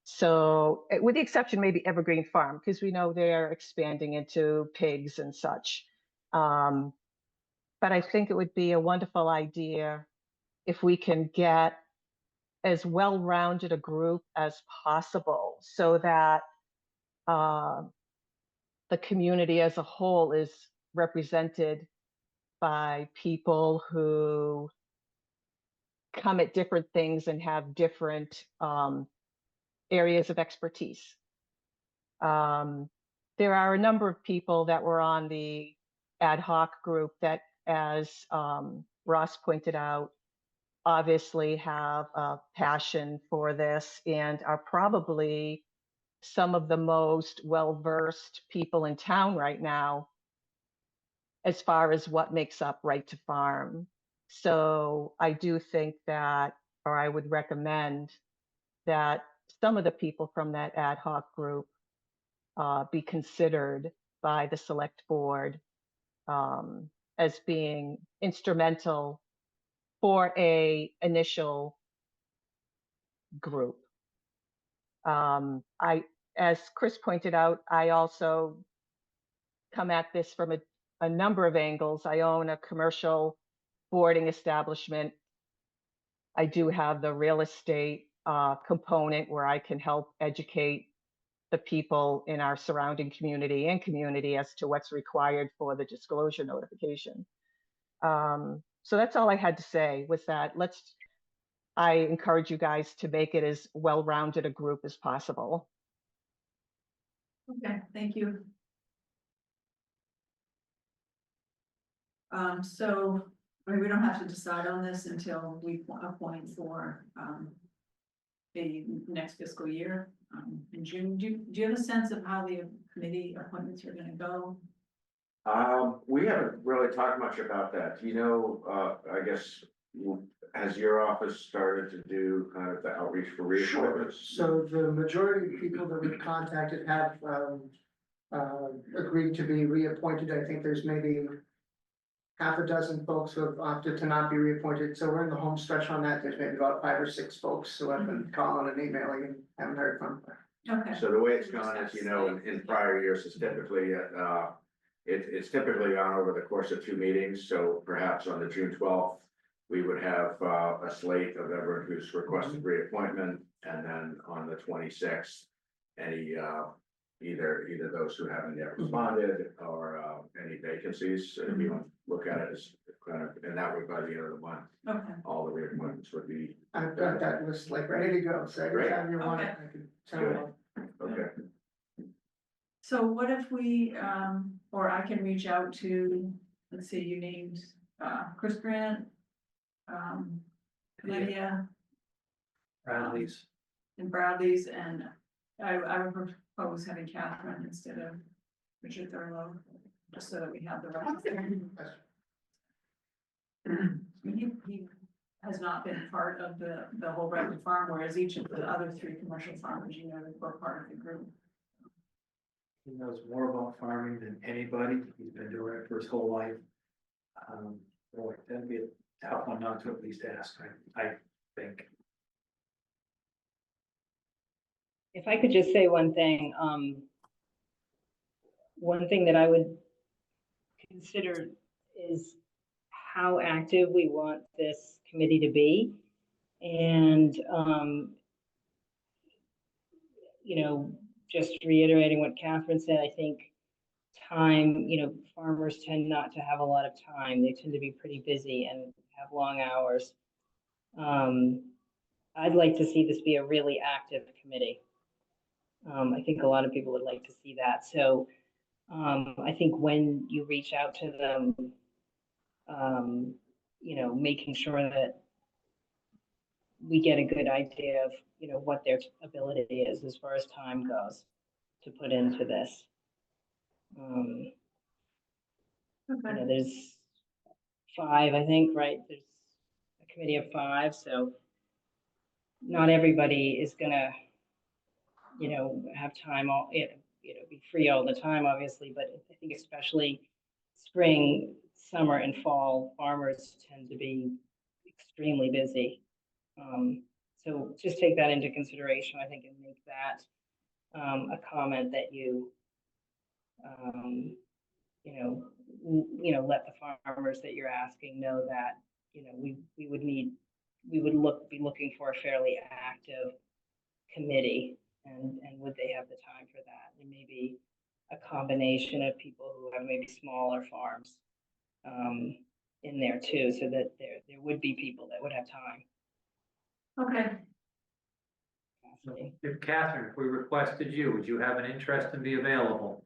So with the exception maybe Evergreen Farm, because we know they're expanding into pigs and such. But I think it would be a wonderful idea if we can get as well-rounded a group as possible so that the community as a whole is represented by people who come at different things and have different areas of expertise. There are a number of people that were on the ad hoc group that, as Ross pointed out, obviously have a passion for this and are probably some of the most well-versed people in town right now as far as what makes up Right to Farm. So I do think that, or I would recommend that some of the people from that ad hoc group be considered by the select board as being instrumental for a initial group. As Chris pointed out, I also come at this from a number of angles. I own a commercial boarding establishment. I do have the real estate component where I can help educate the people in our surrounding community and community as to what's required for the disclosure notification. So that's all I had to say with that. I encourage you guys to make it as well-rounded a group as possible. Okay, thank you. So I mean, we don't have to decide on this until we appoint for, the next fiscal year, in June. Do you have a sense of how the committee appointments are gonna go? We haven't really talked much about that. You know, I guess, has your office started to do kind of the outreach for reappointments? So the majority of people that we've contacted have, agreed to be reappointed. I think there's maybe half a dozen folks who have opted to not be reappointed. So we're in the home stretch on that. There's maybe about 5 or 6 folks who have been calling and emailing and haven't heard from. Okay. So the way it's gone is, you know, in prior years, it's typically, it's typically gone over the course of 2 meetings, so perhaps on the June 12th, we would have, a slate of everyone who's requested reappointment, and then on the 26th, any, either those who haven't yet responded, or, any vacancies, if you want to look at it as kind of, and that way by the end of the month, Okay. all the reappointments would be, I've got that list like ready to go, so Great. anytime you want it, Okay. I can send it on. okay. So what if we, or I can reach out to, let's see, you named, Chris Grant, Lydia Bradley's. and Bradley's, and I would propose having Catherine instead of Richard Thurlow, just so that we have the rest. He has not been part of the whole Redwood farm, whereas each of the other 3 commercial farmers, you know, were part of the group. He knows more about farming than anybody. He's been doing it for his whole life. Boy, that'd be a tough one not to at least ask, I think. If I could just say one thing that I would consider is how active we want this committee to be. And, you know, just reiterating what Catherine said, I think time, you know, farmers tend not to have a lot of time. They tend to be pretty busy and have long hours. I'd like to see this be a really active committee. I think a lot of people would like to see that. So I think when you reach out to them, you know, making sure that we get a good idea of, you know, what their ability is as far as time goes to put into this. You know, there's 5, I think, right? There's a committee of 5, so not everybody is gonna, you know, have time all, you know, be free all the time, obviously, but I think especially spring, summer, and fall, farmers tend to be extremely busy. So just take that into consideration, I think, and make that a comment that you, you know, let the farmers that you're asking know that, you know, we would be looking for a fairly active committee, and would they have the time for that? And maybe a combination of people who have maybe smaller farms in there too, so that there would be people that would have time. Okay, If Catherine, if we requested you, would you have an interest and be available?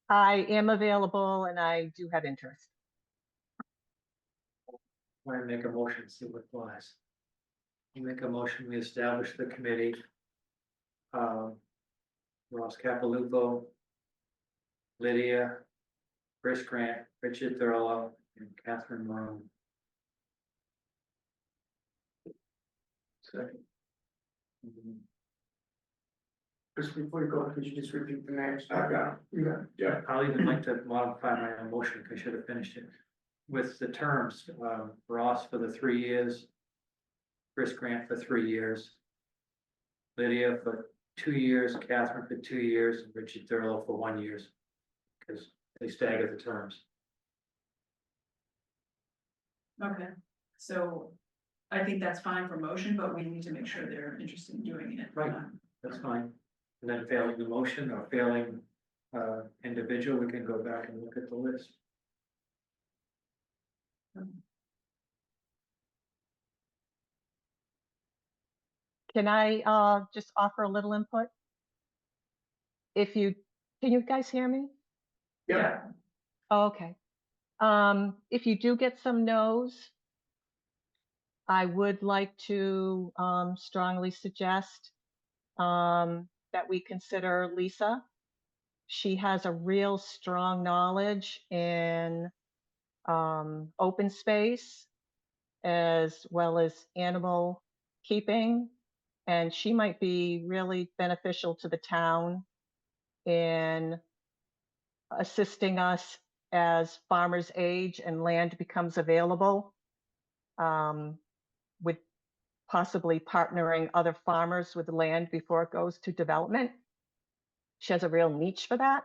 I am available and I do have interest. Want to make a motion, see what flies. You make a motion, we establish the committee. Ross Capilupo, Lydia, Chris Grant, Richard Thurlow, and Catherine Morone. Second. Just before you go, could you just repeat the names? I've got 'em. You got it. Yeah. I'll even like to modify my own motion, because I should have finished it. With the terms, Ross for the 3 years, Chris Grant for 3 years, Lydia for 2 years, Catherine for 2 years, and Richard Thurlow for 1 year, because they stagger the terms. okay, so I think that's fine for motion, but we need to make sure they're interested in doing it. Right. That's fine. And then failing the motion or failing individual, we can go back and look at the list. Can I just offer a little input? Can you guys hear me? Yeah. Oh, okay. If you do get some no's, I would like to strongly suggest that we consider Lisa. She has a real strong knowledge in open space as well as animal keeping. And she might be really beneficial to the town in assisting us as farmers age and land becomes available, with possibly partnering other farmers with the land before it goes to development. She has a real niche for that.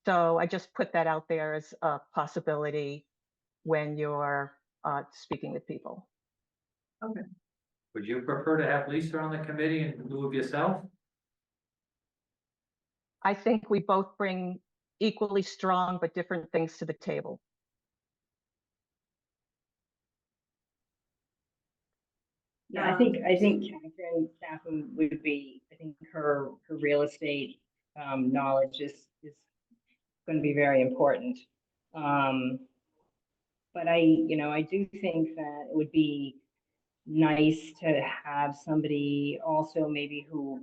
So I just put that out there as a possibility when you're speaking with people. Would you prefer to have Lisa on the committee in lieu of yourself? I think we both bring equally strong but different things to the table. Yeah, I think Catherine would be, I think her real estate knowledge is going to be very important. But I do think that it would be nice to have somebody also maybe who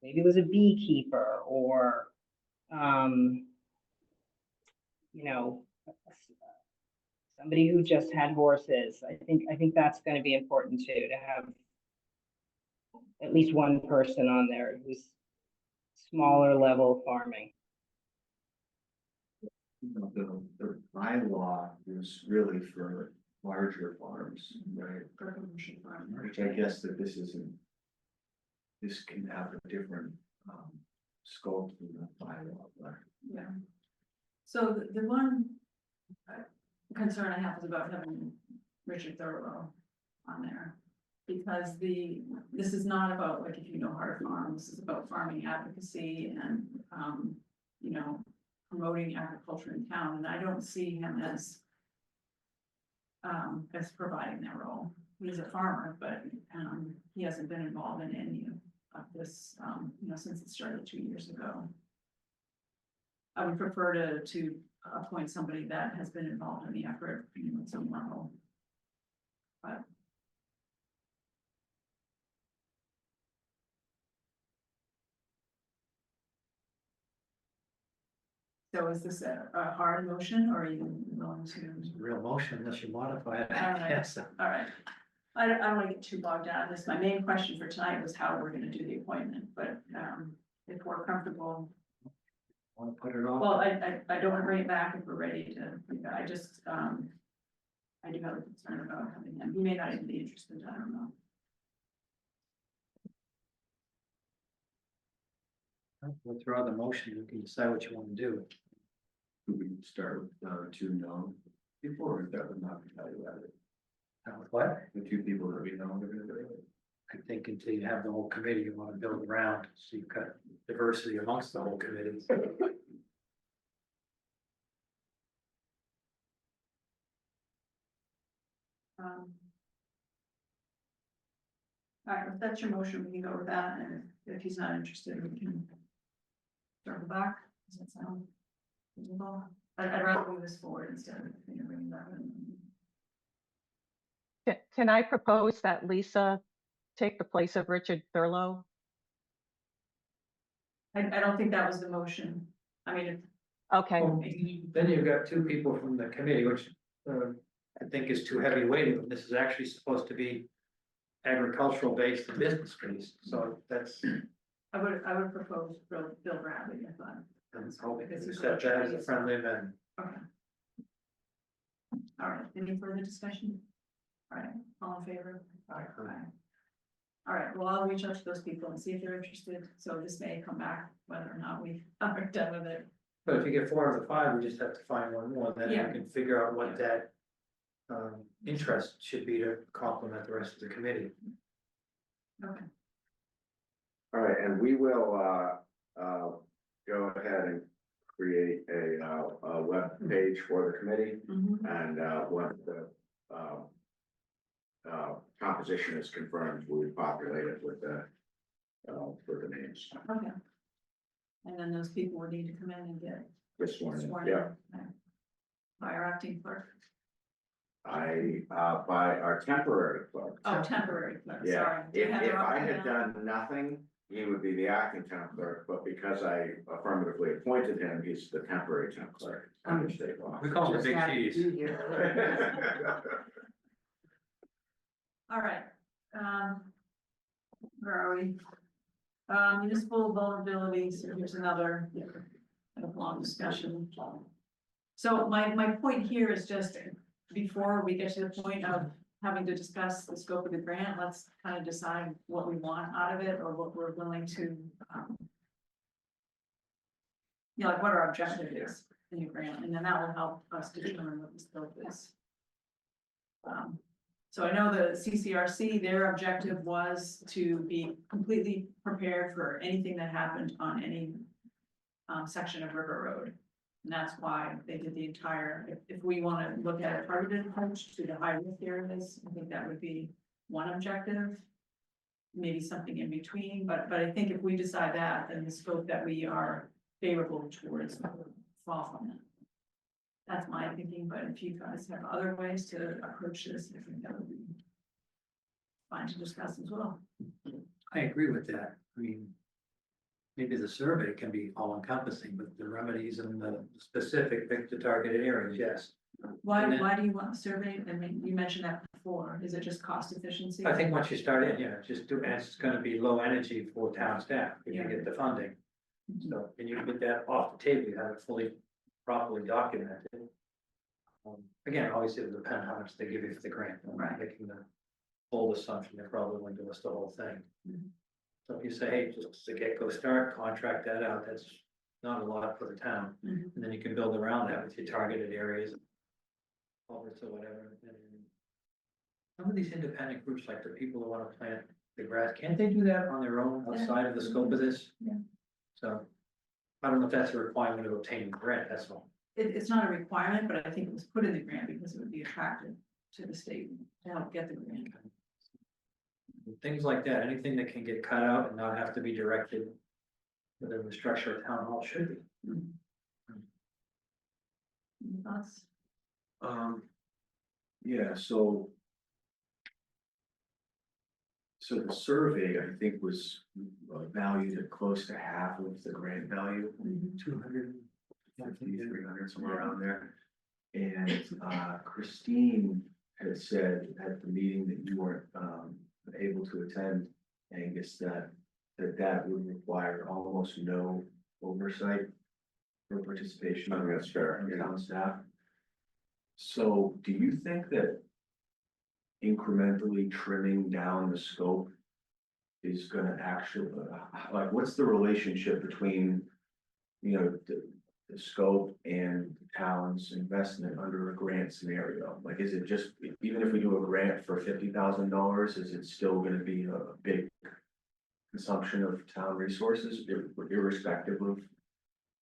maybe was a beekeeper or, you know, somebody who just had horses. I think that's going to be important too, to have at least one person on there who's smaller level farming. The bylaw is really for larger farms, right? Which I guess that this isn't. This can have a different scope than the bylaw, but. Yeah. So the one concern I have is about having Richard Thurlow on there. Because this is not about, like, if you know how to farm, this is about farming advocacy and, you know, promoting agriculture in town, and I don't see him as providing that role. He's a farmer, but, he hasn't been involved in any of this, you know, since it started 2 years ago. I would prefer to appoint somebody that has been involved in the effort, you know, at some level. But so is this a hard motion, or are you willing to? It's a real motion unless you modify it. All right. Yes. All right, I don't want to get too bogged down in this. My main question for tonight was how we're gonna do the appointment, but, if we're comfortable. Want to put it off? Well, I don't want to bring it back if we're ready to, I just, I do have a concern about having him. He may not even be interested, I don't know. We'll throw out the motion, you can decide what you want to do. Could we start with 2 known people, or that would not be value added? What? The 2 people that we know are gonna do it. I think until you have the whole committee, you want to build around, so you've got diversity amongst the whole committee. All right, if that's your motion, we can go with that, and if he's not interested, we can circle back. Does that sound reasonable? I'd rather move this forward instead of, you know, bringing that in. Can I propose that Lisa take the place of Richard Thurlow? I don't think that was the motion. I mean, Okay, Then you've got 2 people from the committee, which I think is too heavy weighted, but this is actually supposed to be agricultural based and business based, so that's. I would propose Bill Bradley, I thought. I'm hoping Because to he's set that as a friendly amendment. Okay. All right, any further discussion? All right, all in favor? Aye. All right, well, I'll reach out to those people and see if they're interested, so this may come back whether or not we are done with it. But if you get 4 of the 5, we just have to find one more, then Yeah. you can figure out what that interest should be to complement the rest of the committee. Okay. All right, and we will, go ahead and create a web page for the committee, Mhm. and, once the, composition is confirmed, we'll populate it with the names. Okay. And then those people would need to come in and get This one, sworn in. yeah. Okay. by our acting clerk. By our temporary clerk. Oh, temporary clerk, Yeah, sorry. Do you if have the wrong I one had down? done nothing, he would be the acting town clerk, but because I affirmatively appointed him, he's the temporary town clerk under state law. We call him the Just big happy to cheese. be here. All right, where are we? Municipal vulnerabilities, here's another kind of long discussion. So my point here is just, before we get to the point of having to discuss the scope of the grant, let's kind of decide what we want out of it, or what we're willing to, like what our objective is in the grant, and then that will help us determine what the scope is. So I know the CCRC, their objective was to be completely prepared for anything that happened on any section of River Road. And that's why they did the entire, if we want to look at a targeted approach to the high risk areas, I think that would be one objective. Maybe something in between, but I think if we decide that, then the scope that we are favorable towards will fall from it. That's my thinking, but if you guys have other ways to approach this, I think that would be fine to discuss as well. I agree with that. I mean, maybe the survey can be all encompassing, but the remedies and the specific pick the targeted areas, yes. Why, And then- why do you want the survey? I mean, you mentioned that before. Is it just cost efficiency? I think once you start in, yeah, just do, and it's gonna be low energy for town staff if you Yeah. get the funding. So, and you get that off the table, you have it fully, properly documented. Again, obviously it'll depend how much they give you for the grant, I'm not making the bold assumption they're probably going to give us the whole thing. Mhm. So if you say, hey, just to get-go start, contract that out, that's not a lot for the town. Mhm. And then you can build around that with your targeted areas. Culverts or whatever, and some of these independent groups, like the people who wanna plant the grass, can't they do that on their own outside of the scope of this? Yeah. So, I don't know if that's a requirement of obtaining the grant, that's all. It's not a requirement, but I think it was put in the grant because it would be attractive to the state to help get the grant. Things like that, anything that can get cut out and not have to be directed within the structure of town hall should be. Any thoughts? Yeah, so. So the survey, I think, was valued at close to half of the grant value, 200. 300, somewhere around there. And Christine had said at the meeting that you weren't able to attend, Angus, that would require almost no oversight or participation. I think that's fair, from yeah. town staff. So do you think that incrementally trimming down the scope is gonna actually, like, what's the relationship between, you know, the scope and the town's investment under a grant scenario? Like, is it just, even if we do a grant for $50,000, is it still gonna be a big consumption of town resources, irrespective of,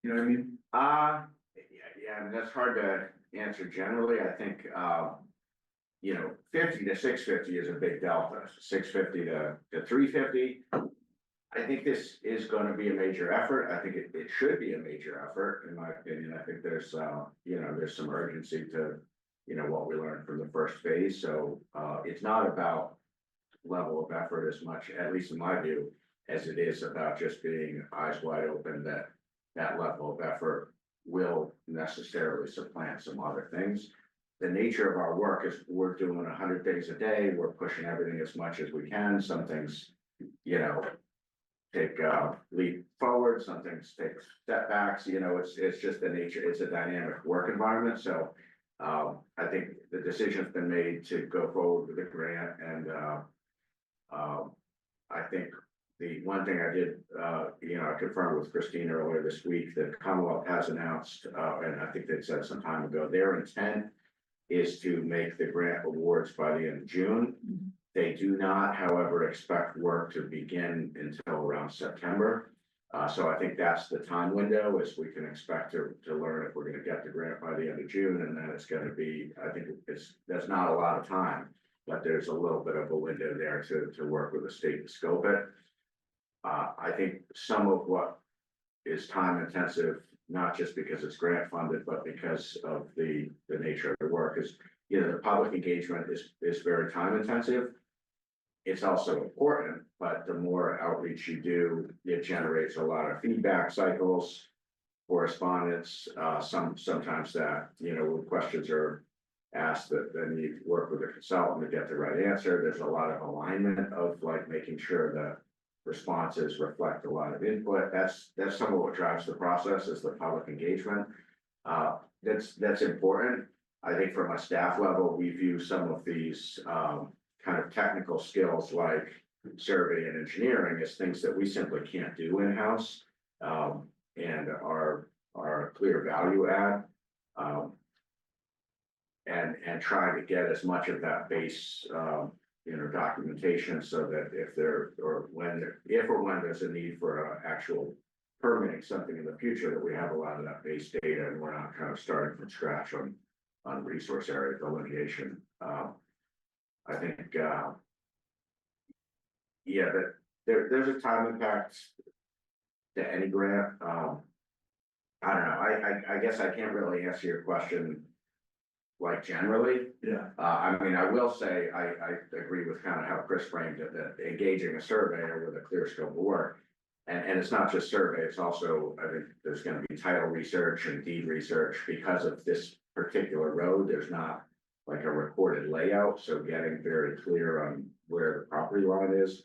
you know what I mean? Yeah, that's hard to answer generally. I think, 50 to 650 is a big delta, 650 to 350. I think this is gonna be a major effort. I think it should be a major effort, in my opinion. I think there's, there's some urgency to, what we learned from the first phase. So, it's not about level of effort as much, at least in my view, as it is about just being eyes wide open that that level of effort will necessarily supplant some other things. The nature of our work is we're doing 100 things a day. We're pushing everything as much as we can. Some things, take leap forward, some things take setbacks, it's just the nature, it's a dynamic work environment. So I think the decision's been made to go forward with the grant, and I think the one thing I did, I confirmed with Christine earlier this week that Commonwealth has announced, and I think they said some time ago, their intent is to make the grant awards by the end of June. They do not, however, expect work to begin until around September. So I think that's the time window, is we can expect to learn if we're gonna get the grant by the end of June, and then it's gonna be, I think that's not a lot of time, but there's a little bit of a window there to work with the state to scope it. I think some of what is time intensive not just because it's grant funded, but because of the nature of the work is, you know, the public engagement is very time intensive. It's also important, but the more outreach you do, it generates a lot of feedback cycles, correspondence, sometimes that, you know, when questions are asked, that then you work with a consultant to get the right answer. There's a lot of alignment of like making sure the responses reflect a lot of input. That's some of what drives the process, is the public engagement. That's important. I think from a staff level, we view some of these kind of technical skills like survey and engineering as things that we simply can't do in-house, and are a clear value add. And trying to get as much of that base, you know, documentation, so that if or when there's a need for actual permitting something in the future, that we have a lot of that base data, and we're not kind of starting from scratch on resource area delineation. I think, yeah, that there's a time impact to any grant. I don't know, I guess I can't really answer your question like generally. Yeah. I mean, I will say, I agree with kind of how Chris framed it, that engaging a surveyor with a clear scope of work. And it's not just survey, it's also, I think there's gonna be title research and deed research because of this particular road. There's not like a recorded layout, so getting very clear on where the property line is.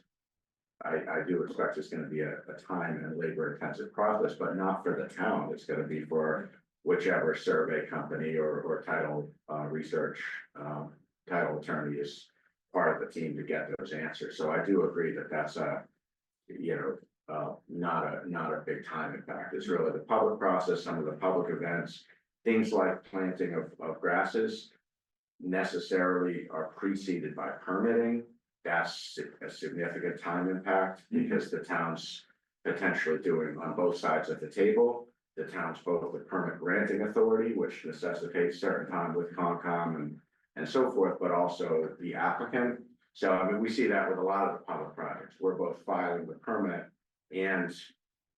I do expect it's gonna be a time and labor intensive process, but not for the town. It's gonna be for whichever survey company or title research, title attorney is part of the team to get those answers. So I do agree that that's a, you know, not a big time impact. It's really the public process, some of the public events, things like planting of grasses necessarily are preceded by permitting. That's a significant time impact because the town's potentially doing on both sides of the table. The town's both the permit granting authority, which necessitates certain time with Concom and so forth, but also the applicant. So I mean, we see that with a lot of the public projects. We're both filing the permit and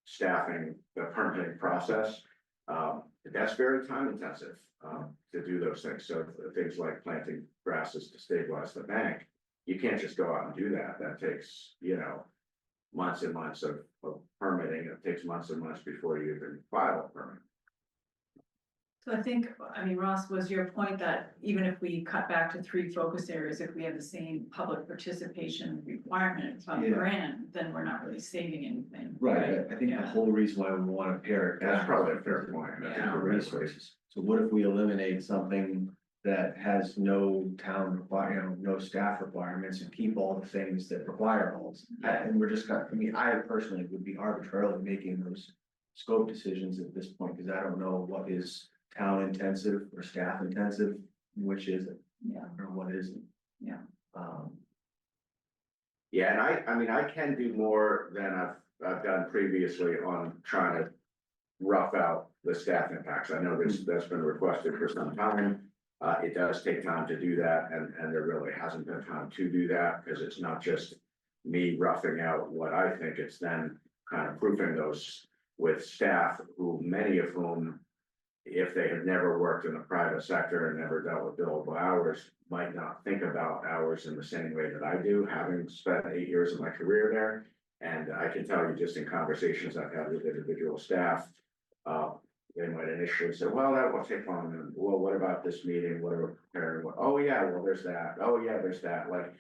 staffing the permitting process. That's very time intensive to do those things. So things like planting grasses to stabilize the bank, you can't just go out and do that. That takes, you know, months and months of permitting. It takes months and months before you even file a permit. So I think, I mean, Ross, was your point that even if we cut back to 3 focus areas, if we have the same public participation requirement from the Yeah. grant, then we're not really saving anything. Right, I think the Yeah. whole reason why we want to pare it down. That's probably a fair point. I think Yeah. you're Our right. resources. So what if we eliminate something that has no no staff requirements, and keep all the things that require all this? And we're just I mean, I personally would be arbitrarily making those scope decisions at this point, because I don't know what is town intensive or staff intensive, which is it, Yeah, or what isn't. yeah. Yeah, and I mean, I can do more than I've done previously on trying to rough out the staff impacts. I know that's been requested for some time. It does take time to do that, and there really hasn't been time to do that, because it's not just me roughing out what I think, it's then kind of proofing those with staff, who many of whom, if they have never worked in the private sector and never dealt with billable hours, might not think about hours in the same way that I do, having spent 8 years of my career there. And I can tell you, just in conversations I've had with individual staff, they might initially say, well, that won't take long, and well, what about this meeting, what are we preparing? Oh, yeah, well, there's that, oh, yeah, there's that, like.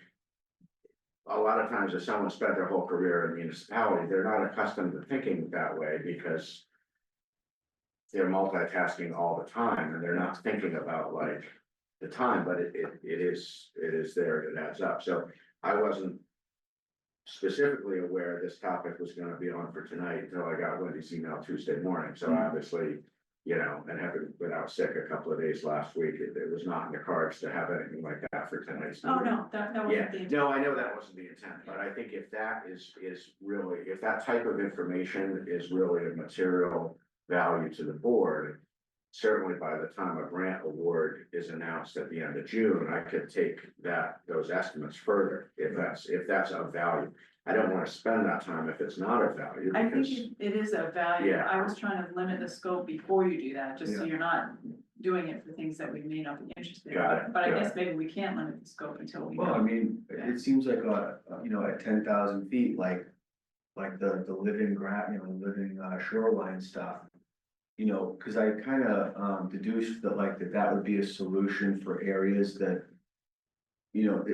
A lot of times, if someone spent their whole career in municipality, they're not accustomed to thinking that way, because they're multitasking all the time, and they're not thinking about like the time, but it is there, it adds up. So I wasn't specifically aware this topic was gonna be on for tonight until I got Wendy's email Tuesday morning. So obviously, you know, and having been out sick a couple of days last week, it was not in the cards to have anything like that for tonight's Oh, meeting. no, that Yeah, wasn't the intent. no, I know that wasn't the intent, but I think if that is really, if that type of information is really of material value to the board, certainly by the time a grant award is announced at the end of June, I could take those estimates further, if that's of value. I don't wanna spend that time if it's not of value, I think because, it is a value. Yeah. I was trying to limit the scope before you do that, just so Yeah. you're not doing it for things that we may not be interested in. Got it, But I got guess maybe we can't limit the scope until we Well, I know. mean, it seems like, you know, at 10,000 feet, like the living living shoreline stuff. You know, cause I kinda, deduced that that would be a solution for areas that. You know,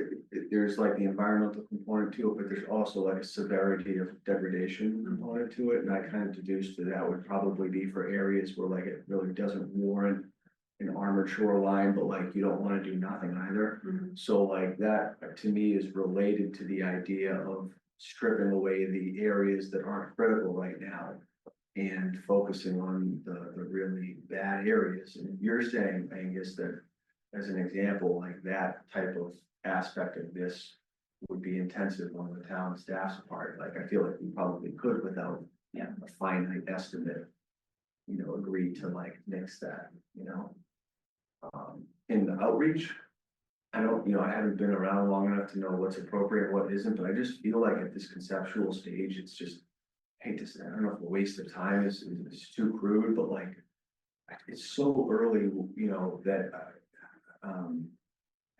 there's like the environmental component to it, but there's also like a severity of degradation component to it, and I kind of deduced that would probably be for areas where like it really doesn't warrant. An armored shoreline, but like you don't wanna do nothing either. Mhm. So like that, to me, is related to the idea of stripping away the areas that aren't critical right now. And focusing on the really bad areas, and you're saying, Angus, that as an example, like that type of aspect of this. Would be intensive on the town staff's part, like I feel like we probably could without. Yeah. A finite estimate. You know, agree to like nix that, you know? In the outreach. I don't, you know, I haven't been around long enough to know what's appropriate, and what isn't, but I just feel like at this conceptual stage, it's just. I hate to say, I don't know if a waste of time is too crude, but like. It's so early, you know, that, I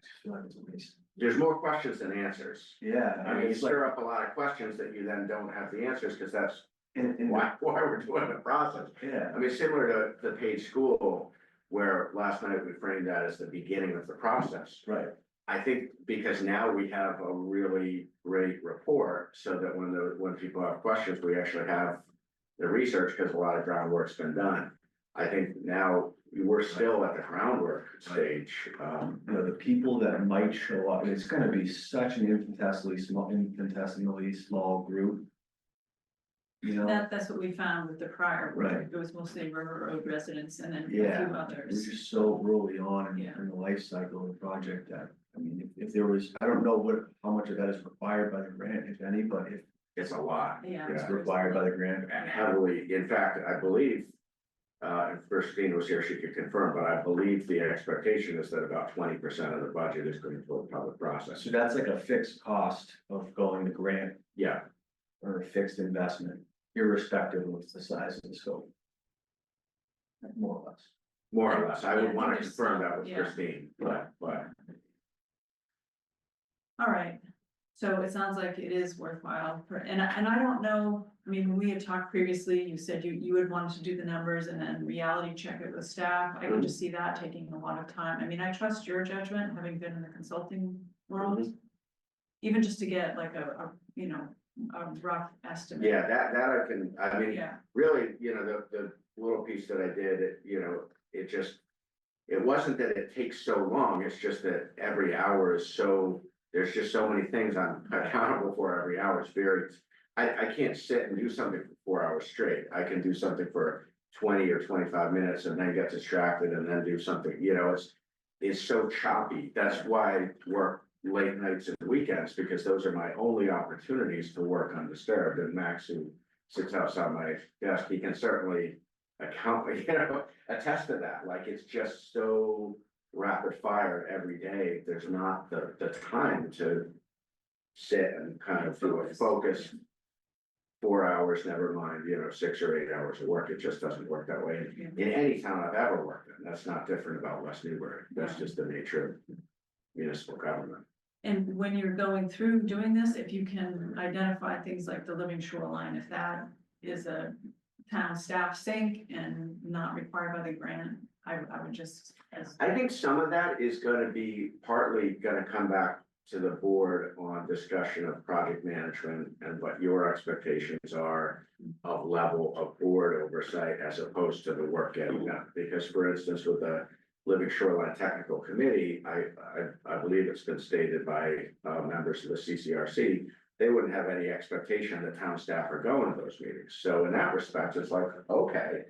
just feel like it's a waste. there's more questions than answers. Yeah. I mean, you it's like- stir up a lot of questions that you then don't have the answers, because that's and why we're doing the process. yeah, I mean, similar to the Page School, where last night we framed that as the beginning of the process. right, I think because now we have a really great report, so that when people have questions, we actually have the research, because a lot of groundwork's been done. I think now we're still at the groundwork stage. you know, the people that might show up, it's gonna be such an infinitesimally small group. You know, That's what we found with the prior. Right. It was mostly River Road residents and then a Yeah, few we're others. just so early on Yeah. in the life cycle of the project that, I mean, if there was, I don't know how much of that is required by the grant, if any, but if It's a lot. Yeah. it's required by the grant. And heavily, in fact, I believe, if Christine was here, she could confirm, but I believe the expectation is that about 20% of the budget is going to public process. So that's like a fixed cost of going to grant Yeah, or a fixed investment, irrespective of the size of the scope. More or less. more or less. I Yeah, would I want to think there's confirm some, that with yeah. Christine, but. All right, so it sounds like it is worthwhile for, and I don't know, I mean, when we had talked previously, you said you would want to do the numbers and then reality check it with staff. I can just see that taking a lot of time. I mean, I trust your judgment, having been in the consulting world. Even just to get like a rough estimate. Yeah, that I mean, Yeah, really, the little piece that I did, it wasn't that it takes so long, it's just that every hour is there's just so many things I'm accountable for every hour. I can't sit and do something for 4 hours straight. I can do something for 20 or 25 minutes and then get distracted and then do something, it's so choppy. That's why I work late nights and weekends, because those are my only opportunities to work undisturbed. And Max, who sits outside my desk, he can certainly attest to that. Like, it's just so rapid fire every day. There's not the time to sit and kind of do a focus 4 hours, never mind, 6 or 8 hours of work. It just doesn't work that way in any town I've ever worked in. That's not different about West Newbury. That's just the nature of municipal government. and when you're going through doing this, if you can identify things like the living shoreline, if that is a town staff sink and not required by the grant, I would just. I think some of that is gonna be partly gonna come back to the board on discussion of project management and what your expectations are of level of board oversight as opposed to the work getting done. Because, for instance, with the Living Shoreline Technical Committee, I believe it's been stated by members of the CCRC, they wouldn't have any expectation that town staff are going to those meetings. So in that respect, it's like, okay.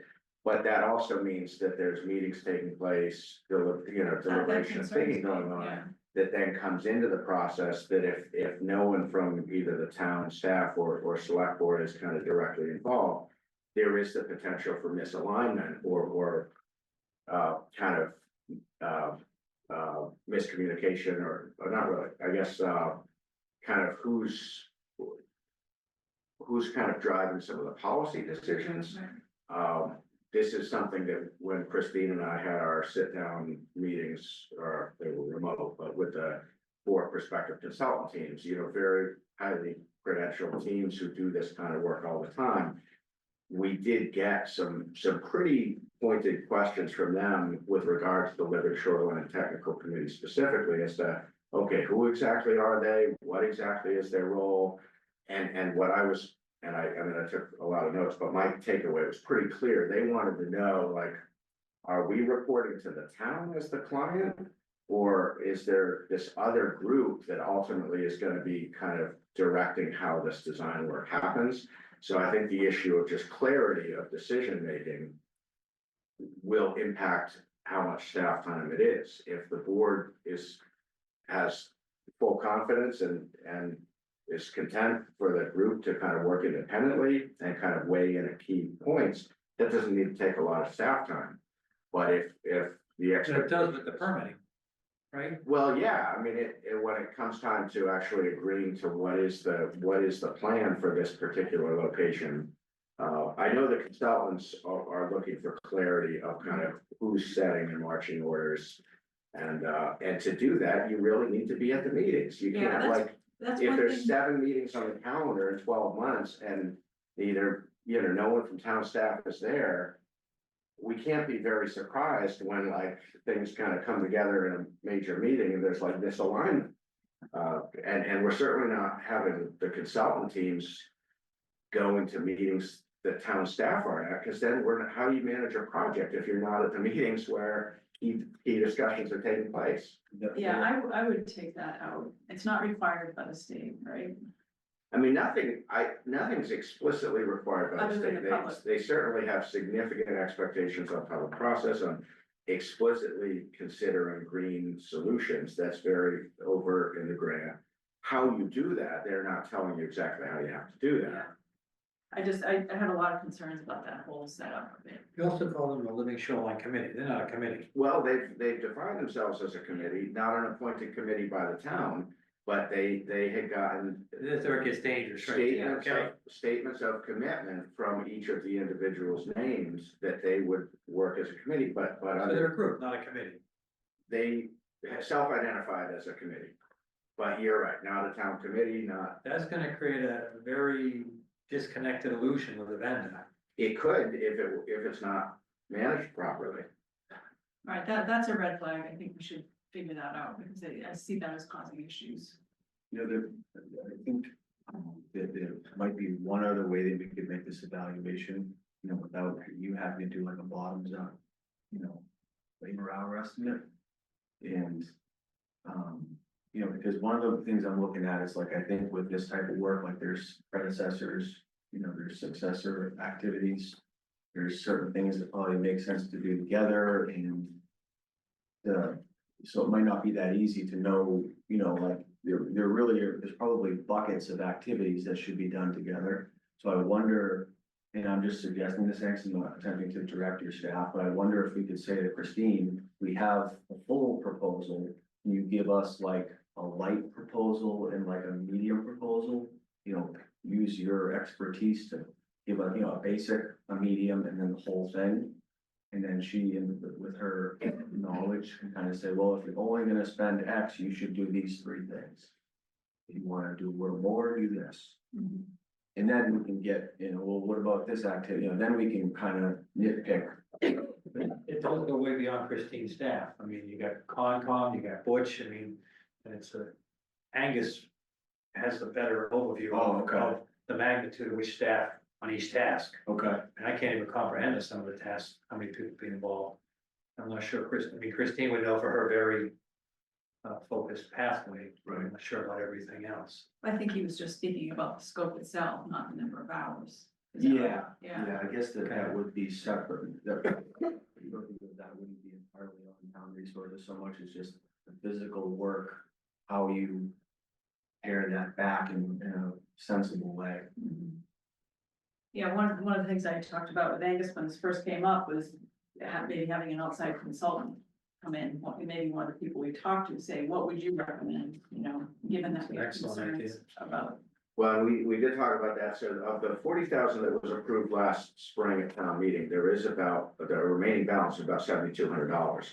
But that also means that there's meetings taking place, deliberation, thinking going on. Yeah. That then comes into the process, that if no one from either the town staff or select board is kind of directly involved, there is the potential for misalignment or kind of, miscommunication or not really, I guess, kind of who's kind of driving some of the policy decisions. This is something that when Christine and I had our sit-down meetings, or they were remote, but with the 4 prospective consultant teams, you know, very highly credentialed teams who do this kind of work all the time. We did get some pretty pointed questions from them with regards to the Living Shoreline Technical Committee specifically as to, okay, who exactly are they? What exactly is their role? And what I was, and I mean, I took a lot of notes, but my takeaway was pretty clear. They wanted to know, like, are we reporting to the town as the client? Or is there this other group that ultimately is going to be kind of directing how this design work happens? So I think the issue of just clarity of decision-making will impact how much staff time it is. If the board has full confidence and is content for the group to kind of work independently and kind of weigh in at key points, that doesn't need to take a lot of staff time. But if the So it does with the permitting, right? well, yeah, I mean, when it comes time to actually agreeing to what is the plan for this particular location. I know the consultants are looking for clarity of kind of who's setting the marching orders. And to do that, you really need to be at the meetings. You Yeah, can't like, That's if one there's thing. 7 meetings on the calendar in 12 months and either, you know, no one from town staff is there. We can't be very surprised when like things kind of come together in a major meeting and there's like misalignment. And we're certainly not having the consultant teams going to meetings that town staff are at, because then how do you manage a project if you're not at the meetings where key discussions are taking place? Yeah, I would take that out. It's not required by the state, right? I mean, nothing's explicitly required by the Other than state. the public. They certainly have significant expectations on public process, on explicitly considering green solutions. That's very overt in the grant. How you do that, they're not telling you exactly how you have to do that. I had a lot of concerns about that whole setup of it. You also call them a Living Shoreline Committee. They're not a committee. Well, they've defined themselves as a committee, not an appointed committee by the town, but they had gotten That's where it gets dangerous, right? statements Okay. statements of commitment from each of the individuals' names that they would work as a committee, but So they're under, a group, not a committee. they self-identified as a committee. But you're right, not a town committee, not, That's gonna create a very disconnected illusion with the vendor. it could if it's not managed properly. Right, that's a red flag. I think we should figure that out because I see that as causing issues. You know, I think that there might be one other way that we could make this evaluation, you know, without you having to do like a bottoms up, you know, labor hour estimate. And, you know, because one of the things I'm looking at is like, I think with this type of work, like there's predecessors, you know, there's successor activities. There's certain things that probably make sense to do together and so it might not be that easy to know, you know, like there really there's probably buckets of activities that should be done together. So I wonder, and I'm just suggesting this, actually not attempting to direct your staff, but I wonder if we could say to Christine, we have a full proposal. Can you give us like a light proposal and like a medium proposal? You know, use your expertise to give a, you know, a basic, a medium, and then the whole thing. And then she, with her knowledge, can kind of say, well, if you're only gonna spend X, you should do these 3 things. If you wanna do a little more, do this. And then we can get, you know, well, what about this activity? You know, then we can kind of nitpick. It does go way beyond Christine's staff. I mean, you got Concom, you got Butch, I mean, and it's Angus has a better overview of the magnitude of which staff on each task. Okay. And I can't even comprehend some of the tasks, how many people be involved. I'm not sure Christine would know for her very focused pathway, but I'm not sure about everything else. I think he was just speaking about the scope itself, not the number of hours. Is that right? Yeah, Yeah, yeah, I guess that would be separate. That wouldn't be entirely on town resources so much as just the physical work, how you pare that back in a sensible way. Mhm. Yeah, one of the things I talked about with Angus when this first came up was maybe having an outside consultant come in, maybe one of the people we talked to say, what would you recommend, you know, given that we have Excellent idea. concerns about. Well, we did talk about that, so of the 40,000 that was approved last spring at town meeting, there is about, the remaining balance of about $7,200.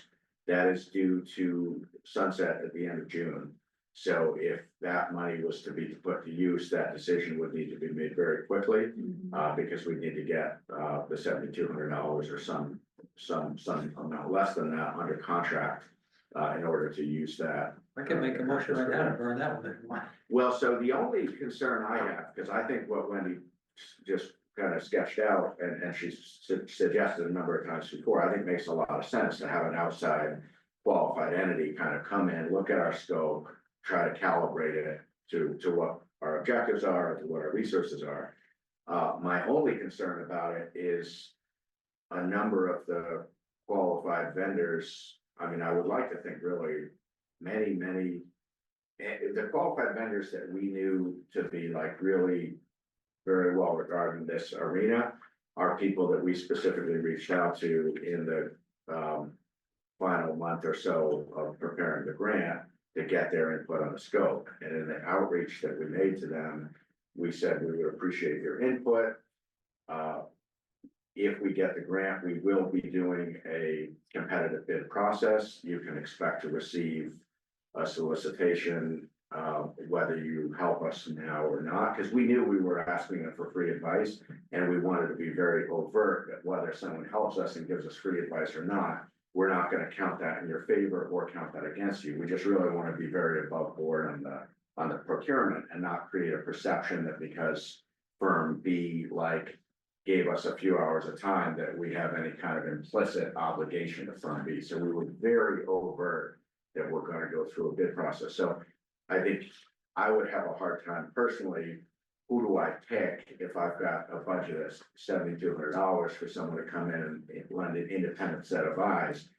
That is due to sunset at the end of June. So if that money was to be put to use, that decision would need to be made very quickly, because we need to get, the $7,200 or some amount less than that under contract, in order to use that. I can make a motion right now to burn that one if you want. Well, so the only concern I have, because I think what Wendy just kind of sketched out, and she's suggested a number of times before, I think makes a lot of sense to have an outside qualified entity kind of come in, look at our scope, try to calibrate it to what our objectives are, to what our resources are. My only concern about it is a number of the qualified vendors. I mean, I would like to think really many the qualified vendors that we knew to be like really very well regarded in this arena are people that we specifically reached out to in the final month or so of preparing the grant to get their input on the scope. And in the outreach that we made to them, we said we would appreciate your input. If we get the grant, we will be doing a competitive bid process. You can expect to receive a solicitation, whether you help us now or not, because we knew we were asking them for free advice, and we wanted to be very overt that whether someone helps us and gives us free advice or not, we're not going to count that in your favor or count that against you. We just really want to be very above board on the procurement and not create a perception that because firm B gave us a few hours of time that we have any kind of implicit obligation to firm B. So we were very overt that we're going to go through a bid process. So I think I would have a hard time personally, who do I pick if I've got a budget of $7,200 for someone to come in and lend an independent set of eyes?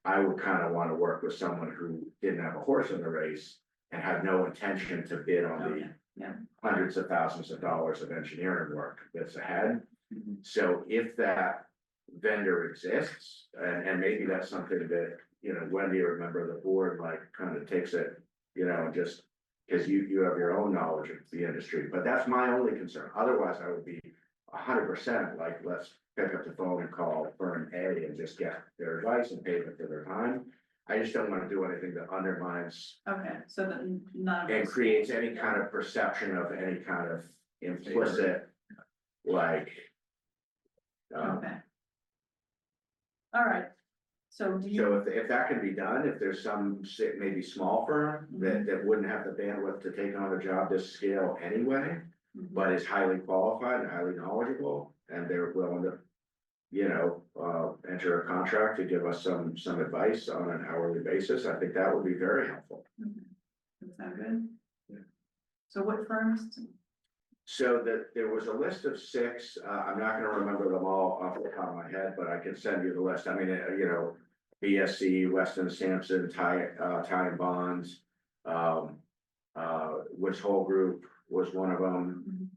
I would kind of want to work with someone who didn't have a horse in the race and had no intention to bid on the hundreds of thousands of dollars of engineering work that's ahead. So if that vendor exists, and maybe that's something that, you know, Wendy or a member of the board kind of takes it, you know, just because you have your own knowledge of the industry, but that's my only concern. Otherwise, I would be 100% let's pick up the phone and call firm A and just get their advice and pay them for their time. I just don't want to do anything that undermines Okay, so that none of and us. creates any kind of perception of any kind of implicit, Okay. All right, so do you, so if that can be done, if there's some maybe small firm that wouldn't have the bandwidth to take on a job this scale anyway, but is highly qualified and highly knowledgeable, and they're willing to, you know, enter a contract to give us some advice on an hourly basis, I think that would be very helpful. does that sound good? Yeah. So what firms? So there was a list of 6, I'm not gonna remember them all off the top of my head, but I can send you the list. I mean, you know, BSC, Weston Sampson, Ty and Bonds, Woods Hole Group was one of them.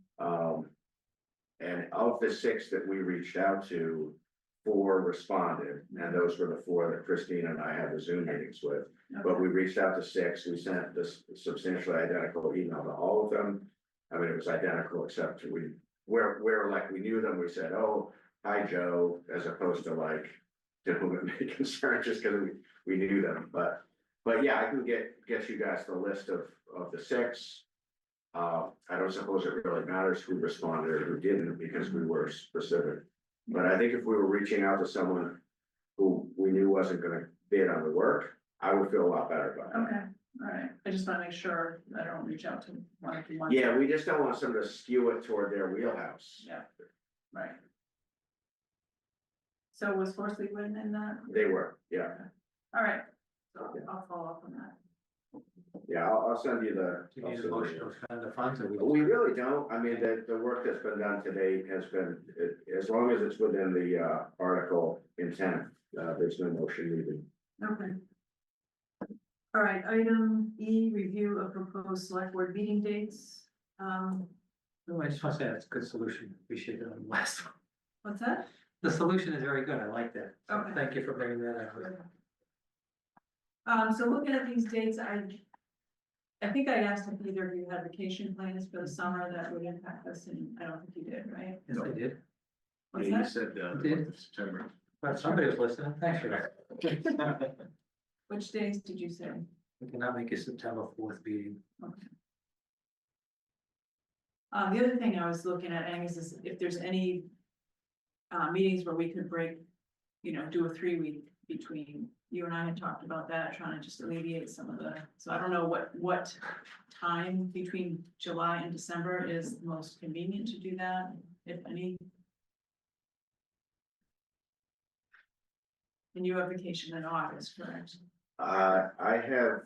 And of the 6 that we reached out to, 4 responded, and those were the 4 that Christine and I had the Zoom meetings with. But we reached out to 6, we sent this substantially identical email to all of them. I mean, it was identical, except where like we knew them, we said, oh, hi, Joe, as opposed to to whom it may concern, just because we knew them. But yeah, I can get you guys the list of the 6. I don't suppose it really matters who responded or who didn't, because we were specific. But I think if we were reaching out to someone who we knew wasn't gonna bid on the work, I would feel a lot better about that. Okay, all right, I just want to make sure I don't reach out to one. Yeah, we just don't want someone to skew it toward their wheelhouse. Yeah, right. So was Force League in that? They were, yeah. All right, so I'll follow up on that. Yeah, I'll send you the. Do you need a motion to spend the funds or We really don't. I mean, the work that's been done to date has been, as long as it's within the article intent, there's no motion needed. Okay. All right, item E, review of proposed select board meeting dates. No, I just want to say that's a good solution. We should have done the last one. What's that? The solution is very good. I like that. So Okay. thank you for bringing that up. So looking at these dates, I think I asked if either of you had vacation plans for the summer that would impact us, and I don't think you did, right? Yes, I did. What's Yeah, you that? said, the Did. month of September. But somebody was listening. Thanks for that. Which days did you say? We cannot make a September 4th meeting. Okay. The other thing I was looking at, Angus, is if there's any meetings where we could break, do a 3-week between, you and I had talked about that, trying to just alleviate some of so I don't know what time between July and December is most convenient to do that, if any. And you have vacation in August, correct? I have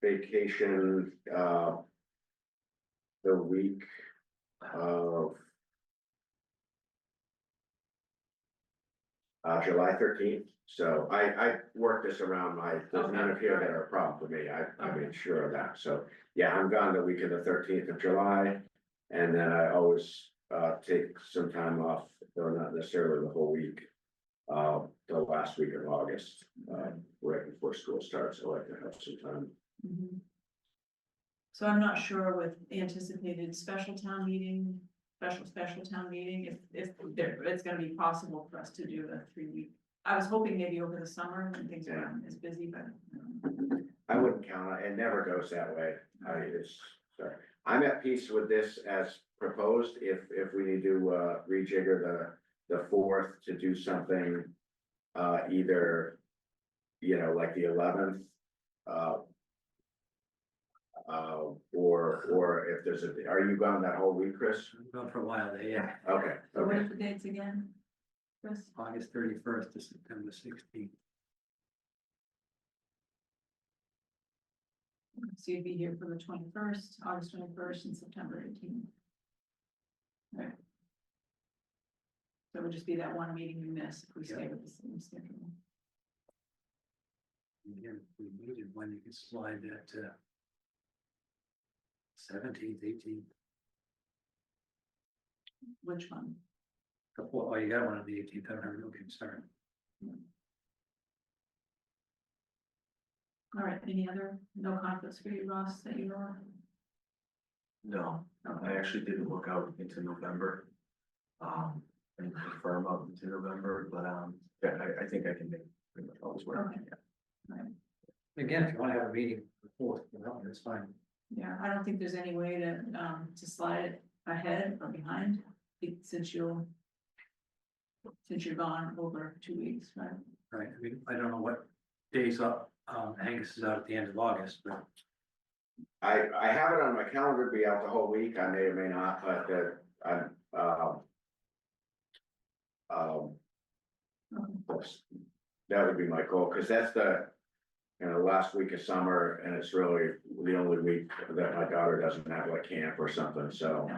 vacation, the week of July 13th. So I work this around there's none of here that are a problem for me. I made sure of that. So, yeah, I'm gone the week of the 13th of July. And then I always, take some time off, though not necessarily the whole week. The last week of August, right before school starts, I like to have some time. Mhm. So I'm not sure with anticipated special town meeting, special town meeting, if it's gonna be possible for us to do a 3-week. I was hoping maybe over the summer when things aren't as busy, but. I wouldn't count on it. It never goes that way. Sorry. I'm at peace with this as proposed. If we need to, rejigger the 4th to do something, either, like the 11th, or if there's are you gone that whole week, Chris? I'm going for a while there, yeah. Okay, So what okay. are the dates again, Chris? August 31st to September 16th. So you'd be here for the 21st, August 21st and September 18th. Right. So it would just be that one meeting you miss if we stay with the same schedule. Again, if we needed one, you could slide that to 17th, 18th. Which one? Oh, you got one on the 18th. I don't have, okay, sorry. All right, no conflicts for you, Ross, that you know of? No, I actually didn't look out into November. And confirm out into November, but, yeah, I think I can make pretty much all this work. Okay. Yeah. Again, if you want to have a meeting before, that's fine. Yeah, I don't think there's any way to slide it ahead or behind, since you're gone over 2 weeks, right? Right, I mean, I don't know what days up, Angus is out at the end of August, but I have it on my calendar to be out the whole week. I may or may not, but, that would be my goal, because that's the last week of summer, and it's really the only week that my daughter doesn't have like camp or something, so.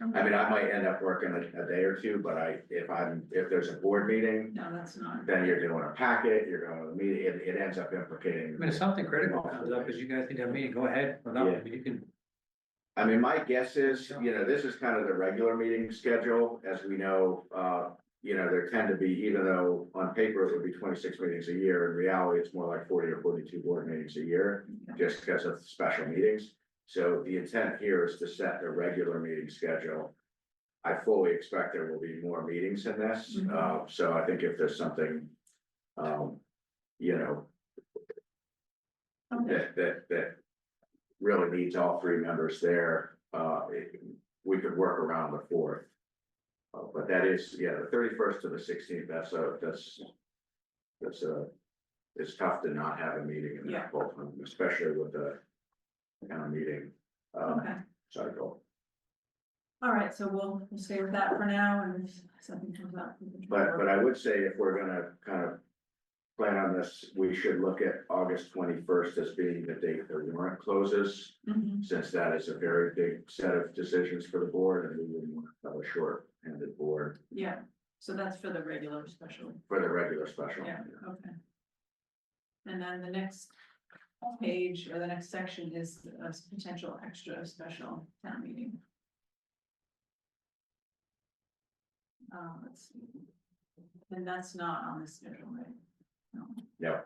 I mean, I might end up working a day or two, but if there's a board meeting, No, that's not. then you're doing a packet, you're going to a meeting, it ends up implicating. I mean, if something critical comes up, because you guys need to have a meeting, go ahead, without, Yeah. I mean, you can. I mean, my guess is, this is kind of the regular meeting schedule, as we know, there tend to be, even though on paper it would be 26 meetings a year, in reality, it's more like 40 or 42 board meetings a year, just because of special meetings. So the intent here is to set the regular meeting schedule. I fully expect there will be more meetings in this, Mhm. so I think if there's something, Okay. that really needs all 3 members there, we could work around the 4th. But that is, the 31st to the 16th, it's tough to not have a meeting in Yeah. that both, especially with the kind of meeting, Okay, cycle. all right, so we'll stay with that for now, and if something comes up. we can try to But work. I would say if we're gonna kind of plan on this, we should look at August 21st as being the date the warrant closes, Mhm. since that is a very big set of decisions for the board, and we wouldn't want to have a short-handed board Yeah, so that's for the regular special. for the regular special. Yeah, okay. And then the next page or the next section is a potential extra special town meeting. Let's see, And that's not on the schedule, right? No. No,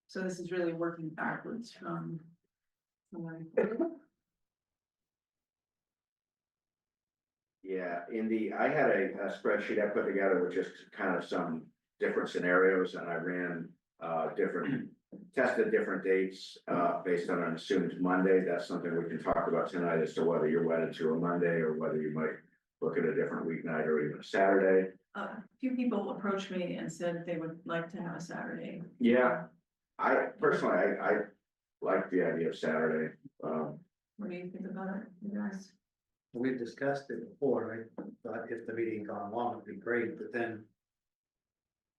So this is really working backwards from. yeah, I had a spreadsheet I put together with just kind of some different scenarios and I ran, tested different dates, based on an assumed Monday. That's something we can talk about tonight as to whether you're wedded to a Monday or whether you might look at a different weeknight or even a Saturday. A few people approached me and said they would like to have a Saturday. Yeah, I personally, I like the idea of Saturday. What do you think about it, you guys? We've discussed it before, right? But if the meeting gone long, it'd be great, but then.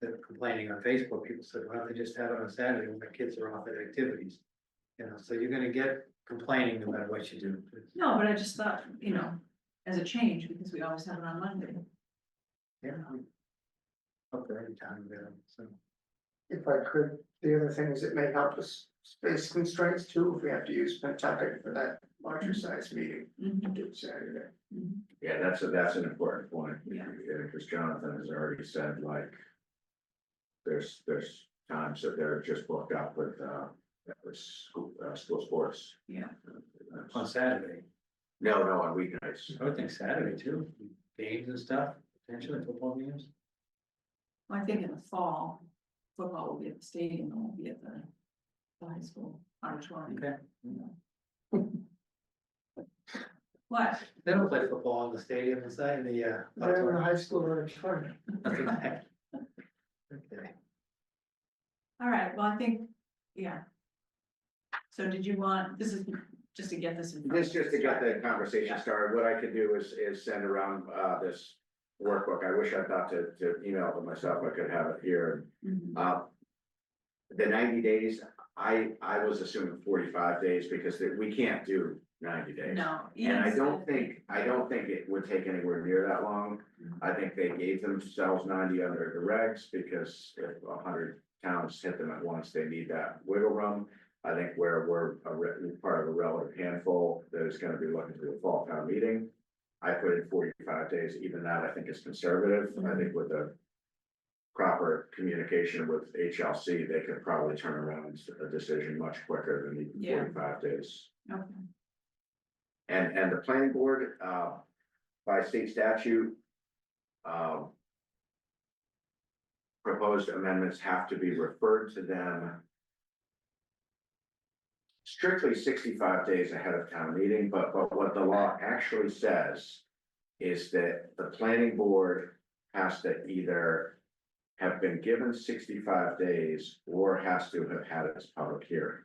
The complaining on Facebook, people said, why don't they just have it on Saturday when the kids are off at activities? You know, so you're gonna get complaining no matter what you do. No, but I just thought, as a change, because we always have it on Monday. Yeah. Up there anytime, so. If I could, the other thing is it may help us space constraints too, if we have to use Pentucket for that larger size meeting. Mhm. Do Saturday. Mhm. Yeah, that's an important point. Yeah. Because Jonathan has already said, like. There's times that they're just booked up with school sports. Yeah. On Saturday, No, on weeknights. I would think Saturday too, games and stuff, potentially football games. Well, I think in the fall, football will be at the stadium, it won't be at the high school auditorium. Okay. What? They don't play football in the stadium inside the, They're in the high school auditorium. Okay. All right, well, I think, yeah. So did you want, this is just to get this in. This just to get the conversation started. What I could do is send around this workbook. I wish I thought to email it myself. I could have it here. Mhm. The 90 days, I was assuming 45 days because we can't do 90 days. No. And I Ian don't said- think it would take anywhere near that long. I think they gave themselves 90 under the regs because if 100 towns hit them at once, they need that wiggle room. I think where we're part of a relative handful that is gonna be looking to the fall town meeting. I put in 45 days, even that I think is conservative. I think with the proper communication with HLC, they could probably turn around a decision much quicker than the Yeah. 45 days. Okay. And the planning board, by state statute, proposed amendments have to be referred to them strictly 65 days ahead of town meeting, but what the law actually says is that the planning board has to either have been given 65 days or has to have had its public hearing.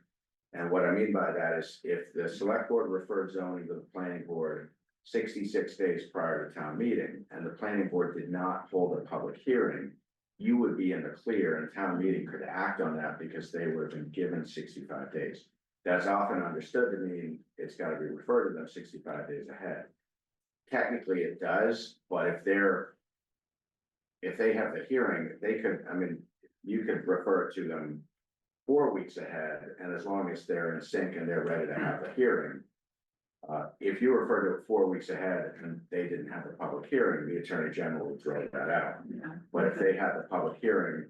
And what I mean by that is if the select board referred zoning to the planning board 66 days prior to town meeting, and the planning board did not hold a public hearing, you would be in the clear and town meeting could act on that because they would have been given 65 days. That's often understood to mean it's gotta be referred to them 65 days ahead. Technically it does, but if they have the hearing, they could, you could refer it to them 4 weeks ahead, and as long as they're in sync and they're ready to have the hearing. If you refer to it 4 weeks ahead and they didn't have the public hearing, the attorney general would throw that out. Yeah. But if they had the public hearing,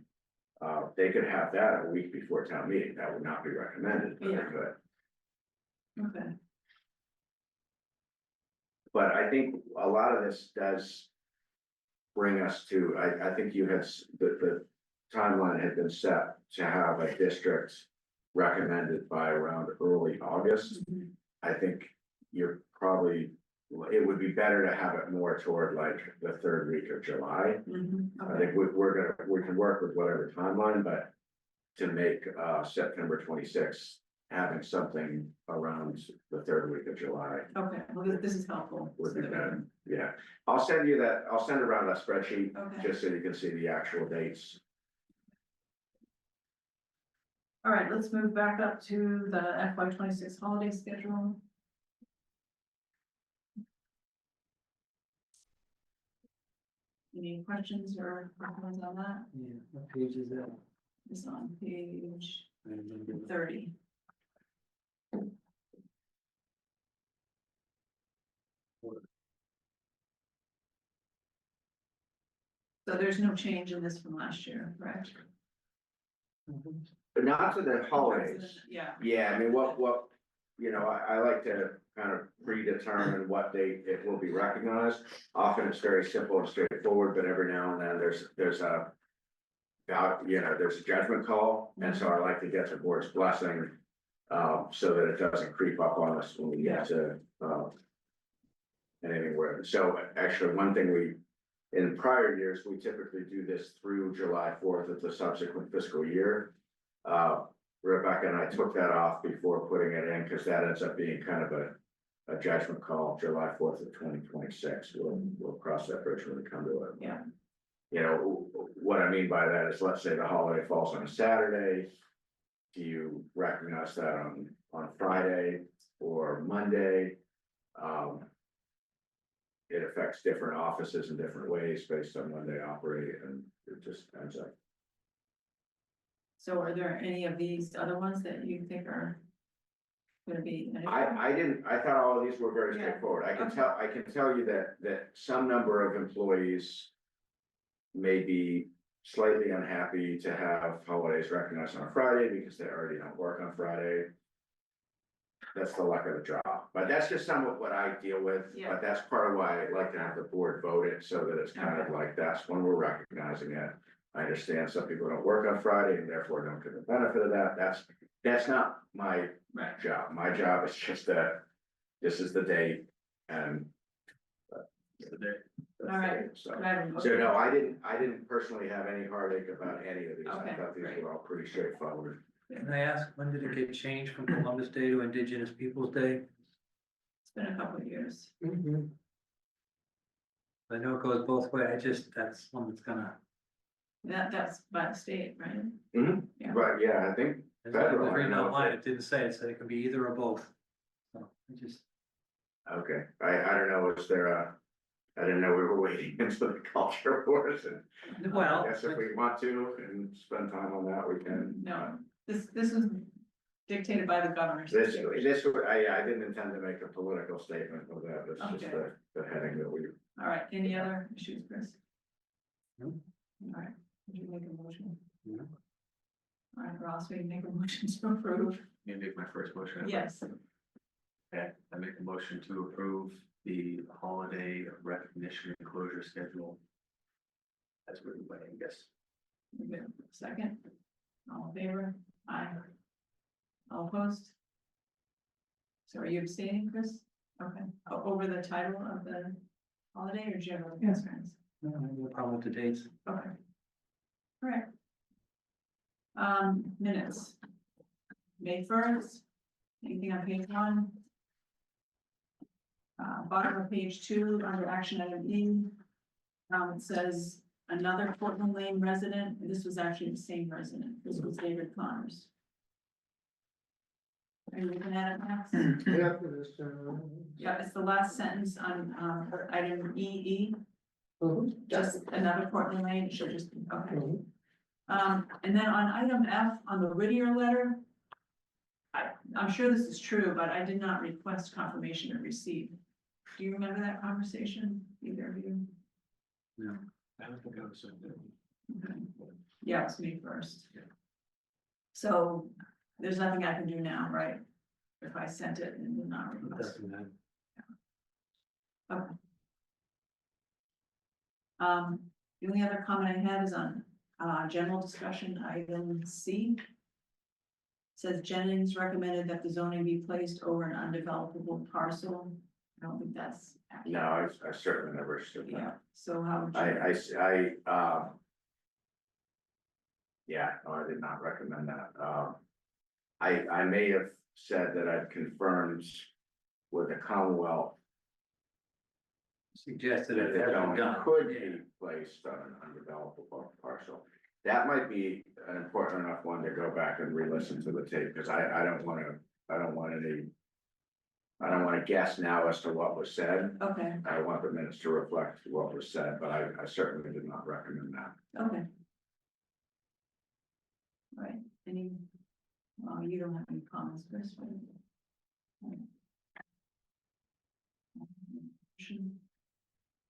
they could have that a week before town meeting. That would not be recommended, but they Yeah. could. Okay. But I think a lot of this does bring us to, I think you had, the timeline had been set to have a district recommended by around early August. Mhm. I think you're probably, it would be better to have it more toward like the third week of July. Mhm. I Okay. think we can work with whatever timeline, but to make September 26th, having something around the third week of July Okay, well, this is helpful. would so be that we better. can- Yeah, I'll send around that spreadsheet, Okay. just so you can see the actual dates. All right, let's move back up to the FY 26 holiday schedule. Any questions or comments on that? Yeah, what page is that? It's on page I didn't get it. 30. So there's no change in this from last year, correct? But not to the holidays. Yeah, Yeah, I mean, you know, I like to kind of predetermine what date it will be recognized. Often it's very simple and straightforward, but every now and then there's a there's a judgment call, and so I like to get the board's blessing, so that it doesn't creep up on us when we get to, anything where, so actually, one thing in prior years, we typically do this through July 4th of the subsequent fiscal year. Rebecca and I took that off before putting it in, because that ends up being kind of a judgment call, July 4th of 2026. We'll cross that bridge when we come to it. Yeah. You know, what I mean by that is, let's say the holiday falls on a Saturday. Do you recognize that on Friday or Monday? It affects different offices in different ways based on when they operate, and it just ends up. so are there any of these other ones that you think are gonna be? I thought all of these were very Yeah. straightforward. I Okay. can tell you that some number of employees may be slightly unhappy to have holidays recognized on a Friday because they already don't work on Friday. That's the luck of the job, but that's just somewhat what I deal with, Yeah. but that's part of why I like to have the board vote it, so that it's kind of Okay. like, that's when we're recognizing it. I understand some people don't work on Friday and therefore don't get the benefit of that. That's not my Right. job. My job is just that this is the date, and. The day. All right. So, Could I have a so no, motion? I didn't personally have any heartache about any of these. I Okay, thought these great. were all pretty straightforward. Can I ask, when did it get changed from Columbus Day to Indigenous Peoples' Day? It's been a couple of years. I know it goes both ways, that's one that's gonna, That's by the state, right? Yeah. But yeah, I think as I was Federal, I reading know online, if it didn't say, it said it could be either or both. So, I just, okay, I don't know, is there I didn't know we were waiting into the culture wars, and well, I guess if we want to and spend time on that, we can. No, this is dictated by the governor. This, I didn't intend to make a political statement of that, it's just Okay. the heading that we. All right, any other issues, Chris? No. All right, would you make a motion? No. All right, Ross, will you make a motion to approve? You make my first motion. Yes, Okay, I make a motion to approve the holiday recognition and closure schedule. That's written by, I guess. good. Second, all in favor? Aye. All opposed? So are you abstaining, Chris? Okay, over the title of the holiday or general concerns? no, I have no problem with the dates. Okay. All right. Minutes. May 1st, anything on page 1? Bottom of page 2, under action item E. It says another Portland Lane resident, this was actually the same resident, this was David Connors. Are you looking at it, Max? Yeah, Yeah, it's the last sentence on, item EE, Mhm. just another Portland Lane, it should just, okay. Mhm. And then on item F, on the Whittier letter. I'm sure this is true, but I did not request confirmation of receipt. Do you remember that conversation, either of you? No. I don't think I was in there. Okay. Yeah, it's May 1st. So there's nothing I can do now, right? If I sent it and did not It request. doesn't matter. Okay. The only other comment I had is on, general discussion, item C. Says Jennings recommended that the zoning be placed over an undevelopable parcel. I don't think that's. No, I certainly never stood Yeah, that. so how would you? Yeah, no, I did not recommend that. I may have said that I'd confirmed with the Commonwealth Suggested that it the hasn't zoning done. could be placed on an undevelopable parcel. That might be an important enough one to go back and re-listen to the tape, because I don't wanna guess now as to what was said. Okay, I want the minutes to reflect what was said, but I certainly did not recommend that. okay. All right, any, well, you don't have any comments, Chris, right? All right.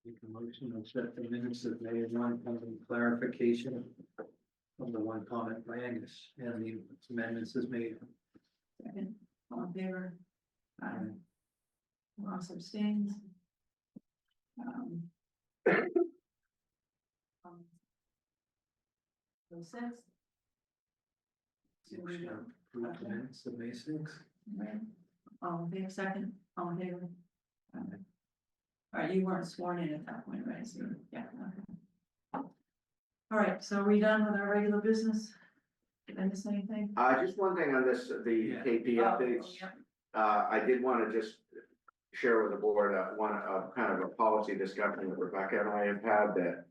Make a motion to accept the minutes of May 1 pending clarification of the one comment by Angus and the amendments is made. Second, all in favor? Aye. Ross abstains. Um, So six. So we Motion go, to approve the minutes of May 6th. right, all in favor, second, all in favor? Aye. All right, you weren't sworn in at that point, right? So, yeah, okay. All right, so are we done with our regular business? Did I miss anything? Just one thing on this, the Yeah. KP Oh, updates. yeah. I did want to just share with the board, kind of a policy discussion that Rebecca and I have had that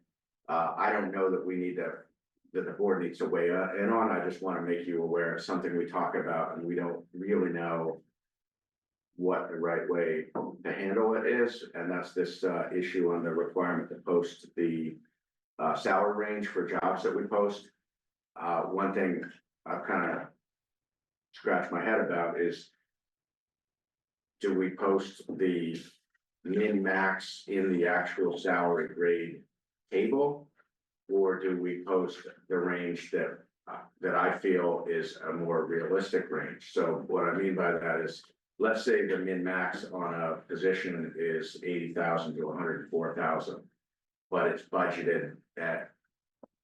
I don't know that we need that the board needs to weigh in on. I just want to make you aware of something we talk about and we don't really know what the right way to handle it is, and that's this issue on the requirement to post the salary range for jobs that we post. One thing I've kind of scratched my head about is, do we post the min max in the actual salary grade table? Or do we post the range that I feel is a more realistic range? So what I mean by that is, let's say the min max on a position is 80,000 to 104,000, but it's budgeted at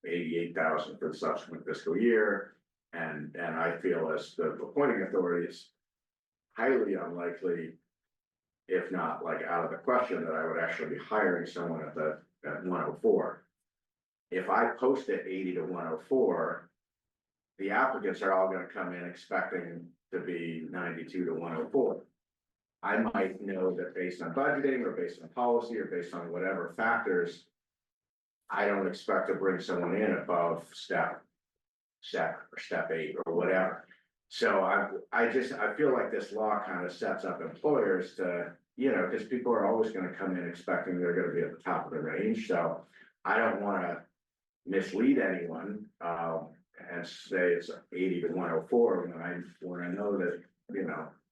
88,000 for the subsequent fiscal year. And I feel as the appointing authority, it's highly unlikely, if not like out of the question, that I would actually be hiring someone at 104. If I post it 80 to 104, the applicants are all gonna come in expecting to be 92 to 104. I might know that based on budgeting or based on policy or based on whatever factors, I don't expect to bring someone in above step 8 or whatever. So I feel like this law kind of sets up employers to, because people are always gonna come in expecting they're gonna be at the top of the range, so I don't wanna mislead anyone, and say it's 80 to 104 when I know that,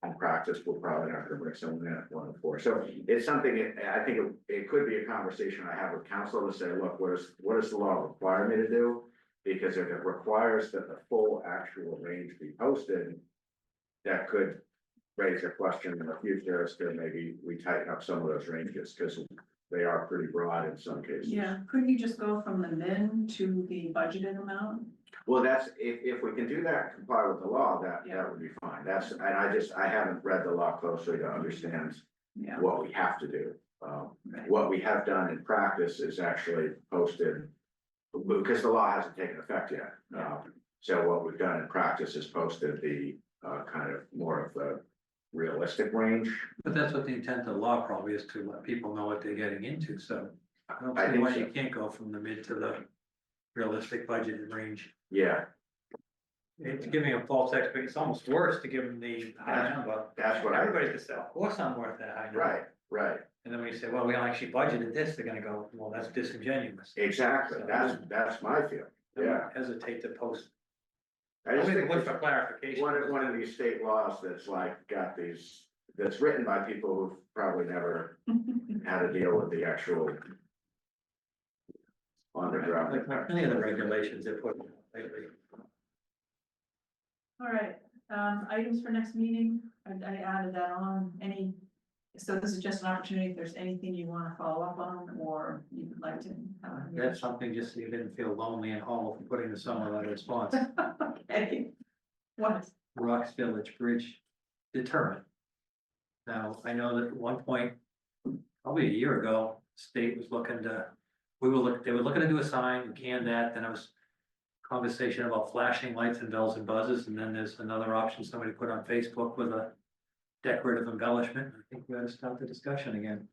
in practice, we're probably not gonna bring someone in at 104. So it's something, I think it could be a conversation I have with council to say, look, what does the law require me to do? Because if it requires that the full actual range be posted, that could raise a question in the future as to maybe we tighten up some of those ranges, because they are pretty broad in some cases. Yeah, couldn't you just go from the min to the budgeted amount? Well, that's, if we can do that, and comply with the law, that Yeah. would be fine. And I haven't read the law closely to understand Yeah. what we have to do. Right. What we have done in practice is actually posted, because the law hasn't taken effect yet. So what we've done in practice is posted the kind of more of the realistic range. But that's what the intent of the law probably is, to let people know what they're getting into, so I don't I see think why so. you can't go from the mid to the realistic budgeted range. Yeah, It's giving a false expectation. It's almost worse to give them the high number. that's what Everybody could say, of course I'm worth that high number. right, And then when you say, well, we actually budgeted this, they're gonna go, well, that's disingenuous. exactly. So- That's my feeling. I wouldn't Yeah. Hesitate to post. I just mean, think look it's for clarification. one of these state laws that's like got these, that's written by people who've probably never had to deal with the actual on the ground. Like many of the regulations they're putting lately. All right, items for next meeting, I added that on, so this is just an opportunity, if there's anything you wanna follow up on, or you would like to. That's something just so you didn't feel lonely and hollow for putting the summer letter response. Okay. What? Rocks Village Bridge determined. Now, I know that at one point, probably a year ago, state was looking to, they were looking to do a sign, we canned that, then it was conversation about flashing lights and bells and buzzes, and then there's another option somebody put on Facebook with a decorative embellishment. I think we ought to start the discussion again.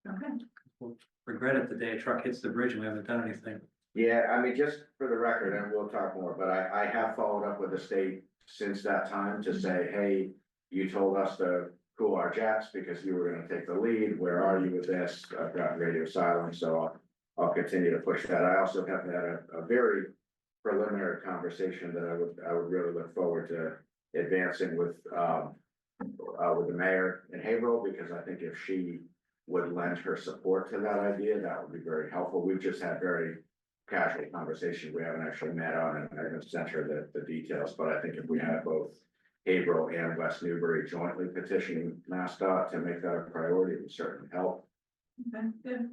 Okay, We'll regret it the day a truck hits the bridge and we haven't done anything. Yeah, I mean, just for the record, and we'll talk more, but I have followed up with the state since that time to say, hey, you told us to cool our jets because you were gonna take the lead. Where are you with this? I've got radio silence, so I'll continue to push that. I also have had a very preliminary conversation that I would really look forward to advancing with the mayor in Haverhill, because I think if she would lend her support to that idea, that would be very helpful. We've just had very casual conversation. We haven't actually met on it, and I'm gonna send her the details, but I think if we had both Haverhill and West Newbury jointly petitioning MassDOT to make that a priority, it would certainly help. Okay, good.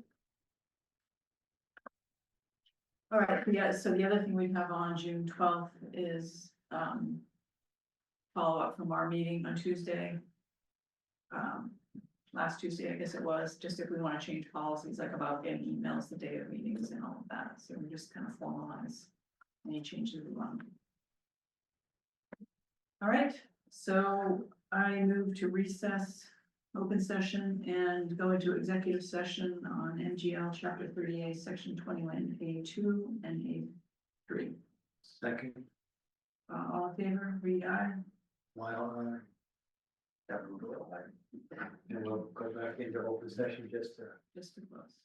All right, yeah, so the other thing we have on June 12th is, follow up from our meeting on Tuesday. Last Tuesday, I guess it was, just if we want to change policies, like about getting emails the day of meetings and all of that, so we just kind of formalize any changes we want. All right, so I move to recess open session and go into executive session on MGL chapter 38, section 21A2 and A3. Second, All in favor, read aye. while, That would go like. and we'll go back into open session just to Just to close.